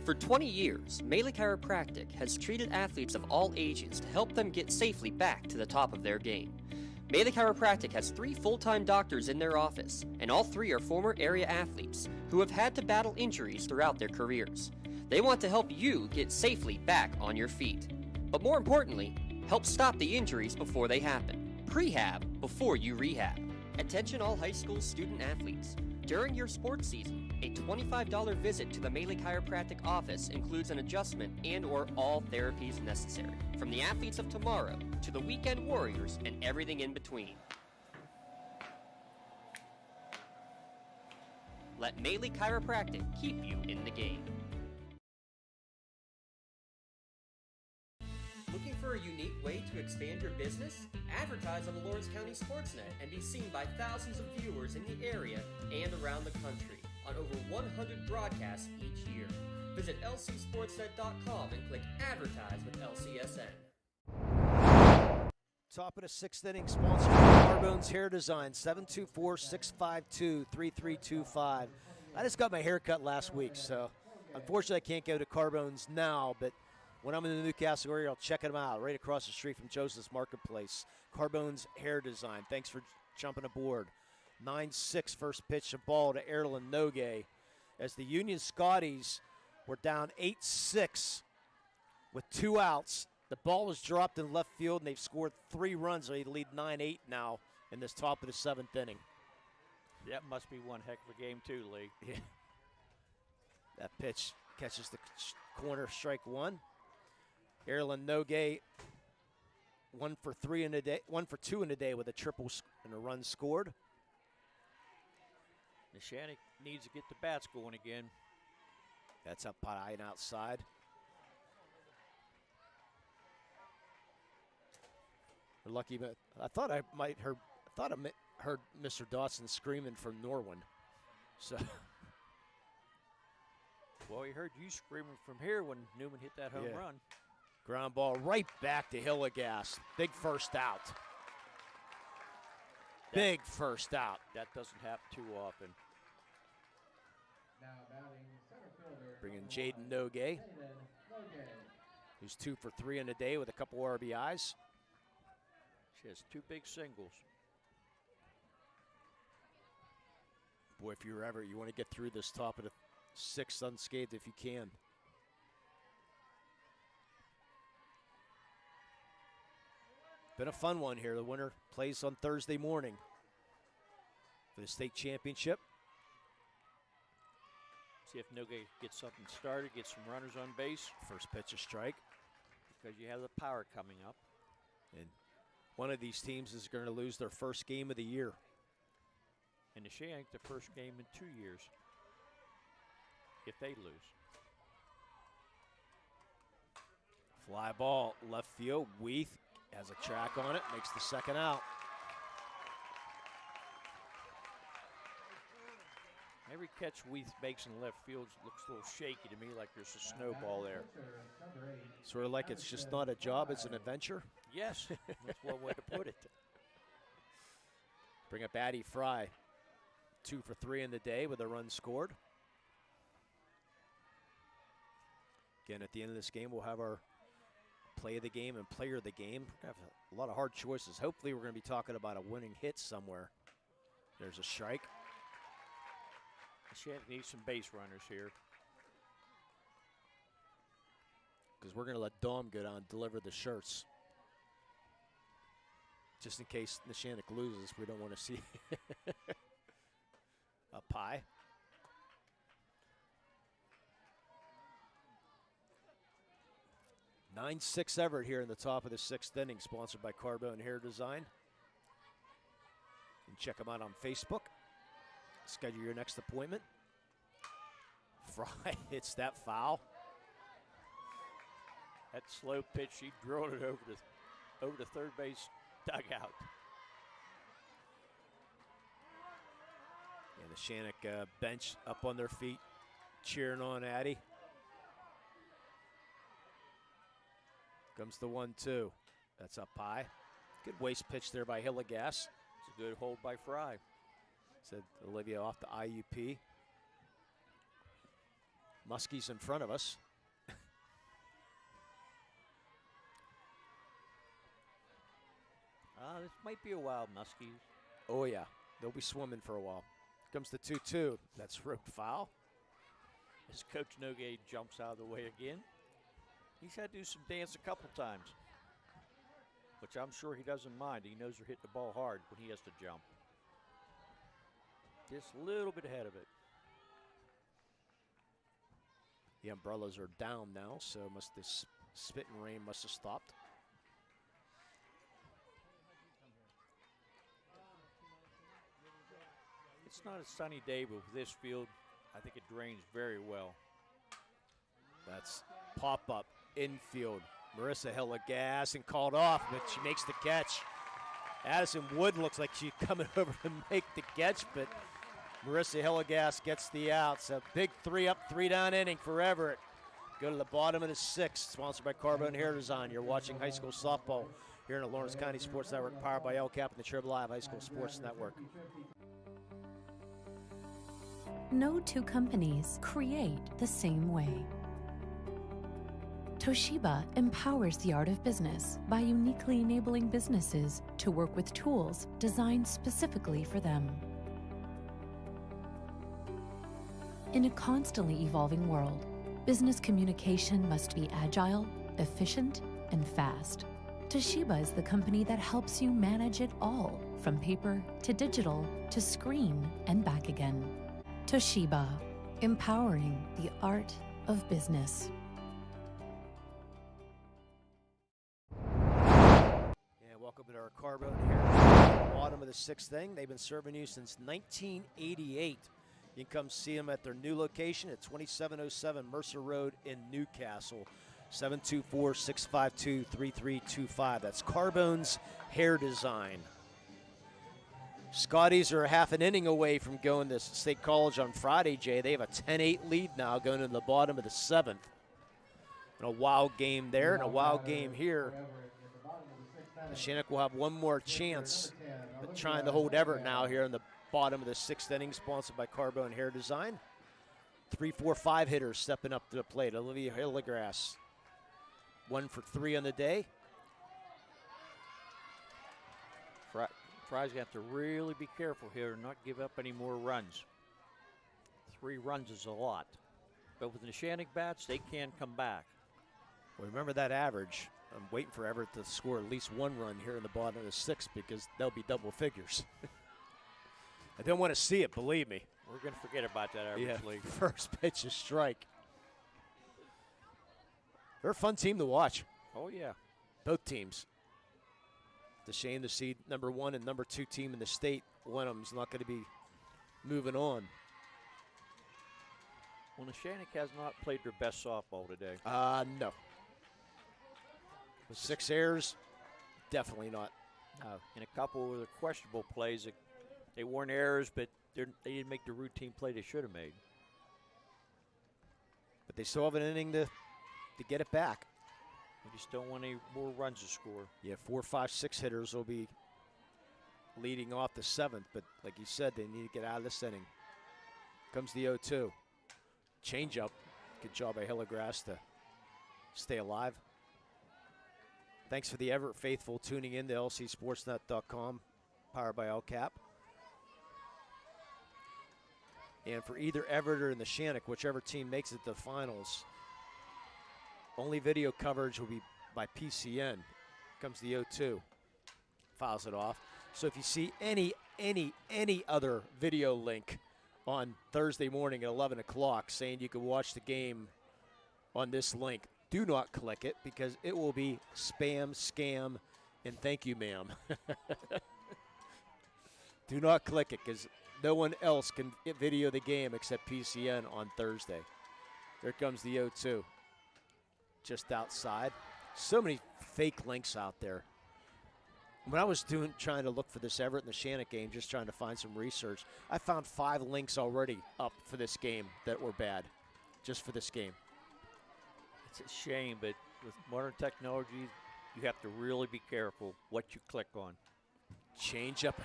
For 20 years, Melee Chiropractic has treated athletes of all ages to help them get safely back to the top of their game. Melee Chiropractic has 3 full-time doctors in their office, and all 3 are former area athletes who have had to battle injuries throughout their careers. They want to help you get safely back on your feet. But more importantly, help stop the injuries before they happen. Prehab before you rehab. Attention all high school student athletes. During your sports season, a $25 visit to the Melee Chiropractic office includes an adjustment and/or all therapies necessary, from the athletes of tomorrow to the weekend warriors and everything in between. Let Melee Chiropractic keep you in the game. Looking for a unique way to expand your business? Advertise on the Lawrence County SportsNet and be seen by thousands of viewers in the area and around the country on over 100 broadcasts each year. Visit lcsportsnet.com and click Advertise with LCSN. Top of the 6th inning, sponsored by Carbone's Hair Design, 724-652-3325. I just got my hair cut last week, so unfortunately I can't go to Carbone's now, but when I'm in the Newcastle area, I'll check them out right across the street from Joseph's Marketplace. Carbone's Hair Design. Thanks for jumping aboard. 9-6 first pitch, a ball to Erlen Nogue. As the Union Scotties were down 8-6 with 2 outs. The ball was dropped in left field, and they've scored 3 runs. They lead 9-8 now in this top of the 7th inning. That must be one heck of a game too, Lee. Yeah. That pitch catches the corner, strike 1. Erlen Nogue, 1 for 2 in a day with a triple and a run scored. Neshannock needs to get the bats going again. That's up high and outside. We're lucky, but I thought I heard Mr. Dawson screaming from Norwin. So. Well, he heard you screaming from here when Newman hit that home run. Ground ball right back to Hilligas. Big first out. Big first out. That doesn't happen too often. Now batting center fielder. Bringing Jaden Nogue, who's 2 for 3 in a day with a couple RBIs. She has 2 big singles. Boy, if you want to get through this top of the 6th unscathed if you can. Been a fun one here. The winner plays on Thursday morning for the state championship. See if Nogue gets something started, get some runners on base. First pitch, a strike. Because you have the power coming up. And one of these teams is going to lose their first game of the year. And Neshannock, the first game in 2 years, if they lose. Fly ball, left field. Weeth has a track on it, makes the second out. Every catch Weeth makes in left field looks a little shaky to me, like there's a snowball there. Sort of like it's just not a job, it's an adventure. Yes, that's one way to put it. Bring up Addie Fry. 2 for 3 in the day with a run scored. Again, at the end of this game, we'll have our play of the game and player of the game. We're going to have a lot of hard choices. Hopefully, we're going to be talking about a winning hit somewhere. There's a strike. Neshannock needs some base runners here. Because we're going to let Dawn go down and deliver the shirts. Just in case Neshannock loses, we don't want to see a pie. (9-6) Everett here in the top of the 6th inning, sponsored by Carbone Hair Design. You can check them out on Facebook. Schedule your next appointment. Fry hits that foul. That slow pitch, he drilled it over the third base dugout. And the Neshannock bench up on their feet, cheering on Addie. Comes the 1-2. That's up high. Good waist pitch there by Hillegas. It's a good hold by Fry. Said Olivia off the IUP. Muskie's in front of us. This might be a wild Muskies. Oh, yeah. They'll be swimming for a while. Comes the 2-2. That's rope foul. As Coach Nogay jumps out of the way again. He's had to do some dance a couple times, which I'm sure he doesn't mind. He knows they're hitting the ball hard when he has to jump. Just a little bit ahead of it. The umbrellas are down now, so this spit and rain must have stopped. It's not a sunny day, but with this field, I think it drains very well. That's pop-up infield. Marissa Hillegas and called off, but she makes the catch. Addison Wood looks like she's coming over to make the catch, but Marissa Hillegas gets the out. So big 3-up, 3-down inning for Everett. Go to the bottom of the 6th, sponsored by Carbone Hair Design. You're watching high school softball here in the Lawrence County Sports Network, powered by LCAP and the Trib Live High School Sports Network. No two companies create the same way. Toshiba empowers the art of business by uniquely enabling businesses to work with tools designed specifically for them. In a constantly evolving world, business communication must be agile, efficient, and fast. Toshiba is the company that helps you manage it all, from paper to digital to screen and back again. Toshiba, empowering the art of business. And welcome to our Carbone here. Bottom of the 6th inning. They've been serving you since 1988. You can come see them at their new location at 2707 Mercer Road in Newcastle. 724-652-3325. That's Carbone's Hair Design. Scotties are half an inning away from going to State College on Friday, Jay. They have a 10-8 lead now going to the bottom of the 7th. And a wild game there and a wild game here. Neshannock will have one more chance at trying to hold Everett now here in the bottom of the 6th inning, sponsored by Carbone Hair Design. 3-4-5 hitters stepping up to the plate. Olivia Hillegas, 1 for 3 on the day. Fry's going to have to really be careful here and not give up any more runs. 3 runs is a lot. But with the Neshannock bats, they can come back. Well, remember that average. I'm waiting for Everett to score at least 1 run here in the bottom of the 6th because they'll be double figures. I don't want to see it, believe me. We're going to forget about that average league. First pitch is strike. They're a fun team to watch. Oh, yeah. Both teams. It's a shame to see number 1 and number 2 team in the state. One of them's not going to be moving on. Well, Neshannock has not played their best softball today. No. With 6 errors, definitely not. In a couple of the questionable plays, they weren't errors, but they didn't make the routine play they should have made. But they still have an inning to get it back. We just don't want any more runs to score. Yeah, 4, 5, 6 hitters will be leading off the 7th, but like you said, they need to get out of this inning. Comes the 0-2. Change-up. Good job by Hillegas to stay alive. Thanks for the Everett faithful tuning in to LCSportsNet.com, powered by LCAP. And for either Everett or Neshannock, whichever team makes it to the finals, only video coverage will be by PCN. Comes the 0-2. Fouls it off. So if you see any other video link on Thursday morning at 11 o'clock saying you can watch the game on this link, do not click it because it will be spam, scam, and thank you, ma'am. Do not click it because no one else can video the game except PCN on Thursday. There comes the 0-2. Just outside. So many fake links out there. When I was trying to look for this Everett and Neshannock game, just trying to find some research, I found 5 links already up for this game that were bad, just for this game. It's a shame, but with modern technology, you have to really be careful what you click on. Change up.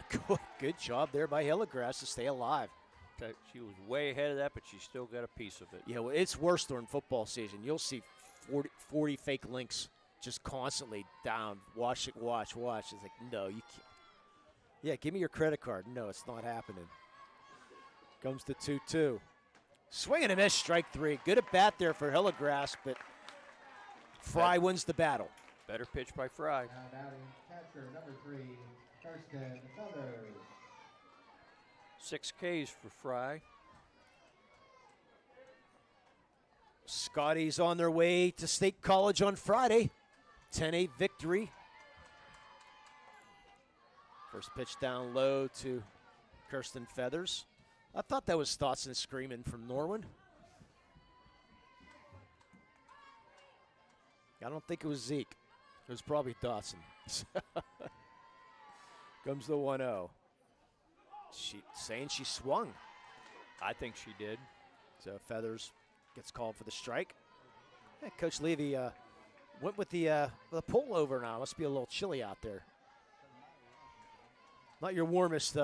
Good job there by Hillegrass to stay alive. She was way ahead of that, but she still got a piece of it. Yeah, well, it's worse during football season. You'll see 40 fake links just constantly down. Watch it, watch. It's like, no, you can't. Yeah, give me your credit card. No, it's not happening. Comes the 2-2. Swing and a miss, strike 3. Good at bat there for Hillegrass, but Fry wins the battle. Better pitch by Fry. Now batting catcher number 3, Kirsten Feathers. 6 Ks for Fry. Scotty's on their way to State College on Friday. 10-8 victory. First pitch down low to Kirsten Feathers. I thought that was Dotson screaming from Norwin. I don't think it was Zeke. It was probably Dotson. Comes the 1-0. Saying she swung. I think she did. So Feathers gets called for the strike. Yeah, Coach Levy went with the pullover now. Must be a little chilly out there. Not your warmest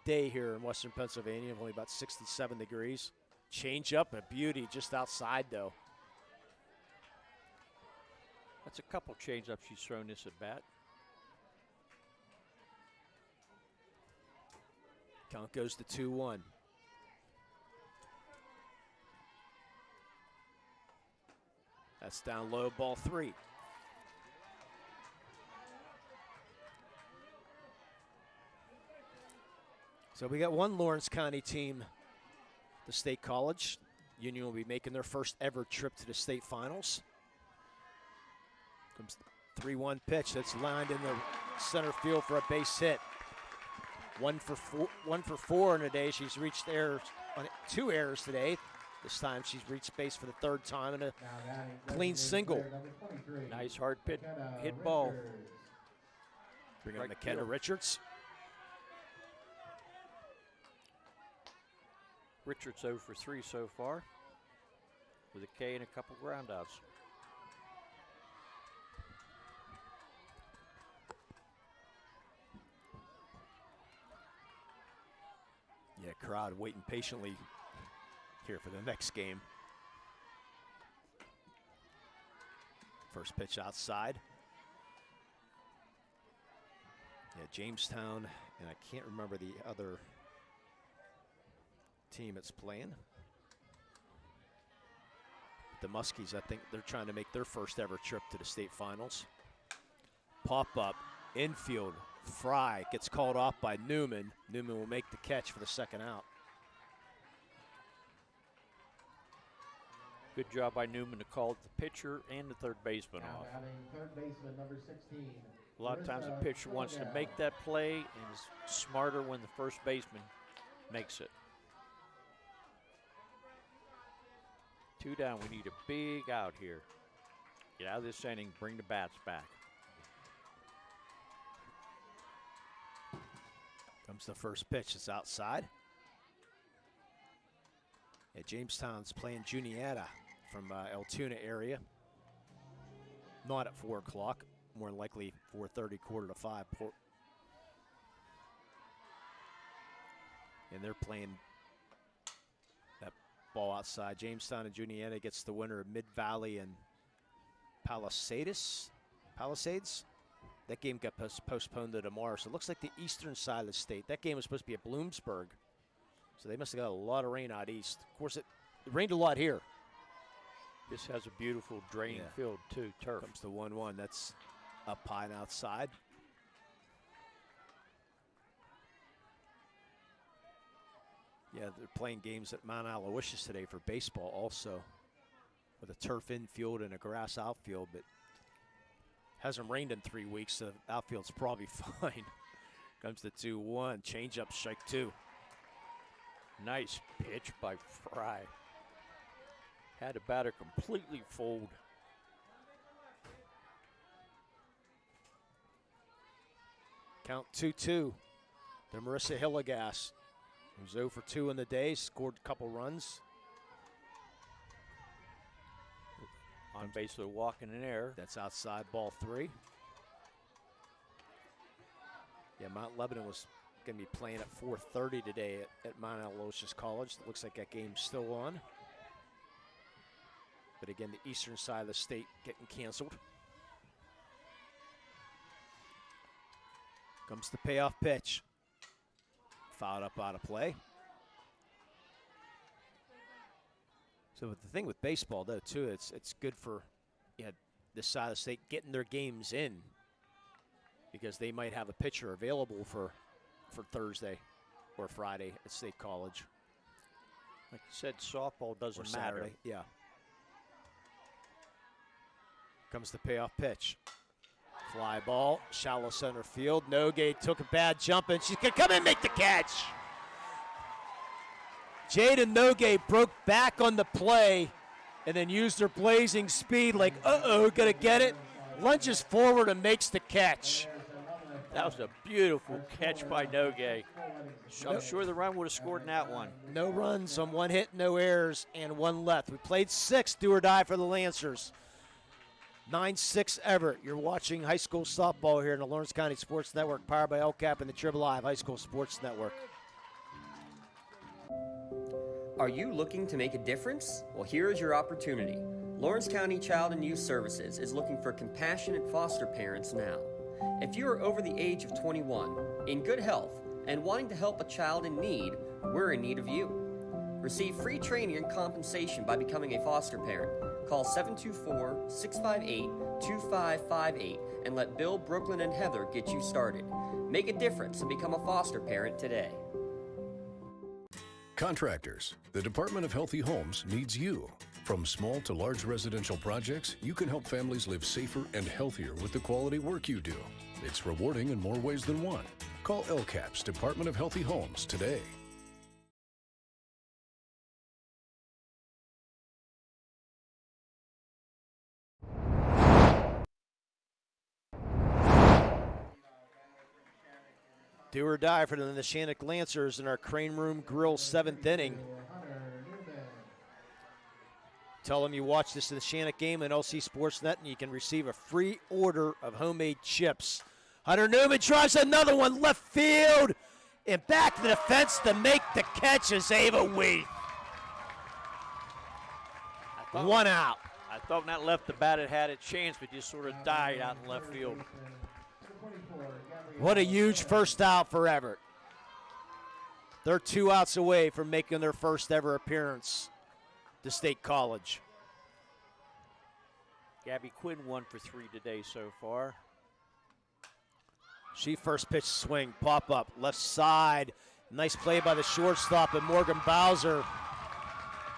day here in Western Pennsylvania. Only about 67 degrees. Change up, a beauty just outside though. That's a couple change-ups she's thrown this at bat. Count goes to 2-1. That's down low, ball 3. So we got one Lawrence County team, the State College. Union will be making their first ever trip to the state finals. Comes the 3-1 pitch that's lined in the center field for a base hit. 1 for 4 in a day. She's reached errors on 2 errors today. This time she's reached base for the 3rd time in a clean single. Nice hard hit ball. Bring on McKenna Richards. Richards 0 for 3 so far with a K and a couple groundouts. Yeah, crowd waiting patiently here for the next game. First pitch outside. Yeah, Jamestown, and I can't remember the other team it's playing. The Muskies, I think they're trying to make their first ever trip to the state finals. Pop up, infield, Fry gets called off by Newman. Newman will make the catch for the 2nd out. Good job by Newman to call the pitcher and the 3rd baseman off. Third baseman number 16. A lot of times the pitcher wants to make that play and is smarter when the first baseman makes it. 2 down. We need a big out here. Get out of this inning, bring the bats back. Comes the first pitch. It's outside. Yeah, Jamestown's playing Juniata from Altoona area. Not at 4 o'clock. More than likely 4:30, 4:45. And they're playing that ball outside. Jamestown and Juniata gets the winner of Mid-Valley and Palisades. That game got postponed to tomorrow, so it looks like the eastern side of the state. That game was supposed to be at Bloomsburg. So they must have got a lot of rain out east. Of course, it rained a lot here. This has a beautiful draining field, too, turf. Comes the 1-1. That's up high and outside. Yeah, they're playing games at Mount Aloysius today for baseball also, with a turf infield and a grass outfield, but hasn't rained in 3 weeks, so the outfield's probably fine. Comes the 2-1, change-up, strike 2. Nice pitch by Fry. Had a batter completely fold. Count 2-2 to Marissa Hillegas, who's 0 for 2 in the day, scored a couple runs. On base with a walk and an error. That's outside, ball 3. Yeah, Mount Lebanon was going to be playing at 4:30 today at Mount Aloysius College. It looks like that game's still on. But again, the eastern side of the state getting canceled. Comes the payoff pitch. Fouled up out of play. So the thing with baseball, though, too, it's good for this side of the state getting their games in, because they might have a pitcher available for Thursday or Friday at State College. Like you said, softball doesn't matter. Saturday, yeah. Comes the payoff pitch. Fly ball, shallow center field. Nogay took a bad jump, and she's going to come in and make the catch. Jada Nogay broke back on the play and then used her blazing speed like, uh-oh, going to get it. Lunges forward and makes the catch. That was a beautiful catch by Nogay. I'm sure the run would have scored in that one. No runs on 1 hit, no errors, and 1 left. We played 6, do or die for the Lancers. 9-6 Everett. You're watching high school softball here in the Lawrence County Sports Network, powered by LCAP and the Triple Live High School Sports Network. Are you looking to make a difference? Well, here is your opportunity. Lawrence County Child and Youth Services is looking for compassionate foster parents now. If you are over the age of 21, in good health, and wanting to help a child in need, we're in need of you. Receive free training and compensation by becoming a foster parent. Call 724-658-2558 and let Bill, Brooklyn, and Heather get you started. Make a difference and become a foster parent today. Contractors, the Department of Healthy Homes needs you. From small to large residential projects, you can help families live safer and healthier with the quality work you do. It's rewarding in more ways than one. Call LCAP's Department of Healthy Homes today. Do or die for the Neshannock Lancers in our Crane Room Grill 7th inning. Tell them you watch this Neshannock game on LC SportsNet and you can receive a free order of homemade chips. Hunter Newman tries another one left field and back to the fence to make the catch is Ava Wheat. 1 out. I thought when that left the bat it had a chance, but just sort of died out in left field. What a huge first out for Everett. They're 2 outs away from making their first ever appearance to State College. Gabby Quinn 1 for 3 today so far. She first pitch swing, pop up, left side. Nice play by the shortstop and Morgan Bowser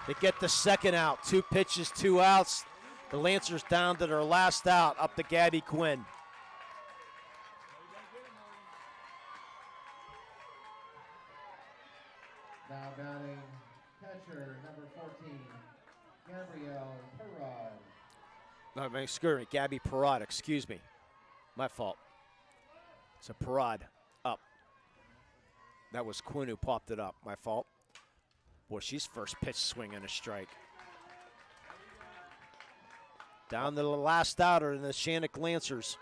to get the second out. 2 pitches, 2 outs. The Lancers down to their last out, up to Gabby Quinn. Now batting catcher number 14, Gabrielle Perrod. Excuse me, Gabby Perrod, excuse me. My fault. So Perrod up. That was Quinn who popped it up. My fault. Boy, she's first pitch swing and a strike. Down to the last out are the Neshannock Lancers.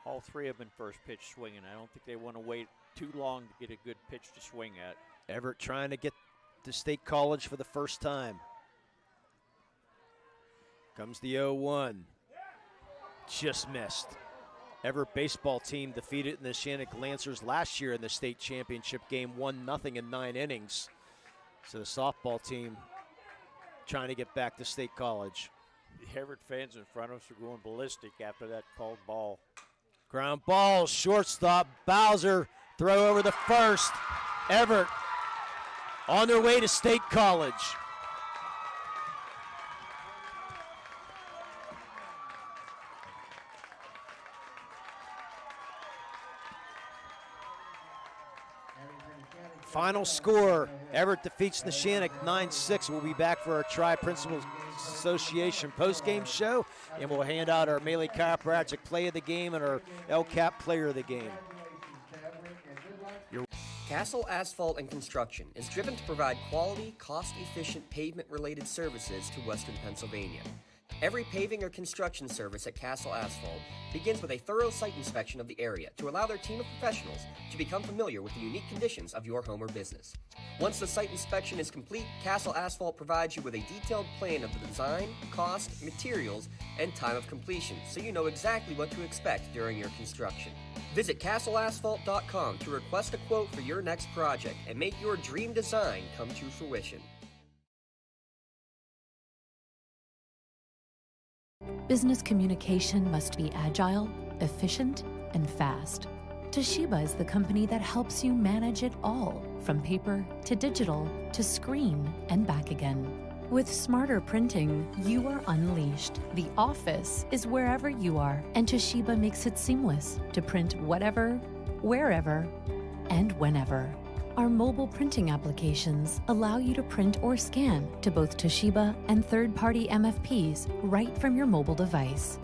All 3 have been first pitch swinging. I don't think they want to wait too long to get a good pitch to swing at. Everett trying to get to State College for the first time. Comes the 0-1. Just missed. Everett baseball team defeated the Neshannock Lancers last year in the state championship game, 1-0 in 9 innings. So the softball team trying to get back to State College. The Everett fans in front of us are going ballistic after that called ball. Ground ball, shortstop, Bowser, throw over the first. Everett on their way to State College. Final score, Everett defeats Neshannock 9-6. We'll be back for our Tri-Principal Association postgame show, and we'll hand out our Melee Chiropractic Play of the Game and our LCAP Player of the Game. Castle Asphalt and Construction is driven to provide quality, cost-efficient pavement-related services to Western Pennsylvania. Every paving or construction service at Castle Asphalt begins with a thorough site inspection of the area to allow their team of professionals to become familiar with the unique conditions of your home or business. Once the site inspection is complete, Castle Asphalt provides you with a detailed plan of the design, cost, materials, and time of completion, so you know exactly what to expect during your construction. Visit castleasphalt.com to request a quote for your next project and make your dream design come to fruition. Business communication must be agile, efficient, and fast. Toshiba is the company that helps you manage it all, from paper to digital to screen and back again. With smarter printing, you are unleashed. The office is wherever you are, and Toshiba makes it seamless to print whatever, wherever, and whenever. Our mobile printing applications allow you to print or scan to both Toshiba and third-party MFPs right from your mobile device.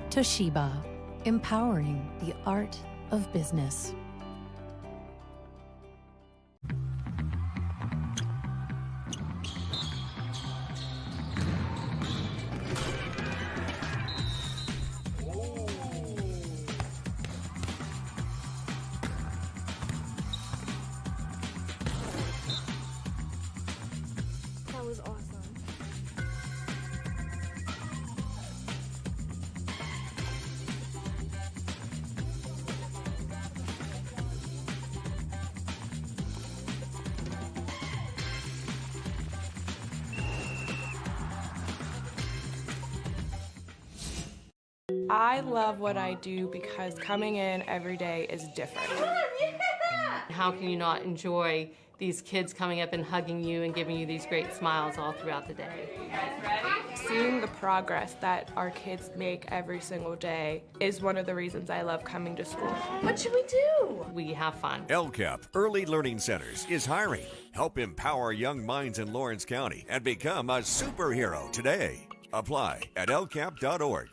Toshiba, empowering the art of business. That was awesome. I love what I do because coming in every day is different. How can you not enjoy these kids coming up and hugging you and giving you these great smiles all throughout the day? Seeing the progress that our kids make every single day is one of the reasons I love coming to school. What should we do? We have fun. LCAP Early Learning Centers is hiring. Help empower young minds in Lawrence County and become a superhero today. Apply at lcap.org.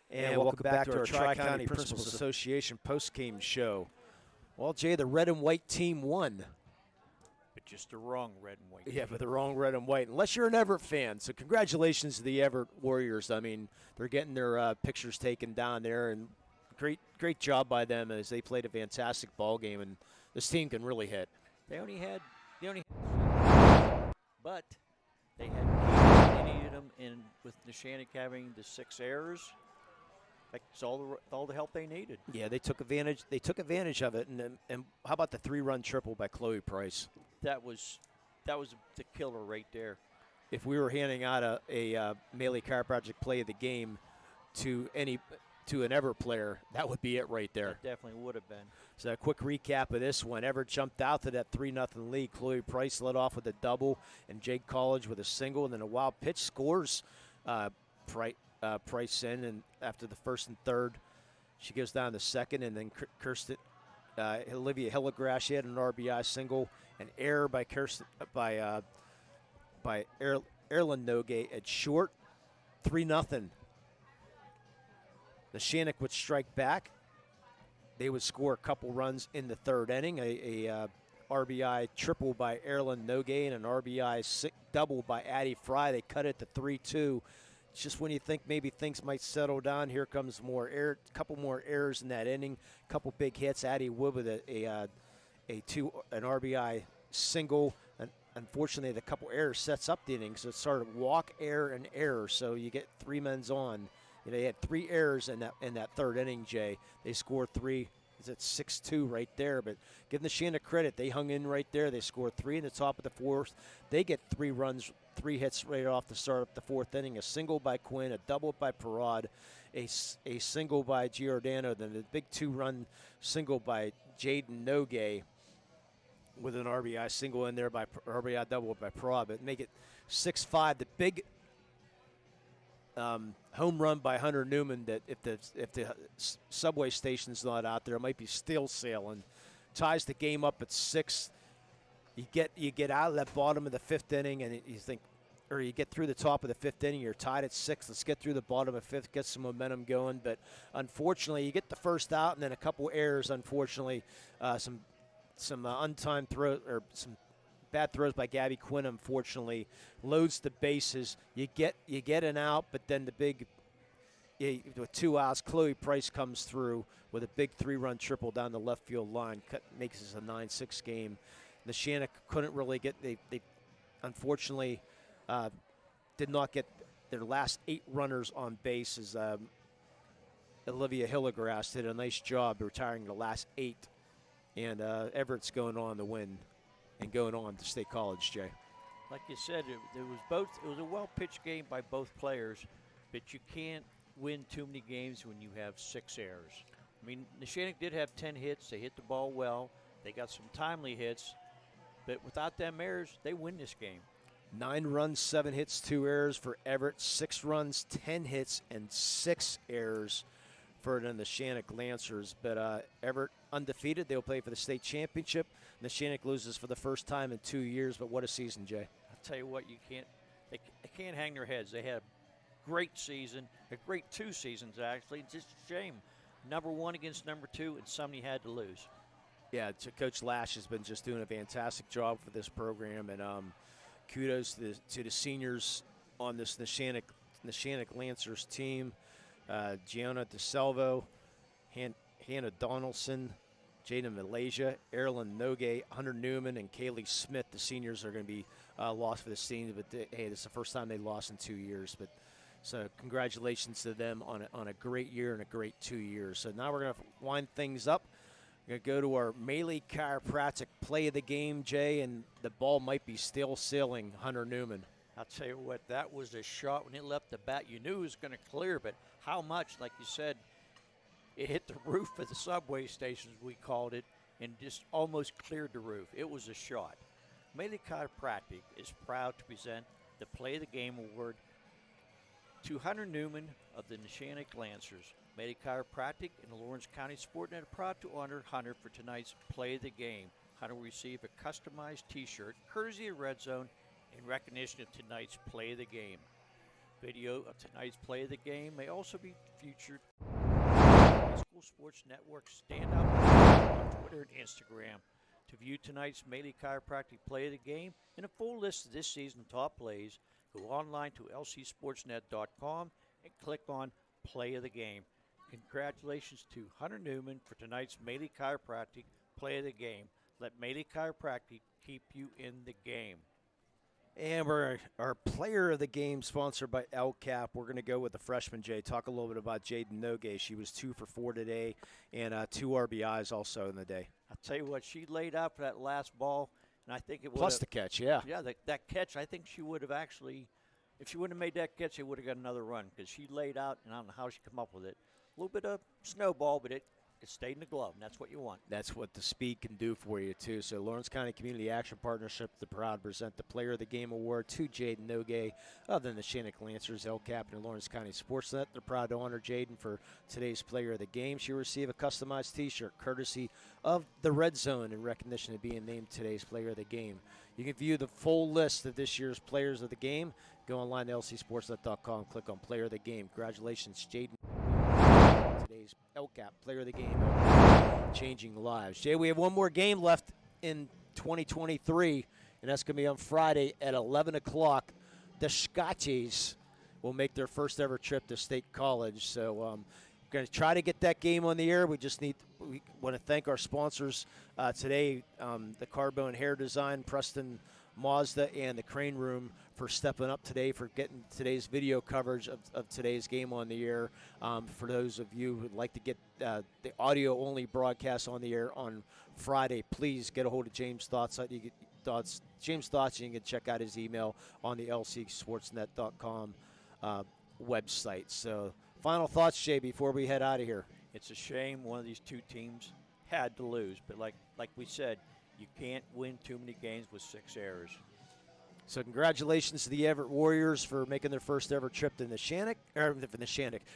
And welcome back to our Tri-County Principals Association post-game show. Well, Jay, the red and white team won. But just the wrong red and white. Yeah, but the wrong red and white, unless you're an Everett fan. So congratulations to the Everett Warriors. I mean, they're getting their pictures taken down there, and great job by them as they played a fantastic ball game, and this team can really hit. They only had, but they needed them, and with Neshannock having the 6 errors, that's all the help they needed. Yeah, they took advantage. They took advantage of it, and how about the 3-run triple by Chloe Price? That was the killer right there. If we were handing out a Melee Chiropractic Play of the Game to an Everett player, that would be it right there. That definitely would have been. So a quick recap of this one. Everett jumped out to that 3-0 lead. Chloe Price led off with a double, and Jake College with a single, and then a wild pitch scores Price in, and after the first and third, she goes down to second, and then Olivia Hillegrass, she had an RBI single, an error by Erlen Nogay at short, 3-0. Neshannock would strike back. They would score a couple runs in the third inning, a RBI triple by Erlen Nogay and an RBI double by Addie Fry. They cut it to 3-2. Just when you think maybe things might settle down, here comes couple more errors in that inning, couple big hits. Addie Wood with an RBI single, unfortunately, the couple errors sets up the inning. So it's sort of walk, error, and error. So you get 3 men's on. They had 3 errors in that third inning, Jay. They scored 3. It's at 6-2 right there. But give the Neshannock credit. They hung in right there. They scored 3 in the top of the 4th. They get 3 runs, 3 hits right off the start of the 4th inning. A single by Quinn, a double by Parad, a single by Giordano, then a big 2-run single by Jaden Nogue with an RBI single in there by RBI double by Parad. But make it 6-5. The big home run by Hunter Newman that if the subway station's not out there, it might be still sailing. Ties the game up at 6. You get out of that bottom of the 5th inning, and you think, or you get through the top of the 5th inning, you're tied at 6. Let's get through the bottom of 5th, get some momentum going. But unfortunately, you get the first out, and then a couple errors. Unfortunately, some untimed throw or some bad throws by Gabby Quinn, unfortunately, loads the bases. You get an out, but then with 2 outs, Chloe Price comes through with a big 3-run triple down the left field line, makes this a 9-6 game. Neshannock couldn't really get. They unfortunately did not get their last 8 runners on base as Olivia Hillegrass did a nice job retiring the last 8, and Everett's going on to win and going on to State College, Jay. Like you said, it was a well-pitched game by both players, but you can't win too many games when you have 6 errors. I mean, Neshannock did have 10 hits. They hit the ball well. They got some timely hits, but without them errors, they win this game. 9 runs, 7 hits, 2 errors for Everett. 6 runs, 10 hits, and 6 errors for the Neshannock Lancers. But Everett undefeated. They'll play for the state championship. Neshannock loses for the first time in 2 years. But what a season, Jay! I'll tell you what, they can't hang their heads. They had a great season, a great 2 seasons actually. It's just a shame. Number 1 against number 2, and somebody had to lose. Yeah, Coach Lash has been just doing a fantastic job for this program, and kudos to the seniors on this Neshannock Lancers team. Gianna DeSalvo, Hannah Donaldson, Jada Malaysia, Erilyn Nogue, Hunter Newman, and Kaylee Smith. The seniors are going to be lost for this team, but hey, this is the first time they lost in 2 years. But so congratulations to them on a great year and a great 2 years. So now we're going to wind things up. We're going to go to our Melee Chiropractic play of the game, Jay, and the ball might be still sailing, Hunter Newman. I'll tell you what, that was a shot when it left the bat. You knew it was going to clear, but how much, like you said, it hit the roof of the subway station, as we called it, and just almost cleared the roof. It was a shot. Melee Chiropractic is proud to present the Play of the Game Award to Hunter Newman of the Neshannock Lancers. Melee Chiropractic and the Lawrence County SportsNet are proud to honor Hunter for tonight's Play of the Game. Hunter will receive a customized T-shirt, courtesy of Red Zone, in recognition of tonight's Play of the Game. Video of tonight's Play of the Game may also be featured on the School Sports Network Standout on Twitter and Instagram. To view tonight's Melee Chiropractic Play of the Game and a full list of this season's top plays, go online to lcsportsnet.com and click on Play of the Game. Congratulations to Hunter Newman for tonight's Melee Chiropractic Play of the Game. Let Melee Chiropractic keep you in the game. And we're our player of the game, sponsored by LCAP. We're going to go with the freshman, Jay. Talk a little bit about Jaden Nogue. She was 2 for 4 today, and 2 RBIs also in the day. I'll tell you what, she laid out for that last ball, and I think it would Plus the catch, yeah. Yeah, that catch, I think she would have actually, if she wouldn't have made that catch, she would have got another run, because she laid out, and I don't know how she came up with it. A little bit of snowball, but it stayed in the glove, and that's what you want. That's what the speed can do for you, too. So Lawrence County Community Action Partnership is proud to present the Player of the Game Award to Jaden Nogue of the Neshannock Lancers, LCAP, and Lawrence County SportsNet. They're proud to honor Jaden for today's Player of the Game. She'll receive a customized T-shirt courtesy of the Red Zone in recognition of being named today's Player of the Game. You can view the full list of this year's Players of the Game. Go online to lcsportsnet.com, click on Player of the Game. Congratulations, Jaden. Today's LCAP Player of the Game, changing lives. Jay, we have one more game left in 2023, and that's going to be on Friday at 11 o'clock. The Scotties will make their first ever trip to State College. So we're going to try to get that game on the air. We want to thank our sponsors today, the Carbone Hair Design, Preston Mazda and the Crane Room for stepping up today, for getting today's video coverage of today's game on the air. For those of you who'd like to get the audio-only broadcast on the air on Friday, please get a hold of James Thoughts. James Thoughts, you can check out his email on the lcsportsnet.com website. So, final thoughts, Jay, before we head out of here. It's a shame one of these two teams had to lose, but like we said, you can't win too many games with 6 errors. So congratulations to the Everett Warriors for making their first ever trip to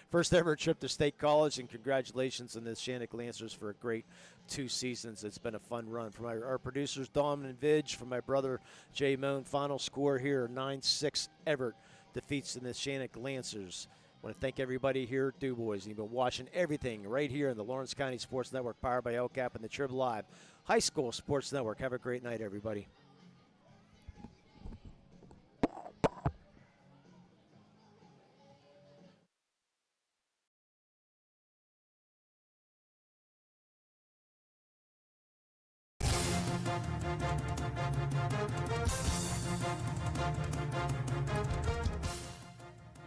first ever trip to State College, and congratulations on the Neshannock Lancers for a great 2 seasons. It's been a fun run. From our producers, Dom and Vidge, from my brother, Jay Moan, final score here, 9-6, Everett defeats the Neshannock Lancers. I want to thank everybody here at Du Bois. You've been watching everything right here in the Lawrence County Sports Network, powered by LCAP and the Trib Live High School Sports Network. Have a great night, everybody.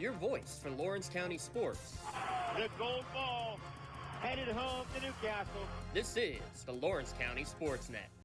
Your voice for Lawrence County sports. The gold ball headed home to Newcastle. This is the Lawrence County SportsNet.